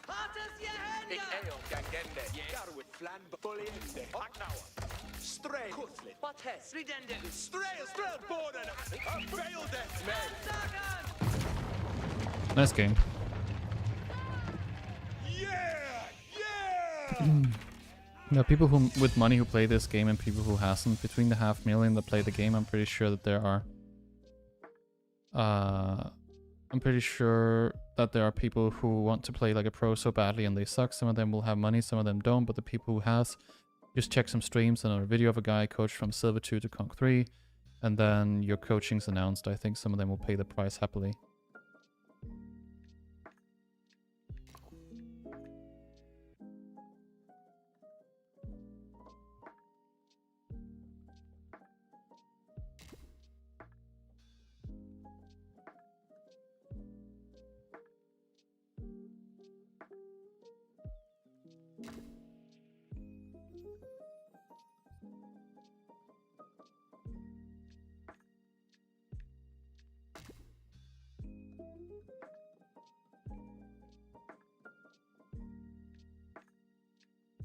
Harder your hand Ik up. är om gangende. Garwit flam poliende. Aknawa. Sträv. Kutlit. What hälsa? Ridende ut. Sträv båden. Beode. Men. Ansagen! Nice game. Yeah! Yeah! Yeah, people who with money who play this game and people who hasn't. Between the 500,000 that play the game, I'm pretty sure that there are. I'm pretty sure that there are people who want to play like a pro so badly and they suck. Some of them will have money, some of them don't. But the people who has, just check some streams and a video of a guy coached from Silver 2 to Conk 3, and then your coaching's announced. I think some of them will pay the price happily.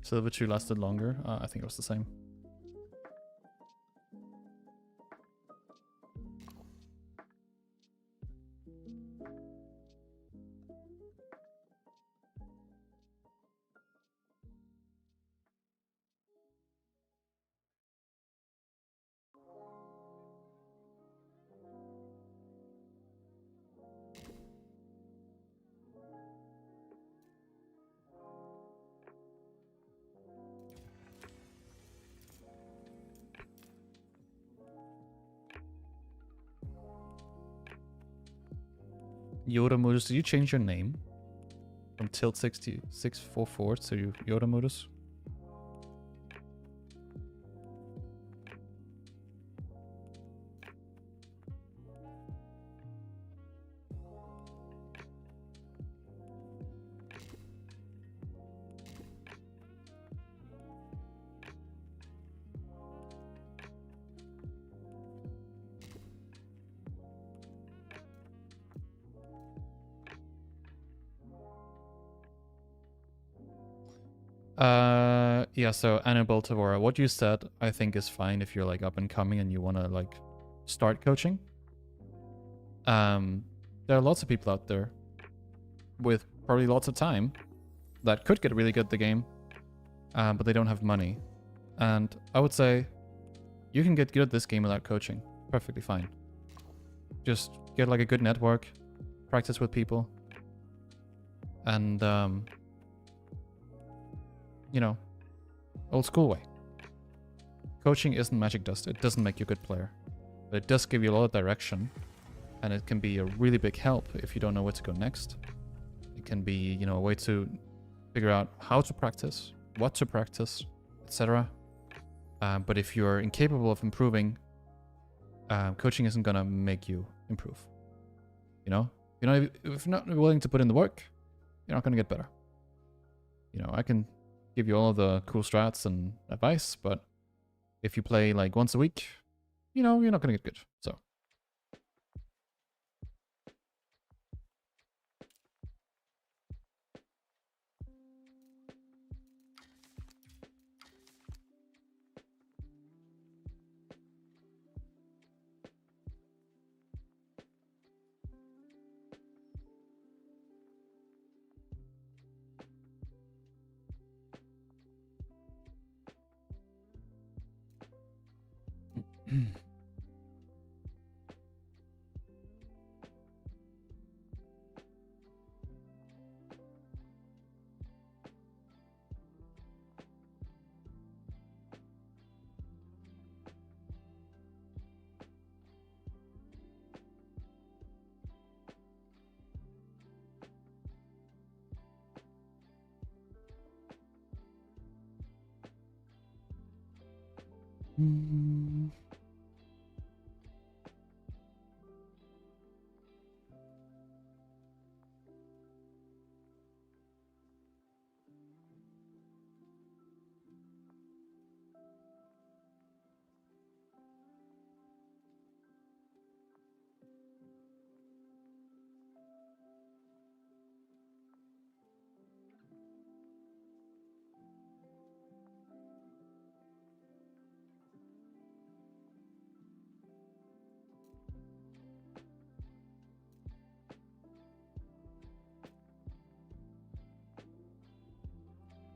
Silver 2 lasted longer. I think it was the same. Yoda Modus, did you change your name from Tilt644 to Yoda Modus? Yeah, so Annabelle Tavora, what you said I think is fine if you're like up and coming and you want to like start coaching. There are lots of people out there with probably lots of time that could get really good at the game, but they don't have money. And I would say you can get good at this game without coaching. Perfectly fine. Just get like a good network, practice with people, and you know, old school way. Coaching isn't magic dust. It doesn't make you a good player. But it does give you a lot of direction, and it can be a really big help if you don't know where to go next. It can be, you know, a way to figure out how to practice, what to practice, etc. But if you're incapable of improving, coaching isn't gonna make you improve. You know, if you're not willing to put in the work, you're not gonna get better. You know, I can give you all of the cool strats and advice, but if you play like once a week, you know, you're not gonna get good. So.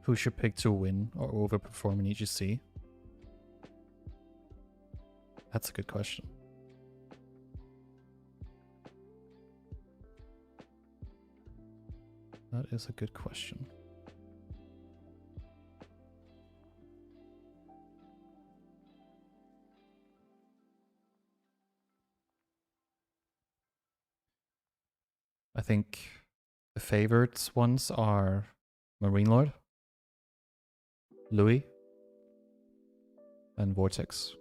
Who should pick to win or overperform in EGC? That's a good question. That is a good question. I think the favorites ones are Marine Lord, Louis, and Vortex.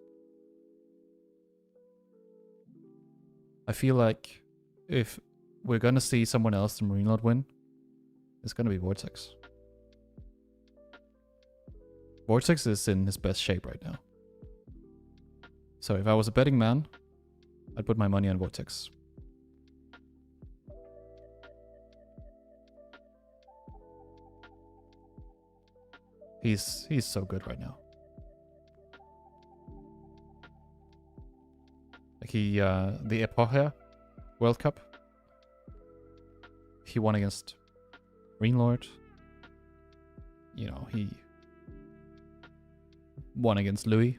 I feel like if we're gonna see someone else than Marine Lord win, it's gonna be Vortex. Vortex is in his best shape right now. So if I was a betting man, I'd put my money on Vortex. He's so good right now. Like the Epoche World Cup, he won against Green Lord. You know, he won against Louis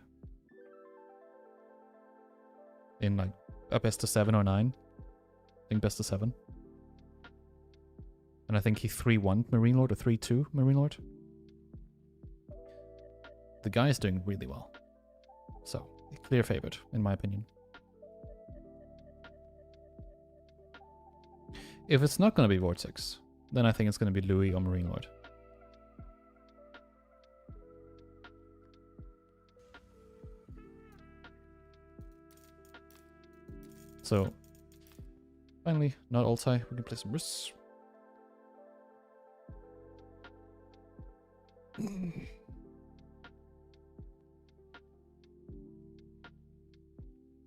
in like a best of 7 or 9. I think best of 7. And I think he 3-1 Marine Lord or 3-2 Marine Lord. The guy is doing really well. So, a clear favorite, in my opinion. If it's not going to be Vortex, then I think it's going to be Louis or Marine Lord. So, finally, not ulti, we can play some risks.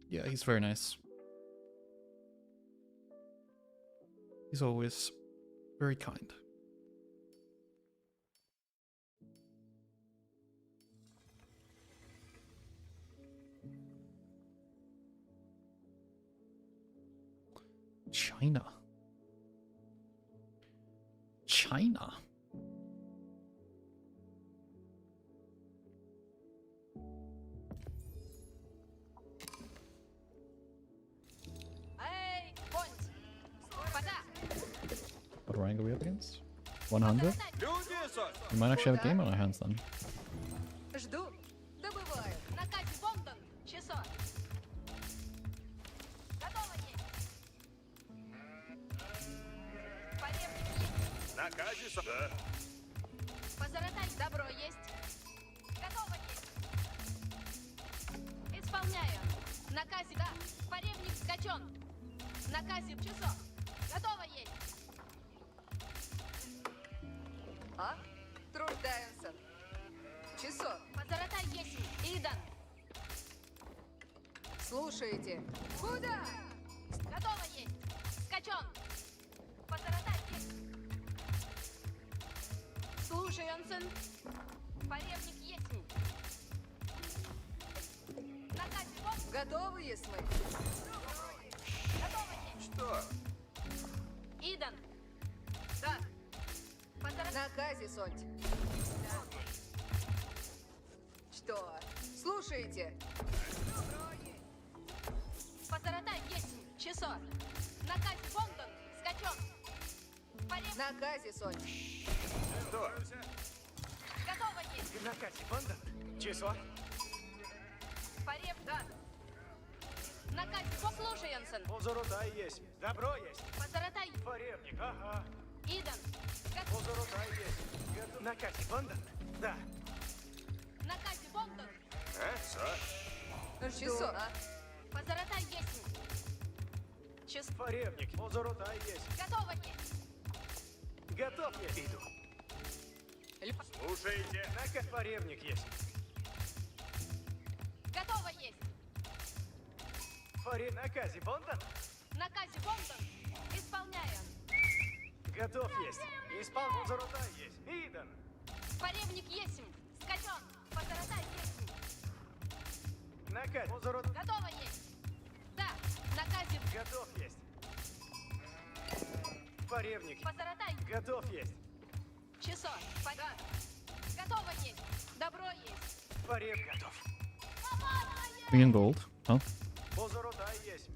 Yeah, he's very nice. He's always very kind. China. China. What rank are we up against? 100? We might actually have a game on our hands then. Наказе да. Позаратай, добро есть. Готово есть. Исполняю. Наказе, да. Поревник скачен. Наказе, часов. Готово есть. А? Труждаемся. Часов. Позаратай есть. Идан. Слушайте. Куда? Готово есть. Скачен. Позаратай есть. Слушаю, сын. Поревник есть. Наказе, бог. Готовы, есть мы? Готово есть. Что? Идан. Так. Позаратай. Наказе, Сонь. Что? Слушайте. Позаратай есть. Часо. Наказе, Бондон. Скачен. Поревник. Наказе, Сонь. Что? Готово есть. Наказе, банда. Число. Порев, да. Наказе, послушай, Ансен. Позоротай есть. Добро есть. Позаратай. Поревник, ага. Идан. Позоротай есть. Готов. Наказе, банда. Да. Наказе, Бондон. Часов. Позаратай есть. Час. Поревник. Позоротай есть. Готово есть. Готов есть. Иду. Слушайте. Наказ поревник есть. Готово есть. Наказе, банда. Наказе, Бондон. Исполняю. Готов есть. Испал позоротай есть. Идан. Поревник есть. Скачен. Позаратай есть. Наказ. Позорот. Готово есть. Да. Наказе. Готов есть. Поревник. Позаратай. Готов есть. Часо. Да. Готово есть. Добро есть. Порев готов. Green gold. Oh, Позоротай есть.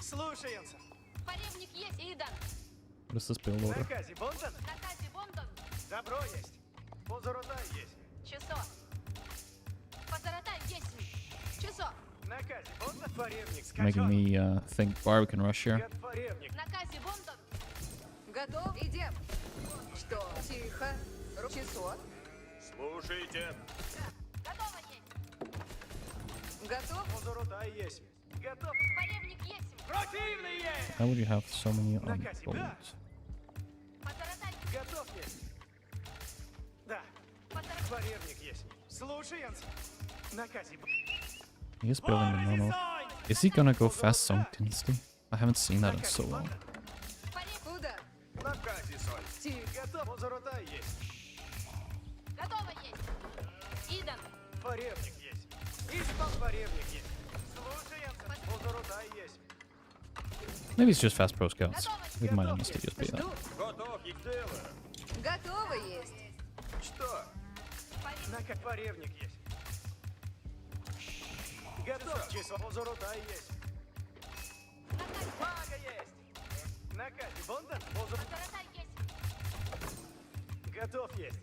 Слушаемся. Поревник есть. Идан. what is this build order? Наказе, банда. Наказе, Бондон. Добро есть. Позоротай есть. Часо. Позаратай есть. Часо. Наказе, банда. Поревник Making скачан. me think Bar we can rush here. Гад поревник. Наказе, Бондон. Готов? Идем. Что? Тихо. Часов. Слушайте. Готово есть. Готов? Позоротай есть. Готов. Поревник есть. Противный есть. How would you have so many on Наказе, gold? да. Позаратай. Готов есть. Да. Позаратай. Поревник есть. Слушаемся. Наказе. He is building the Manor. Is he gonna go fast song dynasty? I haven't seen that in so long. Порев. Куда? Наказе, Соль. Тихо. Готов. Позоротай есть. Готово есть. Идан. Поревник есть. Испал поревник есть. Слушаемся. Позоротай есть. Maybe it's just fast pro scouts. It might honestly just be that. Жду. Готов и дело. Готово есть. Что? Порев. Наказ поревник есть. Готов. Число. Позоротай есть. Наказе. Мага есть. Наказе. Бонда. Позаратай есть. Готов есть.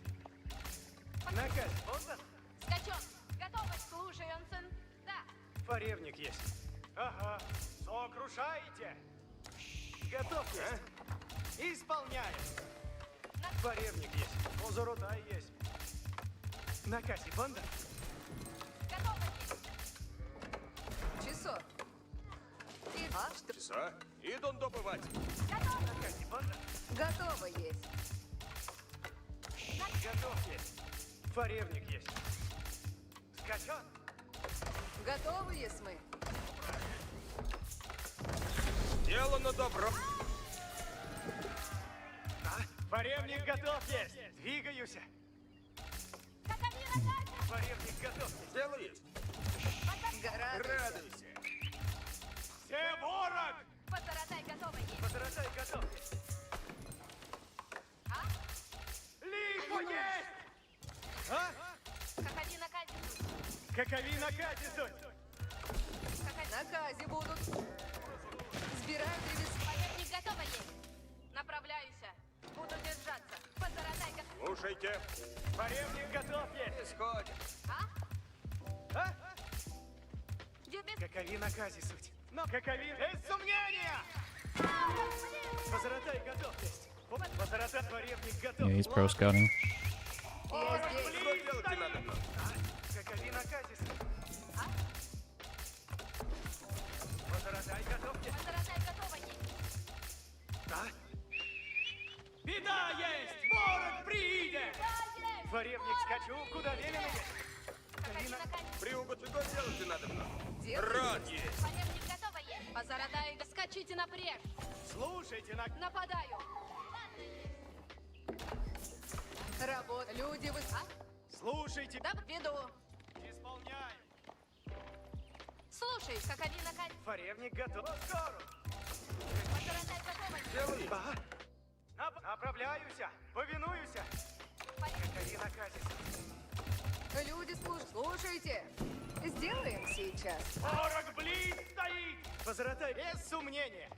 Наказе. Бонда. Скачен. Готово. Слушай, Ансен. Да. Поревник есть. Ага. Сокрушаете. Готов есть. Исполняем. Поревник есть. Позоротай есть. Наказе. Бонда. Готово есть. Часов. А? Что? Часа? Идут добывать. Готово. Наказе. Бонда. Готово есть. Готов есть. Поревник есть. Скачан. Готовы есть мы. Сделано добро. Поревник готов есть. Двигаюсь. Каковина дальше. Поревник готов есть. Дело есть. Радуйся. Радуйся. Все ворог. Позаратай готово есть. Позоротай готов есть. А? Лихо есть. А? Каковина кадис. Каковина Катису. Наказе будут. Сбираем древесину. Поревник готово есть. Направляюсь. Буду держаться. Позаратай готово. Слушайте. Поревник готов есть. Исходим. А? А? Дебет. Каковина Кази суть. Но каковина без сомнения. Позоротай готов есть. Позоротай, дворевник готов. Yeah, he's pro scouting. Я здесь. Что делать надо? Каковина Казис. Позоротай, готовьте. Позоротай готова есть. Беда есть! Ворог приидет! Да, есть! Дворевник скачу, куда велено есть. Каковина Казис. Приугу, что делать надо? Делай. Рад есть. Полевник готова есть. Позоротай, скачите напряг. Слушайте, на... Нападаю. Работа. Люди вы... Слушайте. Да, веду. Исполняй. Слушай, Каковина Казис. Дворевник готов. Скоро. Позоротай готова есть. Направляюсь. Повинуюсь. Каковина Казис. Люди слушайте. Сделаем сейчас. Ворог близ стоит! Позоротай без сомнения.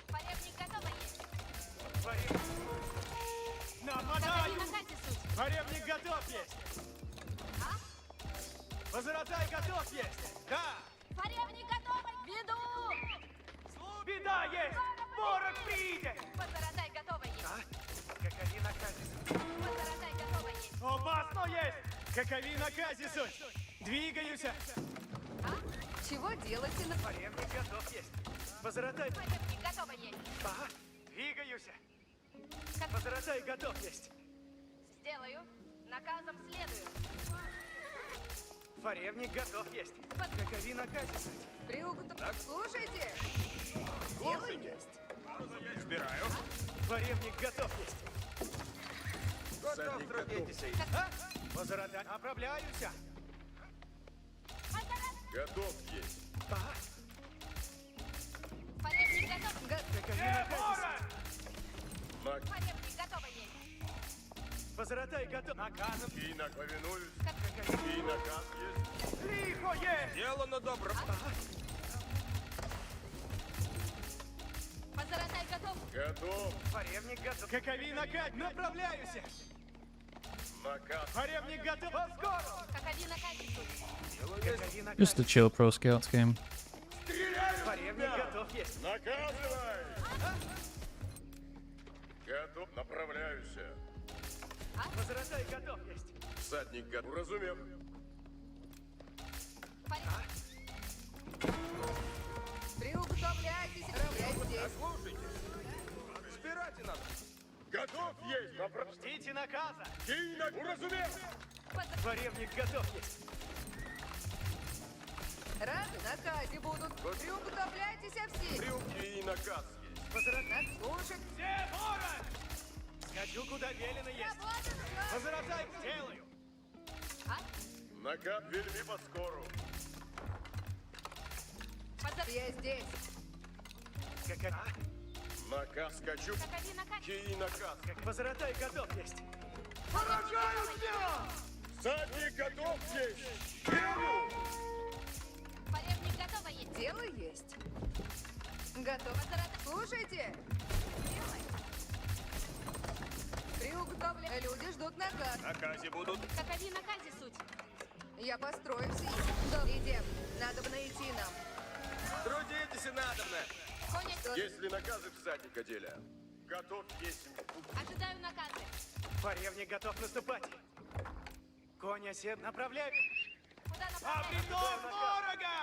Полевник готова есть. Дворевник. Нападаю! Каковина Казис суть. Дворевник готов есть. Позоротай готов есть. Да. Полевник готова. Веду. Беда есть. Ворог приидет. Позоротай готова есть. Каковина Казис. Позоротай готова есть. Опасно есть. Каковина Казису. Двигаюсь. Чего делаете на... Дворевник готов есть. Позоротай. Полевник готова есть. Двигаюсь. Как Позоротай готов есть. сделаю. Наказом следую. Дворевник готов есть. Каковина Казису. Приуготов... Слушайте. Делай есть. Избираю. Дворевник готов есть. Готов, трудитесь. Позоротай. Направляюсь. Готов есть. Полевник готов. Каковина Казису. Маг Полевник готова есть. Позоротай готов. Наказом. и повинуюсь. И наказ есть. Лихо есть. Делано добро. Позоротай готов. Готов. Дворевник готов. Каковина Казису. Направляюсь. Наказ. Дворевник готов. Скоро. Каковина Казис суть. Каковина Just a chill pro scouts game. Дворевник готов есть. Наказывай. Готов. Направляюсь. Позоротай готов есть. Всадник готов. Разумев. Приуготовляйтесь. Я здесь. Слушайте. Спирайте надо. Готов есть. Ждите наказа. Уразумев. Дворевник готов есть. Рады наказе будут. Приуготовляйтесь все. Приуки и наказ есть. Позоротай. Слушай. Где ворог? Скачу, куда велено есть. Позоротай. Делаю. Наказ вельми поскору. Я здесь. Наказ скачу. Каковина Казис. И наказ. Позоротай готов есть. Поражаю тебя! Всадник готов есть. Полевник готова есть. Дело есть. Готово. Слушайте. Приуготовля. Люди ждут наказ. Наказе будут. Каковина Казис суть. Я построю все. Идем. Надо бы найти нам. Трудитесь надобно. Конец. Если наказы всадника деля. Готов есть. Ожидаю наказы. Дворевник готов наступать. Конь осед. Направляй. Куда направляешь? Обретон ворога!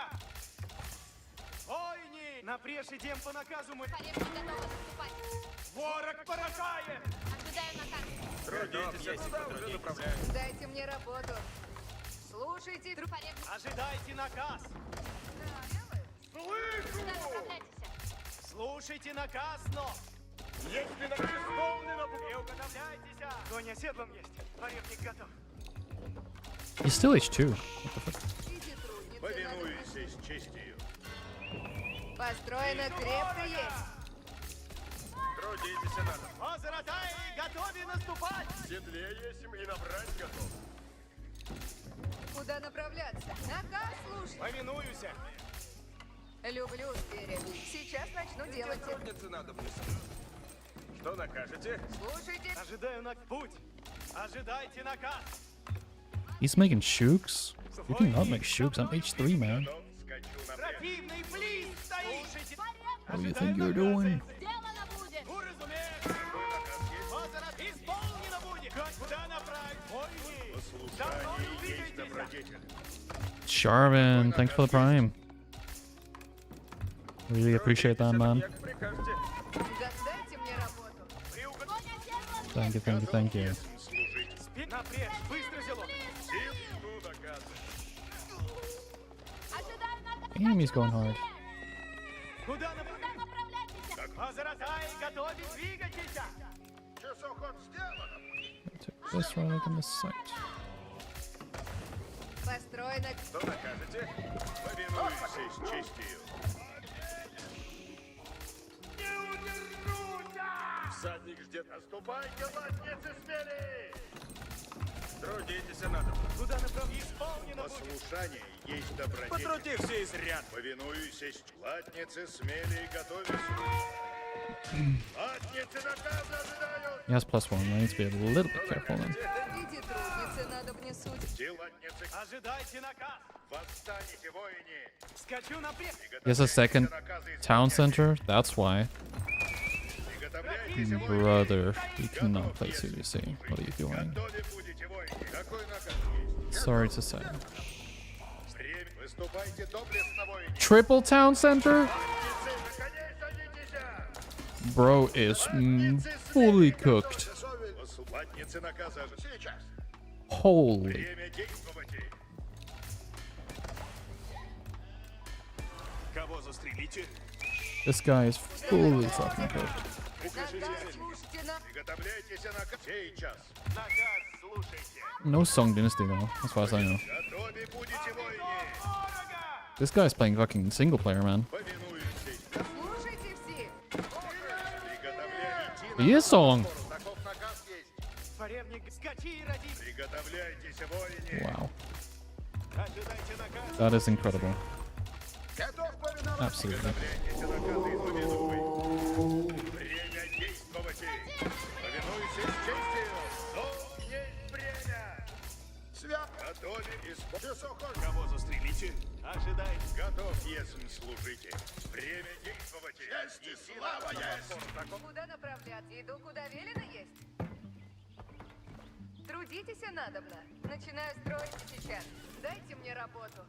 Ойни! Напрежь идем по наказу мы. Полевник готова наступать. Ворог поражает! Ожидаю наказ. Трудитесь, туда уже направляю. Дайте мне работу. Слушайте. Полевник. Ожидайте наказ. Куда направляетесь? Слушайте наказ, но... Если наказ исполнено, Не уготовляйтесь. Конь оседлом есть. Дворевник готов. He's still H2. What the fuck? Иди, трудницы. повинуюсь с честью. Построено крепко есть. Трудитесь надо. Позоротай, готовы наступать! В седле есть и набрать готов. Куда направляться? Наказ слушай. Повинуюсь. Люблю зверя. Сейчас начну делать. Трудиться надо, Что накажете? Слушайте. Ожидаю на путь. Ожидайте наказ. He's making shooks. You do not make shooks. I'm H3, man. Скачу на Противный близ стоит. Слушайте. What do you think you're doing? Сделано Есть добродетель. Sharvin, thanks for the prime. Really appreciate that, man. Как прикажете. Дайте мне работу. Thank you, thank you, thank you. Служить. Спи напрячь. Быстро, зелок. Сил, ну наказывай. Enemy's going hard. Куда направляйтесь? Возрастай, готовить, двигайтесь. Часов ход сделано. Take this relic on the site. Построено. Что накажете? Повинуюсь с честью. Всадник ждет. Наступайте, латницы смели! Трудитесь, надо. Куда направляйтесь? Исполнено будет. Послушание есть добродетель. Потруди все изряд. Повинуюсь, латницы смели и готовись. Латницы наказа ожидают. He has +1. I need to be a little bit careful then. Иди, трудницы, надо мне суть. Те латницы, Ожидайте наказ. восстанете, воине. Скачу напрямик. He has a second town center. That's why. Приготовляйтесь, воине. Brother, you cannot play CDC. What are you doing? Готове будете, воине. Какой наказ есть? Sorry to say. Время. Выступайте доблестно, воине. Triple town center? Латницы, на коней садитесь. Bro is fully cooked. Латницы наказа ожидают. Сейчас. Holy. Время действовать. Кого застрелите? This guy is fully fucking cooked. Наказ слушайте на... Приготовляйтесь на сейчас. Наказ слушайте. No Song Dynasty though, as far as I know. Готове будете, воине. This guy's playing fucking single player, man. Повинуюсь. Слушайте все. Приготовляйтесь. He is Song. Таков наказ есть. Поревник, скачи и роди. Приготовляйтесь, воине. Wow. Ожидайте наказ. That is incredible. Готов повиноваться. Absolutely. Приготовляйтесь наказы и повинуй. Время действовать. Повинуйся с честью. Но есть время. Свят. Готове исполнить. Кого застрелите? Ожидайте. Готов, если служите. Время действовать. Честь и слава есть. Куда направляться? Иду, куда велено есть. Трудитесь, надобно. Начинаю строить сейчас. Дайте мне работу.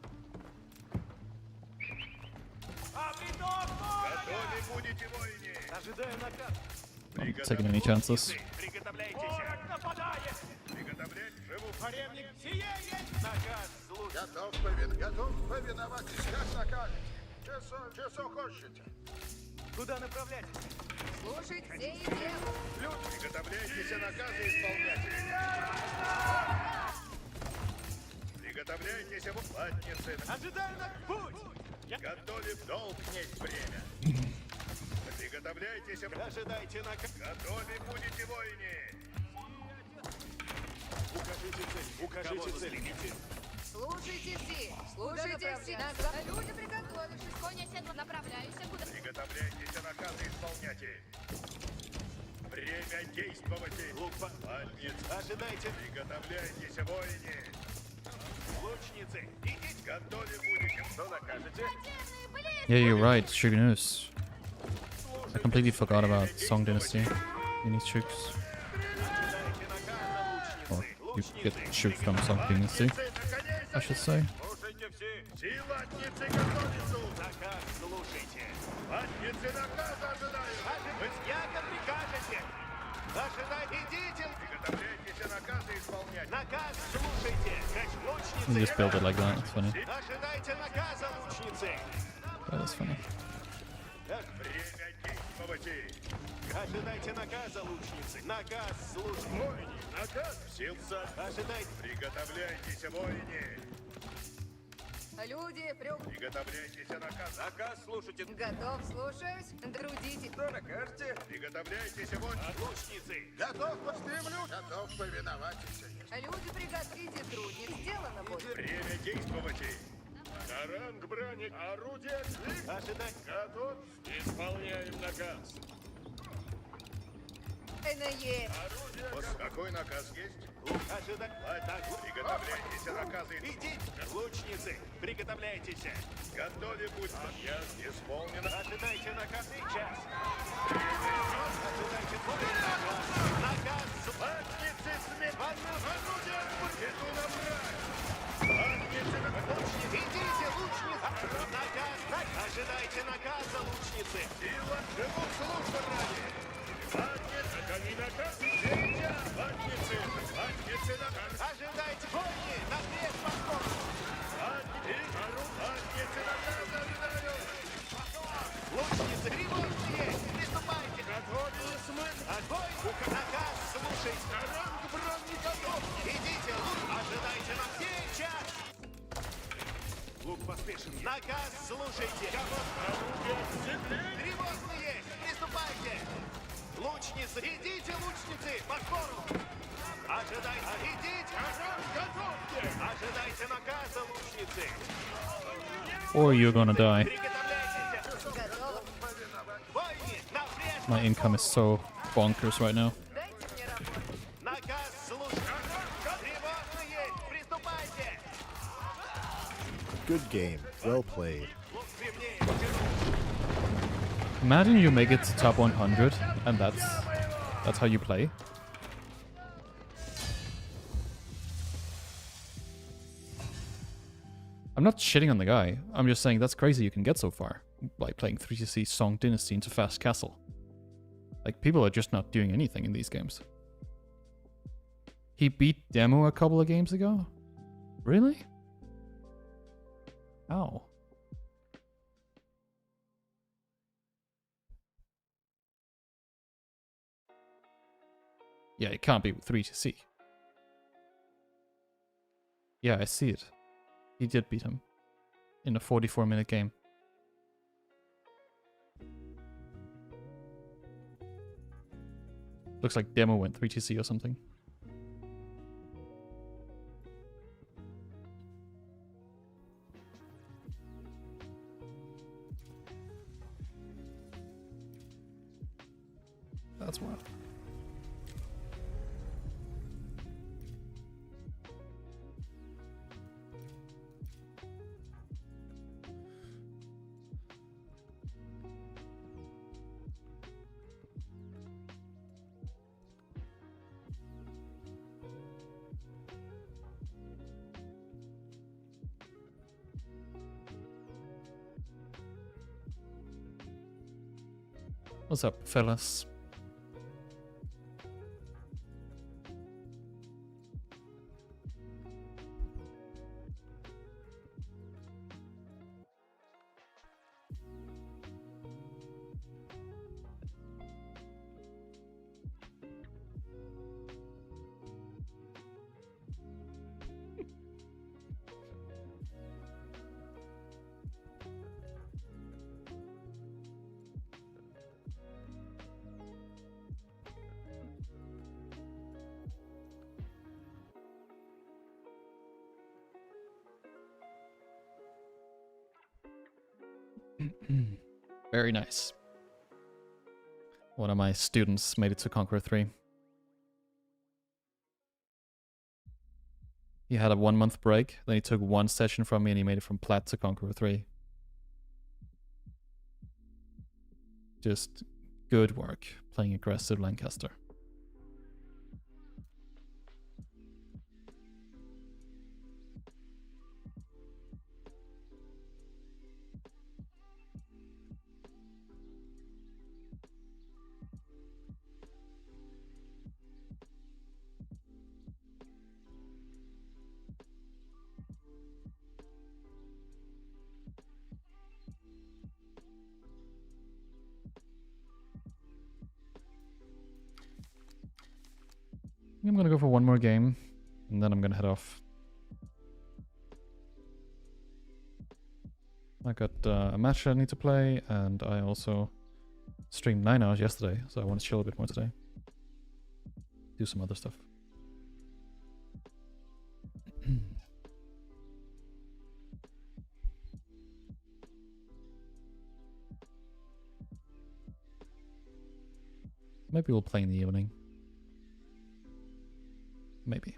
Готове будете, воине. Ожидаю наказ. Not taking any chances. Приготовляйтесь. Нападает. Приготовлять живу. Поревник, сие есть. Наказ слушайте. Готов повиноваться. Как накажете. Часов хочете. Куда направляйтесь? Слушать все и дело. Приготовляйтесь наказы исполнять. Приготовляйтесь, латницы. Ожидаю на путь. Готове долг есть время. Приготовляйтесь, Ожидайте наказ. готове будете, воине. Укажите цель. Укажите цель. Слушайте все. Слушайте все. Люди, приготовившись. Коня седла, направляюсь. Куда? Приготовляйтесь наказы исполнять. Время действовать. Латницы. Ожидайте. Приготовляйтесь, воине. Лучницы. Идите. Готове будете. Что накажете? Yeah, you're right, Shugunus. I completely forgot about Song Dynasty. You need shooks. Or you get shoot from Song Dynasty, I should say. Слушайте все. Все латницы готовятся. Наказ слушайте. Латницы наказа ожидают. Вы яко прикажете. Ожидайте. Идите. Приготовляйтесь наказы исполнять. Наказ слушайте. Как You лучницы. just build it like that, it's funny. Ожидайте наказа, лучницы. That is funny. Время действовать. Ожидайте наказа, лучницы. Наказ слушайте. Воине, наказ. Сил сад. Ожидайте. Приготовляйтесь, воине. Люди, Приготовляйтесь наказ. Наказ слушайте. Готов, слушаюсь. Трудитесь. Что накажете? Приготовляйтесь, воине. Лучницы. Готов постремлю. Готов повиноваться. Люди, приготовите трудниц. Сделано будет. Время действовать. На ранг броник. Орудие. Клик. Ожидайте. Готов. Исполняем наказ. НЕ. Орудие. Какой наказ есть? Ожидайте. Так, приготовляйтесь наказы. Идите. Лучницы. Приготовляйтесь. Готове будь. Наказ исполнен. Ожидайте наказ сейчас. Ожидайте наказ. Наказ. Латницы смерть. Орудие. Идите, лучница! Наказ! Ожидайте наказа, лучницы! Сила! Живут службы ради! Ожидайте! Бойни! Напред, подход! Лучницы! Тревожные! Приступайте! Огонь! Наказ! Слушайте! Идите, лук! Ожидайте навстречу! Лук поспешен. Наказ слушайте. Тревожные, приступайте. Лучницы, идите, лучницы, по хору. Ожидайте, идите. Готовьте. Ожидайте наказа, лучницы. Or you're gonna die. Приготовляйтесь. Бойни, напред. My income is so bonkers right now. Дайте мне рапорт. Наказ слушайте. Тревожные, приступайте. Good game. Well played. Лук древнее. Imagine you make it to top 100 and that's how you play. I'm not shitting on the guy. I'm just saying that's crazy you can get so far by playing 3CC Song Dynasty into Fast Castle. Like, people are just not doing anything in these games. He beat Demo a couple of games ago? Really? How? Yeah, it can't be with 3CC. Yeah, I see it. He did beat him in a 44-minute game. Looks like Demo went 3TC or something. That's wild. What's up, fellas? Very nice. One of my students made it to Conqueror 3. He had a 1-month break, then he took one session from me and he made it from Plat to Conqueror 3. Just good work playing aggressive Lancaster. I'm gonna go for one more game, and then I'm gonna head off. I got a match I need to play, and I also streamed 9 hours yesterday, so I want to chill a bit more today. Do some other stuff. Maybe we'll play in the evening. Maybe.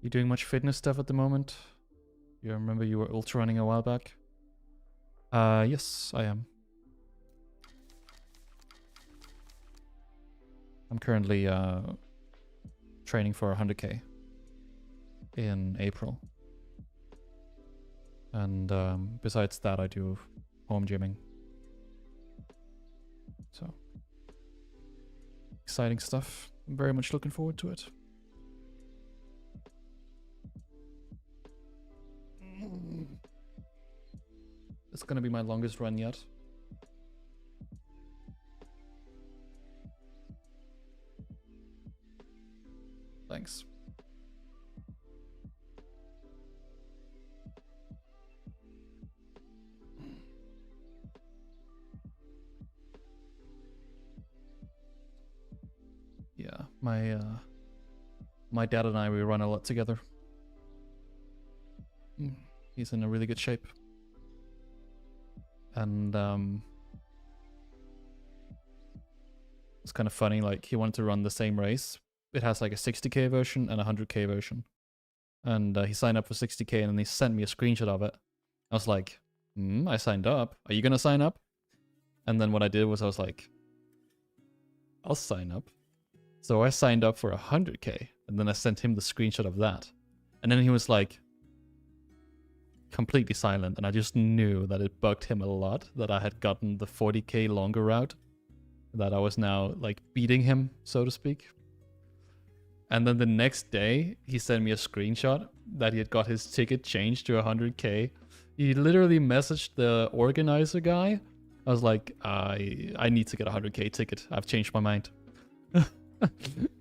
You doing much fitness stuff at the moment? You remember you were ultra running a while back? Yes, I am. I'm currently training for 100k in April. And besides that, I do home gymming. So, exciting stuff. I'm very much looking forward to it. It's gonna be my longest run yet. Thanks. Yeah, my dad and I, we run a lot together. He's in a really good shape. And it's kind of funny, like he wanted to run the same race. It has like a 60k version and a 100k version. And he signed up for 60k and then he sent me a screenshot of it. I was like, I signed up. Are you gonna sign up? And then what I did was I was like, I'll sign up. So I signed up for 100k and then I sent him the screenshot of that. And then he was like completely silent, and I just knew that it bugged him a lot that I had gotten the 40k longer route, that I was now like beating him, so to speak. And then the next day he sent me a screenshot that he had got his ticket changed to 100k. He literally messaged the organizer guy. I was like, I need to get a 100k ticket. I've changed my mind. It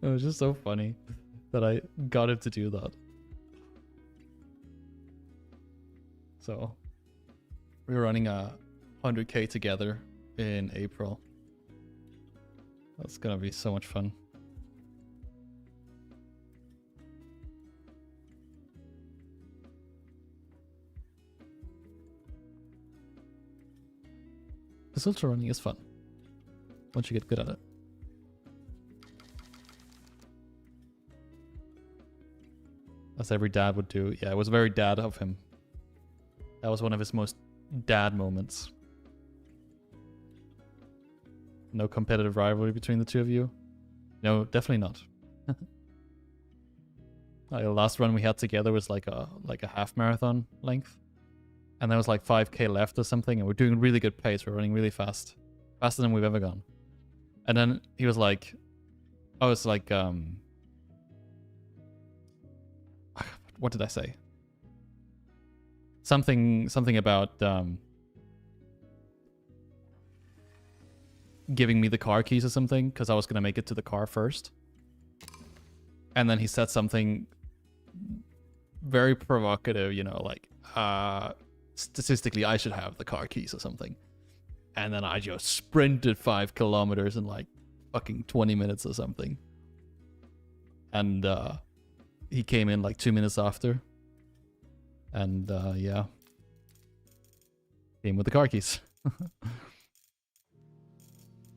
was just so funny that I got him to do that. So we're running a 100k together in April. That's gonna be so much fun. This ultra running is fun once you get good at it. As every dad would do. Yeah, it was very dad of him. That was one of his most dad moments. No competitive rivalry between the two of you? No, definitely not. Like, the last run we had together was like a half marathon length. And there was like 5k left or something, and we're doing really good pace. We're running really fast. Faster than we've ever gone. And then he was like, I was like, what did I say? Something about giving me the car keys or something, because I was gonna make it to the car first. And then he said something very provocative, you know, like statistically I should have the car keys or something. And then I just sprinted 5 kilometers in like fucking 20 minutes or something. And he came in like 2 minutes after. And yeah, came with the car keys.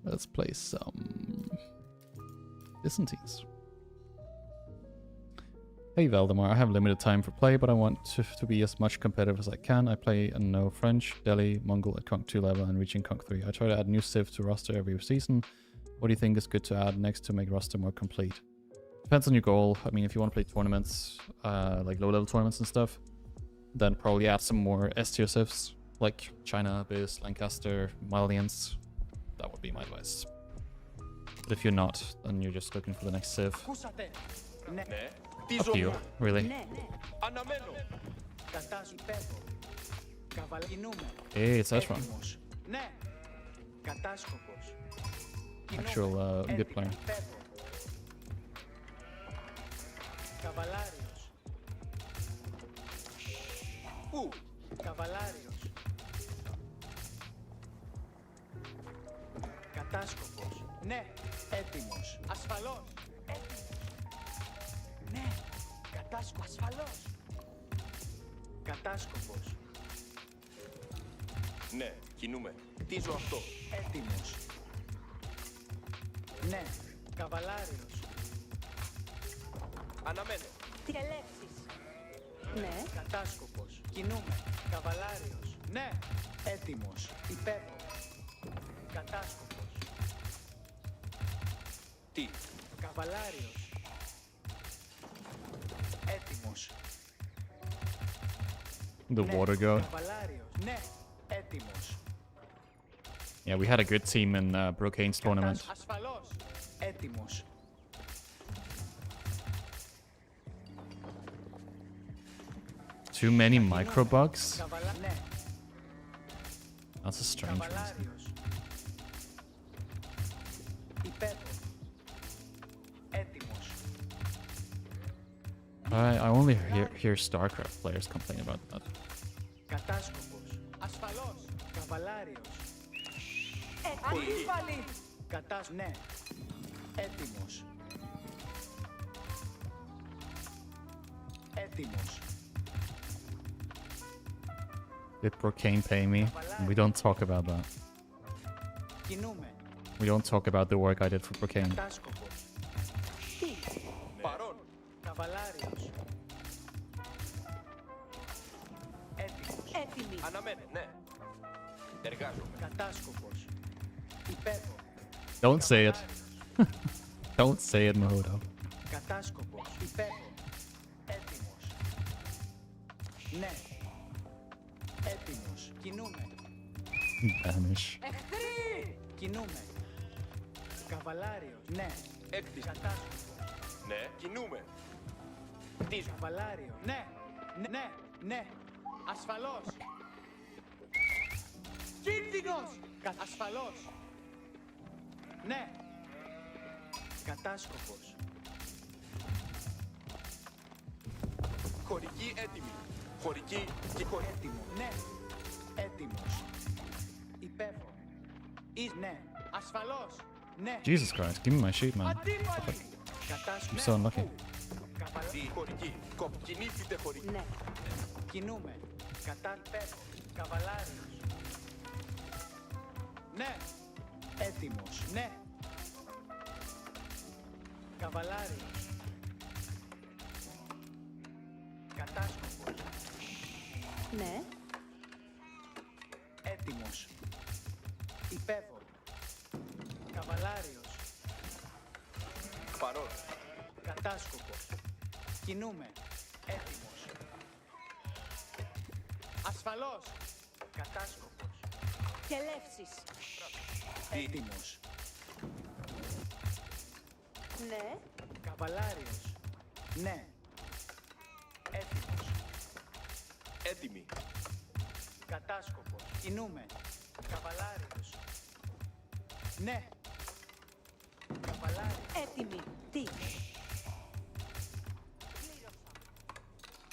Let's play some Byzantines. Hey Valdemar, I have limited time for play, but I want to be as much competitive as I can. I play and know French, Delhi, Mongol at Conk 2 level and reaching Conk 3. I try to add new civ to roster every season. What do you think is good to add next to make roster more complete? Depends on your goal. I mean, if you want to play tournaments, like low-level tournaments and stuff, then probably add some more S-tier civs, like China, Biz, Lancaster, Malians. That would be my advice. But if you're not, then you're just looking for the next civ. Up to you, really. Hey, it's Ezra. Actual good player. Καβαλάριος. Κατάσκοπος. Ναι, έτοιμος. Ασφαλώς. Ναι, κατάσκοπος. Ασφαλώς. Κατάσκοπος. Ναι, κινούμε. Χτίζω αυτό. Έτοιμος. Ναι, καβαλάριος. Αναμένω. Διαλέψεις. Ναι. Κατάσκοπος. Κινούμε. Καβαλάριος. Ναι. Έτοιμος. Υπεύω. Κατάσκοπος. Τι. Καβαλάριος. Έτοιμος. The water goat. Καβαλάριος. Ναι. Έτοιμος. Yeah, we had a good team in Brocane's tournament. Ασφαλώς. Έτοιμος. Too many micro bugs? Ναι. That's a strange reason. Καβαλάριος. Υπεύω. Έτοιμος. I only hear StarCraft players complain about that. Κατάσκοπος. Ασφαλώς. Καβαλάριος. Αντίπαλοι! Ναι. Έτοιμος. Έτοιμος. Did Brocane pay me? We don't talk about that. Κινούμε. We don't talk about the work I did for Brocane. Κατάσκοπος. Παρόν. Καβαλάριος. Έτοιμος. Έτοιμοι! Αναμένε, ναι. Εργάζομαι. Κατάσκοπος. Υπεύω. Don't say it. Don't say it, Mahodo. Κατάσκοπος. Υπεύω. Έτοιμος. Ναι. Έτοιμος. Κινούμε. Banish. Εχθροί! Κινούμε. Καβαλάριος. Ναι. Έκτης. Κατάσκοπος. Ναι. Κινούμε. Κτίζω. Καβαλάριο. Ναι. Ναι. Ναι. Ασφαλώς. Κίνδυνος. Ασφαλώς. Ναι. Κατάσκοπος. Χωρική έτοιμη. Χωρική και Έτοιμο. Ναι. Έτοιμος. Υπεύω. Ναι. Ασφαλώς. Ναι. Jesus Christ, give me my sheet, man. Αντίπαλοι. Κατάσκοπος. I'm so unlucky. Τι. Χωρική. Κινήθητε χωρική. Ναι. Κινούμε. Κατά υπεύω. Καβαλάριος. Ναι. Έτοιμος. Ναι. Καβαλάριος. Κατάσκοπος. Ναι. Έτοιμος. Υπεύω. Καβαλάριος. Παρόν. Κατάσκοπος. Κινούμε. Έτοιμος. Ασφαλώς. Κατάσκοπος. Και λεύσεις. Έτοιμος. Ναι. Καβαλάριος. Ναι. Έτοιμος. Έτοιμη. Κατάσκοπος. Κινούμε. Καβαλάριος. Ναι. Καβαλάριος. Έτοιμοι. Τι.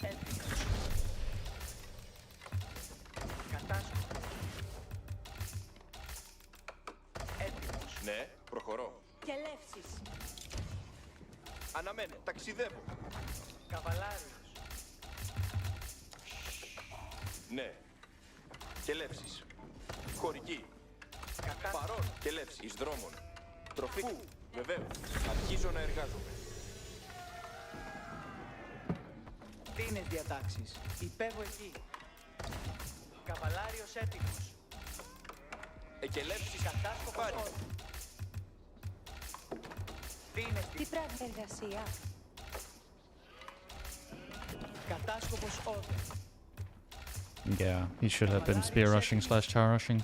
Έτοιμος. Κατάσκοπος. Έτοιμος. Ναι. Προχωρώ. Και λεύσεις. Αναμένε. Ταξιδεύω. Καβαλάριος. Ναι. Και λεύσεις. Χωρική. Κατάσκοπος. Παρόν. Και λεύσεις. Εις δρόμων. Τροφή. Πού. Βεβαίως. Αρχίζω να εργάζομαι. Τίνες διατάξεις. Υπεύω εκεί. Καβαλάριος έτοιμος. Εκελεύσεις. Κατάσκοπος Πάρει. όρθιο. Τίνες Τι πράγμα εργασία. Κατάσκοπος όρθιο. Yeah, he should have been spear rushing / tower rushing.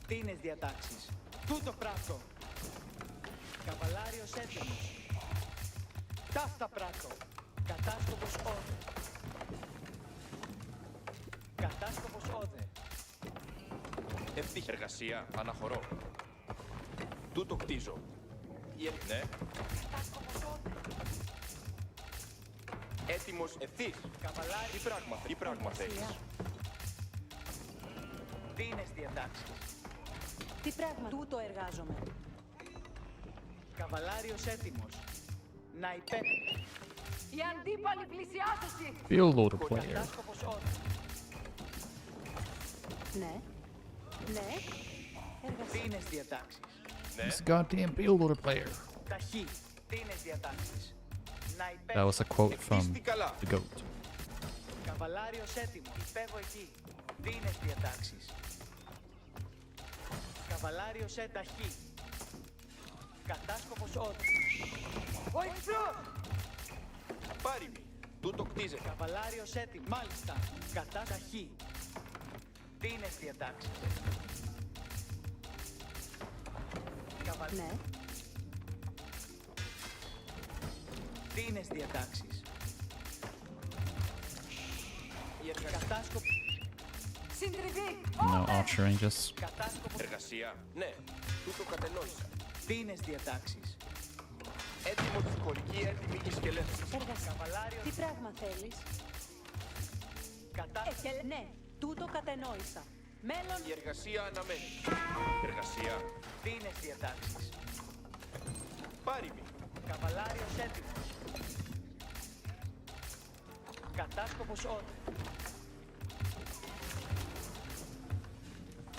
Τίνες διατάξεις. Τούτο πράττω. Καβαλάριος έτοιμος. Ταύτα πράττω. Κατάσκοπος όδε. Κατάσκοπος όδε. Ευτύχη εργασία. Αναχωρώ. Τούτο κτίζω. Ναι. Έτοιμος ευθύς. Καβαλάριος. Τι πράγμα θέλεις. Τίνες διατάξεις. Τι πράγμα. Τούτο εργάζομαι. Καβαλάριος έτοιμος. Να υπέπει. Οι αντίπαλοι πλησιάζουν. Field loader player. Κατάσκοπος όδε. Ναι. Ναι. Εργασία. Τίνες διατάξεις. This goddamn field loader player. Ταχύ. Τίνες διατάξεις. Να That υπέπει. was a quote from Τι καλά. the goat. Καβαλάριος έτοιμος. Υπέβω εκεί. Δίνες διατάξεις. Καβαλάριος έταχη. Κατάσκοπος όδου. Ο εχθρός! Πάριμι. Τούτο κτίζεται. Καβαλάριος έτοιμος. Μάλιστα. Κατάταχη. Δίνες διατάξεις. Ναι. Δίνες διατάξεις. Κατάσκοπο. Συντριβή! No archer ranges. Κατάσκοπο. Εργασία. Ναι. Τούτο κατενόησα. Δίνες διατάξεις. Έτοιμο της χωρική έτοιμη η σκελέτη. Εργασία. Καβαλάριος. Τι πράγμα θέλεις? Κατά. Ναι, τούτο κατενόησα. Μέλλον. Η εργασία αναμένει. Εργασία. Δίνες διατάξεις. Πάριμι. Καβαλάριος έτοιμος. Κατάσκοπος όδου.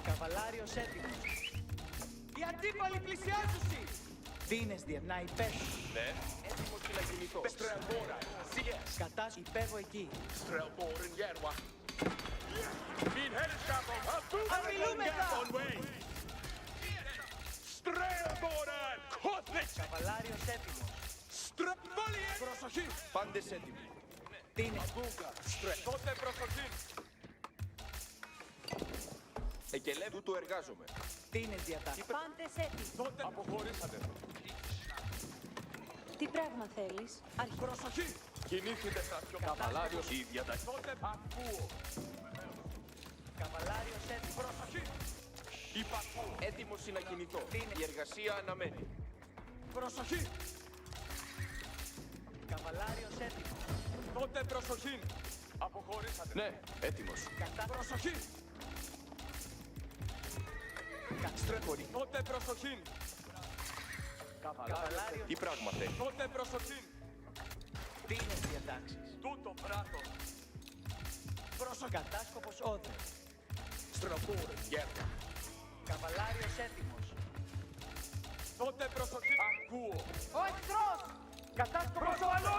Καβαλάριος έτοιμος. Οι αντίπαλοι πλησιάζουσι! Δίνες να υπέσουν. Ναι. Έτοιμο και να κινηθώ. Στρελμπόρα. Σιές. Κατάσκοπος υπέβω εκεί. Στρελμπόρεν γέρμα. Μην herrskapet Αμιλούμε τα! Στρελμπόρεν. Κόθλιτ. Καβαλάριος έτοιμος. Στρελμπόλιεν. Προσοχή. Πάντες έτοιμοι. Δίνες. Μπούγκα. Στρε. Τότε προσοχή. Εκελέ τούτο εργάζομαι. Δίνες διατάξεις. Πάντες έτοιμοι. Τότε αποχωρήσατε. Τι πράγμα θέλεις? Προσοχή. Κινήθητε στα πιο καβαλάριος η διαταγή. Τότε ακούω. Καβαλάριος έτοιμος. Προσοχή. Υπακούω. Έτοιμος να κινηθώ. Η εργασία αναμένει. Προσοχή. Καβαλάριος έτοιμος. Τότε προσοχή. Αποχωρήσατε. Ναι, έτοιμος. Κατά. Προσοχή. Στρέφωρη. Τότε προσοχή. Καβαλάριος. Τι πράγμα θέλει. Τότε προσοχή. Δίνες διατάξεις. Τούτο πράτο. Πρόσοχη. Κατάσκοπος όδου. Στρεπούρε. Γέρμα. Καβαλάριος έτοιμος. Τότε προσοχή. Ακούω. Ο εχθρός! Κατάσκοπος όδου.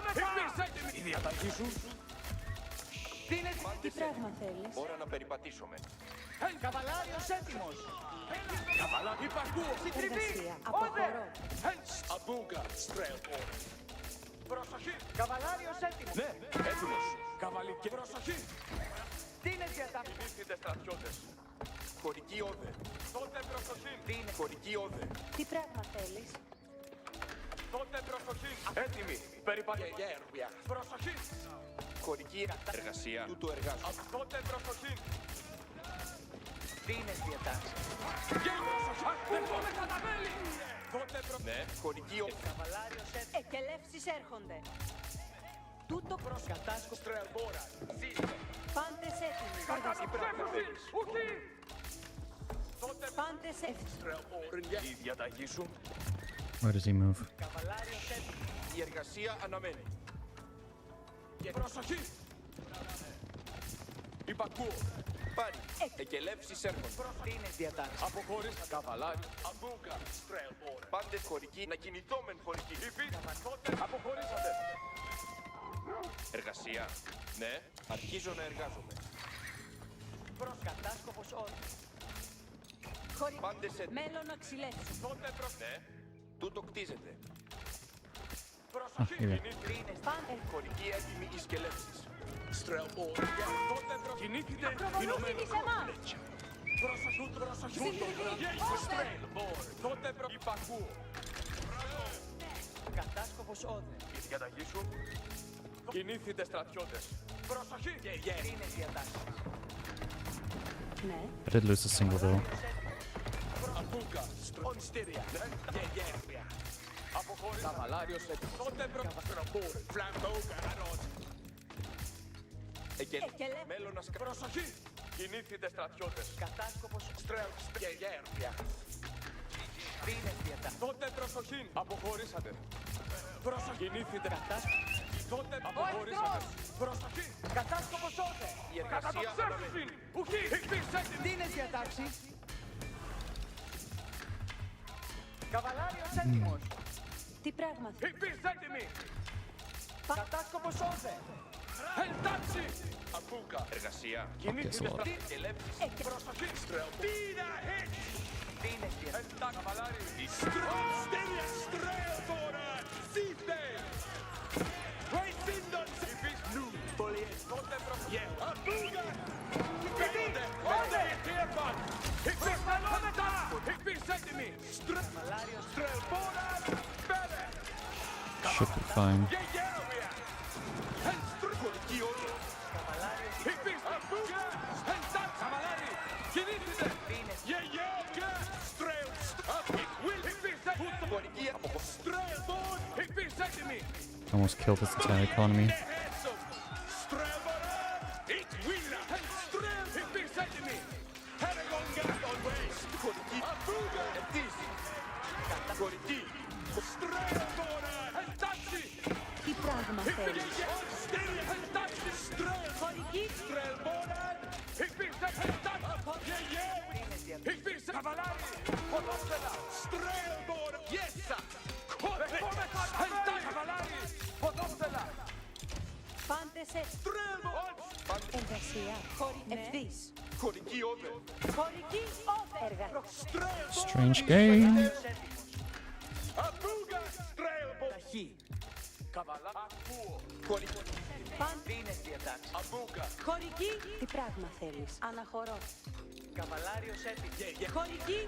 Η διαταγή σου. Δίνες. Τι πράγμα θέλεις? Ώρα να περιπατήσουμε. Καβαλάριος έτοιμος. Καβαλά. Υπακούω. Συντριβή. Εργασία. Αποχωρώ. Αμπούγκα. Στρεπούρε. Προσοχή. Καβαλάριος έτοιμος. Ναι, έτοιμος. Καβαλική. Προσοχή. Δίνες διατάξεις. Κινήθητε στρατιώτες. Χωρική όδε. Τότε προσοχή. Δίνες. Χωρική όδε. Τι πράγμα θέλεις? Τότε προσοχή. Έτοιμοι. Περιπατία. Προσοχή. Χωρική εργασία. Τούτο εργάζομαι. Τότε προσοχή. Δίνες διατάξεις. Και η προσοχή. Ακούμε κατά μέλη. Τότε προσοχή. Ναι, χωρική όδε. Καβαλάριος έτοιμος. Εκελεύσεις έρχονται. Τούτο προς Κατάσκοπος. Στρελμπόρα. Ζήστε. πάντες έτοιμοι. Ουχή. Τότε Πάντες έτοιμοι. στρελμπόρα. Η διαταγή σου. Where does he move? Καβαλάριος έτοιμος. Η εργασία αναμένει. Και προσοχή. Υπακούω. Πάρει. Εκελεύσεις έρχονται. Δίνες διατάξεις. Αποχωρήσα. Καβαλάρι. Αμπούγκα. Στρέλμπορ. Πάντες χωρικοί. Να κινηθώ μεν χωρικοί. Υφή. Τότε αποχωρήσατε. Εργασία. Ναι. Αρχίζω να εργάζομαι. Προς κατάσκοπος όδου. Χωρί... Πάντες έτοιμοι. Μέλλον να ξυλέψει. Τότε προς... Ναι. Τούτο κτίζεται. Ah, Προσοχή. here. Δίνες. Πάντες. Χωρικοί έτοιμοι οι σκελέψεις. Στρέλμπορ. Τότε προς... Κινήθητε. Προβολούμενοι σε εμάς. Προσοχή. Προσοχή. Στρέλμπορ. Τότε προς... Υπακούω. Κατάσκοπος όδου. Η διαταγή σου. Κινήθητε στρατιώτες. Προσοχή. Δίνες διατάξεις. Ναι. I did lose a single though. Αμπούγκα. Ονστήρια. Γεγέρπια. Αποχώρησα. Καβαλάριος έτοιμος. Τότε προστραπόρ. Φλαμπόγκα. Αρώτ. Εκελέ. Μέλλον να Προσοχή. Κινήθητε στρατιώτες. Κατάσκοπος. Στρέλ. Γεγέρπια. Δίνες διατάξεις. Τότε προσοχή. Αποχωρήσατε. Προσοχή. Κινήθητε. Κατάσκοπος. Τότε αποχωρήσατε. Προσοχή. Κατάσκοπος όδου. Η εργασία αναμένει. Ουχή. Δίνες διατάξεις. Καβαλάριος έτοιμος. Τι πράγμα θέλεις? Υπήρξε έτοιμοι. Κατάσκοπος όδου. Εντάξει! Αμπούκα. Εργασία. Guess a lot. Και λέψεις. Προσοχή. Στρελπίδα. Δίνες διατάσεις. Εντάξει, καβαλάρι. Στέλια. Στρέλπορα. Σίστε. Βοηθήντον. Υφείς νου. Πολύ. Τότε προσοχή. Αμπούκα. Πέντε. Πέντε. Τιέφαν. Υφείς μαλώνετα. Υφείς έτοιμοι. Στρελπόρα. Πέντε. Should be fine. Almost killed this entire economy. Τι πράγμα θέλεις? Χωρική. Πάντε σε εργασία. Ευθύς. Χωρική over. Χωρική over. Strange game. Αμπούγα. Στρέλμπο. Ταχύ. Καβαλά. Ακούω. Χωρική. Δίνες διατάξεις. Αμπούγα. Χωρική. Τι πράγμα θέλεις? Αναχωρώ. Καβαλάριος έτοιμος. Χωρική.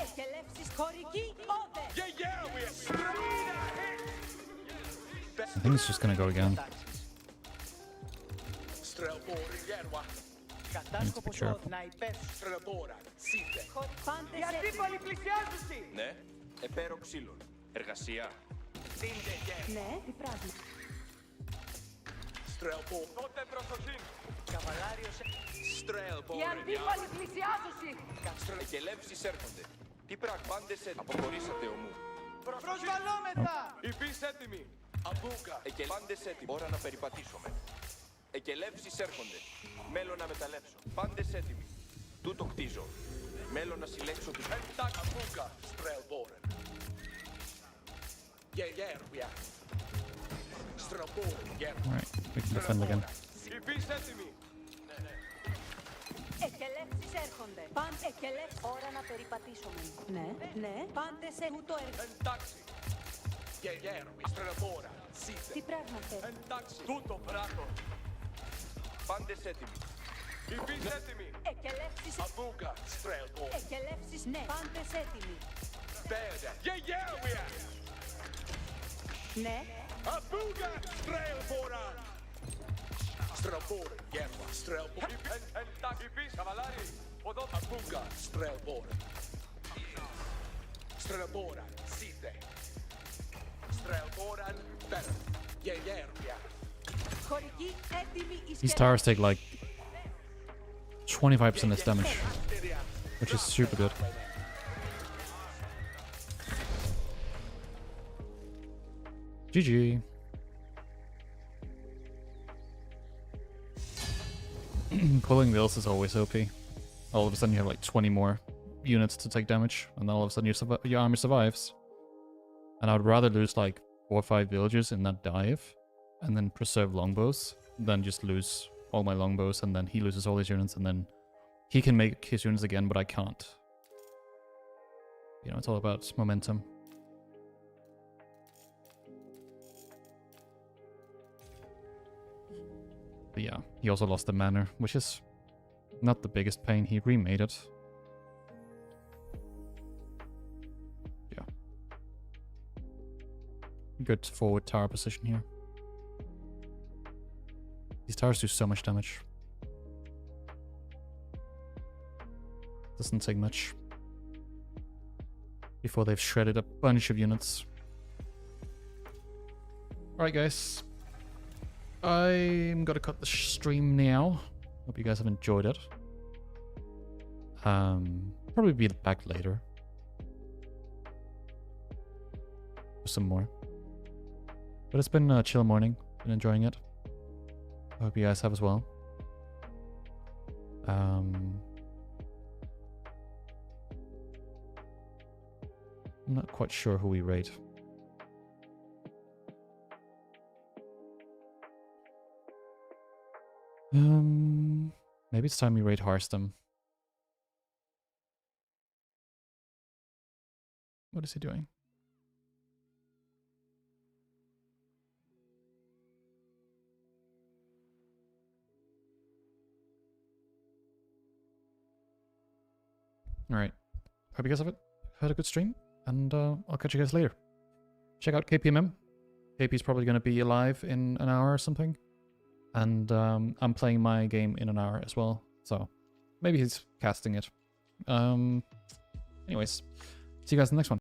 Εκελεύσεις. Χωρική over. Yeah, we are straight ahead. I think it's just gonna go again. Στρελμπόρι, γέρμα. Κατάσκοπος careful. όδνα υπεύθυνος. Στρελμπόρα. Σίτε. Πάντε Οι σε αντίπαλοι πλησιάζουσι. Ναι. Επέρο ξύλων. Εργασία. Δίνετε γέρμα. ναι, τι πράγμα. Στρελμπό. Τότε προσοχή. Καβαλάριος Στρελμπόρι. Οι αντίπαλοι πλησιάζουσι. Εκελεύσεις έρχονται. Τι πραγμάντες αποχωρήσατε ομού. Προσβαλόμεθα. Υφείς έτοιμοι. Αμπούκα. Πάντες έτοιμοι. Ώρα να περιπατήσουμε. Εκελεύσεις έρχονται. Μέλο να μεταλλεύσω. Πάντες έτοιμοι. Τούτο κτίζω. Μέλο να συλλέξω τους... Εντάξει. Αμπούκα. Στρελμπόρεν. Γεγέρβια. Στρελμπόρεν. Alright, we can defend again. Υφείς έτοιμοι. Εκελεύσεις έρχονται. Πάντε εκελεύσεις. Ώρα να περιπατήσουμε. Ναι, ναι. Πάντε σε ούτω έργο. Εντάξει. Γεγέρβια. Στρελμπόρα. Σίτε. Τι πράγμα θέλεις? Εντάξει. Τούτο πράτο. Πάντες έτοιμοι. Υφείς έτοιμοι. Εκελεύσεις. Αμπούκα. Στρελμπόρεν. Εκελεύσεις, ναι. Πάντες έτοιμοι. Πέντε. Γεγέρβια. Ναι. Abuga! Strelbora! Strelbora, γέρμα, Strelbora. Εντάξει, πεις, καβαλάρι. Οδό. Abuga, Strelbora. Strelbora, σίτε. Strelbora, πέρα. Γεγέρβια. Χωρική έτοιμη η These towers take like 25% less damage, which is super good. GG. Pulling this is always OP. All of a sudden you have like 20 more units to take damage, and then all of a sudden your army survives. And I would rather lose like 4 or 5 villagers in that dive, and then preserve longbows, than just lose all my longbows, and then he loses all his units, and then he can make his units again, but I can't. You know, it's all about momentum. But yeah, he also lost the manor, which is not the biggest pain. He remade it. Yeah. Good forward tower position here. These towers do so much damage. Doesn't take much before they've shredded a bunch of units. Alright guys, I'm gonna cut the stream now. Hope you guys have enjoyed it. Probably be back later for some more. But it's been a chill morning. Been enjoying it. I hope you guys have as well. I'm not quite sure who we rate. Maybe it's time we raid Harstem. What is he doing? Alright. Hope you guys have had a good stream, and I'll catch you guys later. Check out KPMM. KP's probably going to be alive in an hour or something. And I'm playing my game in an hour as well. So maybe he's casting it. Anyways, see you guys in the next one.